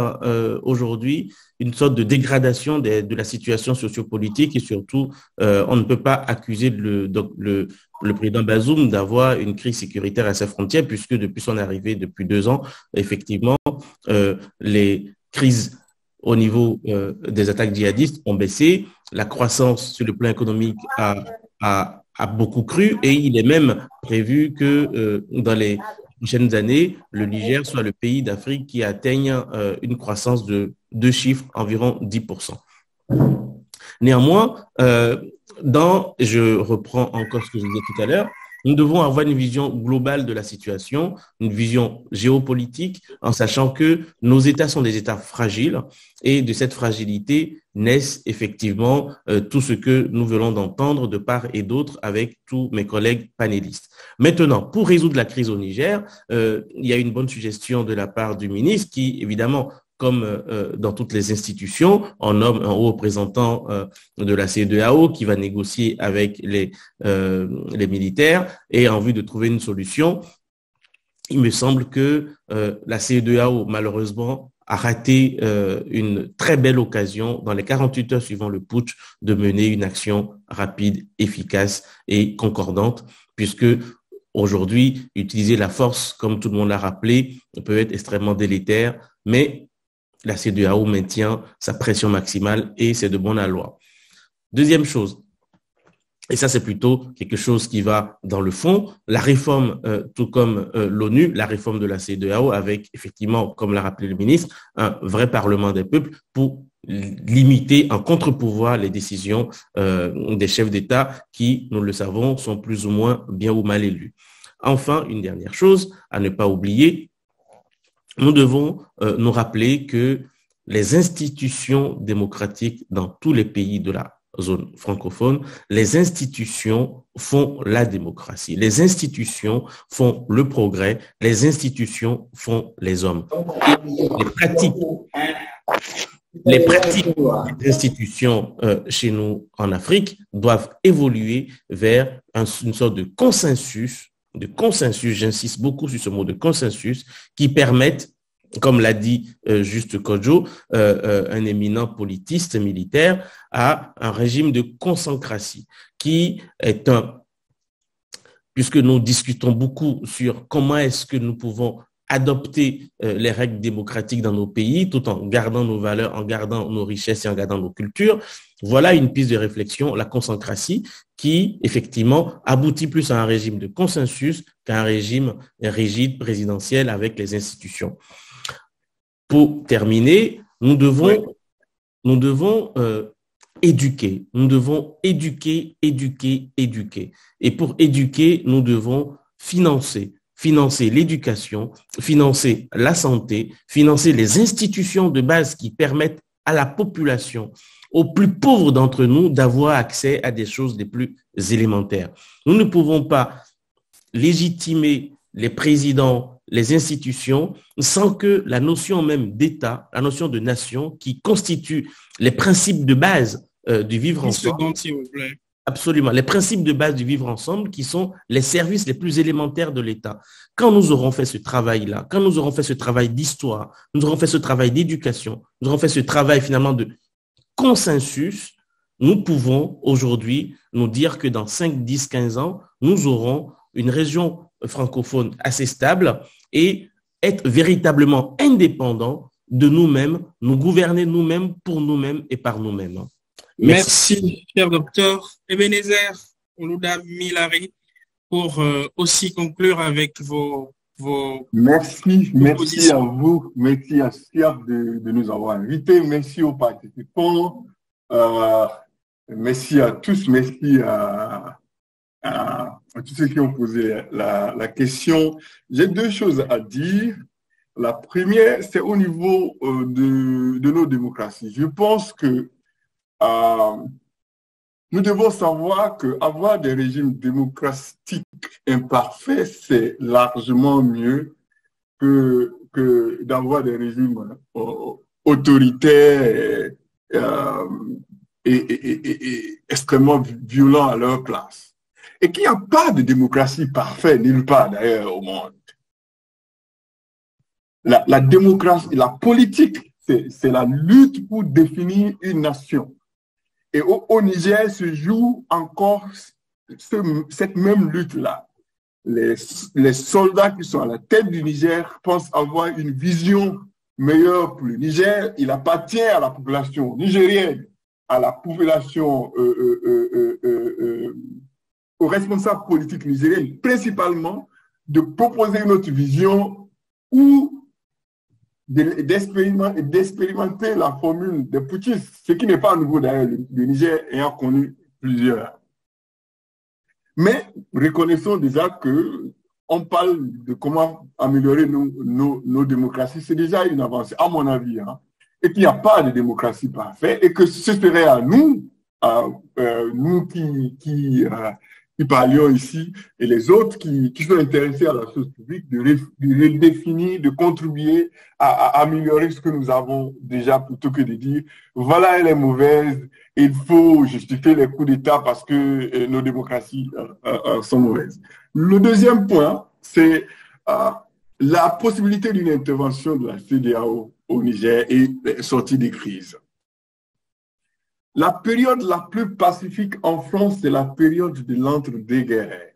aujourd'hui une sorte de dégradation de la situation sociopolitique et surtout, on ne peut pas accuser le président Bazoum d'avoir une crise sécuritaire à ses frontières puisque depuis son arrivée, depuis 2 ans, effectivement, les crises au niveau des attaques djihadistes ont baissé, la croissance sur le plan économique a beaucoup cru et il est même prévu que dans les prochaines années, le Niger soit le pays d'Afrique qui atteigne une croissance de 2 chiffres, environ 10%. Néanmoins, je reprends encore ce que je disais tout à l'heure, nous devons avoir une vision globale de la situation, une vision géopolitique, en sachant que nos États sont des États fragiles et de cette fragilité naissent effectivement tout ce que nous venons d'entendre de part et d'autre avec tous mes collègues panélistes. Maintenant, pour résoudre la crise au Niger, il y a une bonne suggestion de la part du ministre qui, évidemment, comme dans toutes les institutions, on nomme un haut représentant de la CEDEAO qui va négocier avec les militaires et en vue de trouver une solution. Il me semble que la CEDEAO, malheureusement, a raté une très belle occasion dans les 48 heures suivant le putsch de mener une action rapide, efficace et concordante, puisque aujourd'hui, utiliser la force, comme tout le monde l'a rappelé, peut être extrêmement délétère, mais la CEDEAO maintient sa pression maximale et c'est de bon aloi. Deuxième chose, et ça c'est plutôt quelque chose qui va dans le fond, la réforme, tout comme l'ONU, la réforme de la CEDEAO avec effectivement, comme l'a rappelé le ministre, un vrai Parlement des peuples pour limiter en contre-pouvoir les décisions des chefs d'État qui, nous le savons, sont plus ou moins bien ou mal élus. Enfin, une dernière chose à ne pas oublier, nous devons nous rappeler que les institutions démocratiques dans tous les pays de la zone francophone, les institutions font la démocratie. Les institutions font le progrès. Les institutions font les hommes. Les pratiques des institutions chez nous en Afrique doivent évoluer vers une sorte de consensus, j'insiste beaucoup sur ce mot de consensus, qui permettent, comme l'a dit juste Kodjo, un éminent politiste militaire, à un régime de consancratie, qui est puisque nous discutons beaucoup sur comment est-ce que nous pouvons adopter les règles démocratiques dans nos pays, tout en gardant nos valeurs, en gardant nos richesses et en gardant nos cultures. Voilà une piste de réflexion, la consancratie, qui, effectivement, aboutit plus à un régime de consensus qu'à un régime rigide présidentiel avec les institutions. Pour terminer, nous devons éduquer. Nous devons éduquer. Et pour éduquer, nous devons financer l'éducation, financer la santé, financer les institutions de base qui permettent à la population, aux plus pauvres d'entre nous, d'avoir accès à des choses les plus élémentaires. Nous ne pouvons pas légitimer les présidents, les institutions, sans que la notion même d'État, la notion de nation, qui constitue les principes de base du vivre ensemble, absolument, les principes de base du vivre ensemble, qui sont les services les plus élémentaires de l'État. Quand nous aurons fait ce travail-là, quand nous aurons fait ce travail d'histoire, nous aurons fait ce travail d'éducation, nous aurons fait ce travail finalement de consensus, nous pouvons aujourd'hui nous dire que dans 5, 10, 15 ans, nous aurons une région francophone assez stable et être véritablement indépendants de nous-mêmes, nous gouverner nous-mêmes, pour nous-mêmes et par nous-mêmes. Merci, cher docteur Ebenezer Oloudamilare, pour aussi conclure avec vos Merci à vous, merci à SIAF de nous avoir invités, merci aux participants, merci à tous, merci à tous ceux qui ont posé la question. J'ai deux choses à dire. La première, c'est au niveau de nos démocraties. Je pense que nous devons savoir qu'avoir des régimes démocratiques imparfaits, c'est largement mieux que d'avoir des régimes autoritaires et extrêmement violents à leur place. Et qu'il n'y a pas de démocratie parfaite nulle part d'ailleurs au monde. La démocratie, la politique, c'est la lutte pour définir une nation. Et au Niger se joue encore cette même lutte-là. Les soldats qui sont à la tête du Niger pensent avoir une vision meilleure pour le Niger. Il appartient à la population nigérienne, à la population, aux responsables politiques nigériens, principalement, de proposer une autre vision ou d'expérimenter la formule des putschistes, ce qui n'est pas nouveau d'ailleurs, le Niger ayant connu plusieurs. Mais reconnaissons déjà qu'on parle de comment améliorer nos démocraties, c'est déjà une avancée, à mon avis, hein, et qu'il n'y a pas de démocratie parfaite, et que ce serait à nous, nous qui parlions ici, et les autres qui sont intéressés à la chose publique, de redéfinir, de contribuer à améliorer ce que nous avons déjà, plutôt que de dire, voilà, elle est mauvaise, il faut justifier les coups d'État parce que nos démocraties sont mauvaises. Le deuxième point, c'est la possibilité d'une intervention de la CEDEAO au Niger et sortie des crises. La période la plus pacifique en France, c'est la période de l'entre-deux-guerres.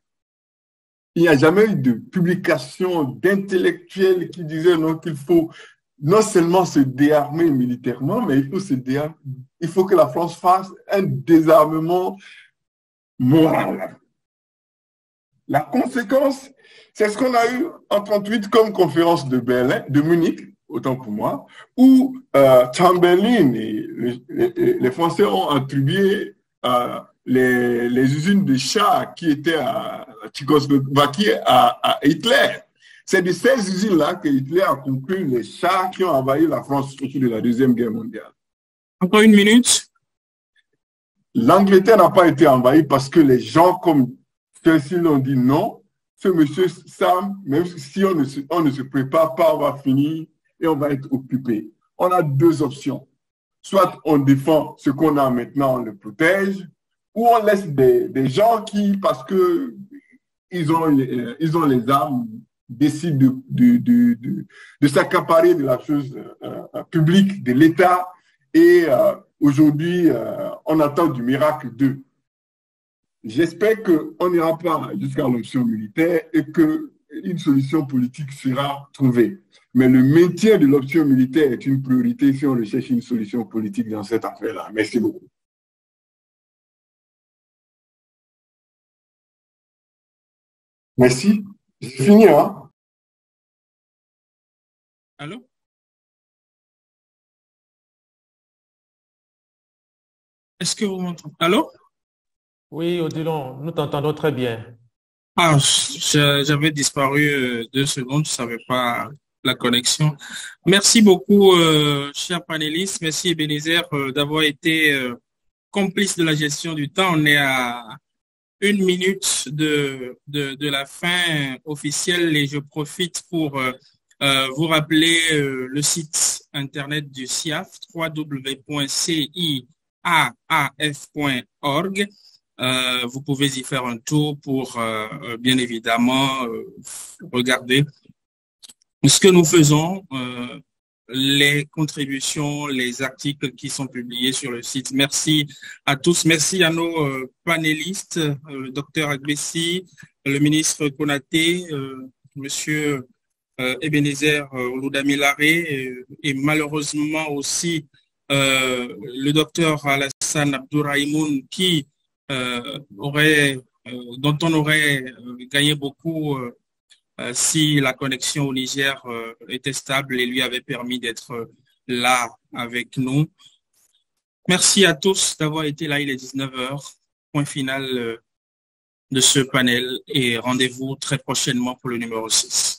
Il n'y a jamais eu de publication d'intellectuels qui disaient non, qu'il faut non seulement se déarmer militairement, mais il faut que la France fasse un désarmement moral. La conséquence, c'est ce qu'on a eu en 1938 comme conférence de Berlin, de Munich, autant pour moi, où Chamberlain et les Français ont attribué les usines de chars qui étaient à Tchécoslovaquie à Hitler. C'est de ces usines-là que Hitler a conclu les chars qui ont envahi la France au cours de la Deuxième Guerre mondiale. Encore une minute. L'Angleterre n'a pas été envahie parce que les gens comme ceux-ci l'ont dit non. Ce monsieur Sam, même si on ne se prépare pas, on va finir et on va être occupé. On a deux options. Soit on défend ce qu'on a maintenant, on le protège, ou on laisse des gens qui, parce que ils ont les armes, décident de s'accaparer de la chose publique, de l'État. Et aujourd'hui, on attend du miracle d'eux. J'espère qu'on n'ira pas jusqu'à l'option militaire et qu'une solution politique sera trouvée. Mais le maintien de l'option militaire est une priorité si on recherche une solution politique dans cette affaire-là. Merci beaucoup. Merci. C'est fini, hein? Allô? Est-ce que vous m'entendez? Allô? Oui, Odilon, nous t'entendons très bien. Ah, j'avais disparu 2 secondes, je ne savais pas la connexion. Merci beaucoup, chers panélistes. Merci, Ebenezer, d'avoir été complice de la gestion du temps. On est à 1 minute de la fin officielle et je profite pour vous rappeler le site internet du CIAF, www.ciaaf.org. Vous pouvez y faire un tour pour, bien évidemment, regarder ce que nous faisons, les contributions, les articles qui sont publiés sur le site. Merci à tous. Merci à nos panélistes, le docteur Agbessi, le ministre Konaté, monsieur Ebenezer Oloudamilare et malheureusement aussi le docteur Alassane Abdourahimoun dont on aurait gagné beaucoup si la connexion au Niger était stable et lui avait permis d'être là avec nous. Merci à tous d'avoir été là, il est 19h, point final de ce panel et rendez-vous très prochainement pour le numéro 6.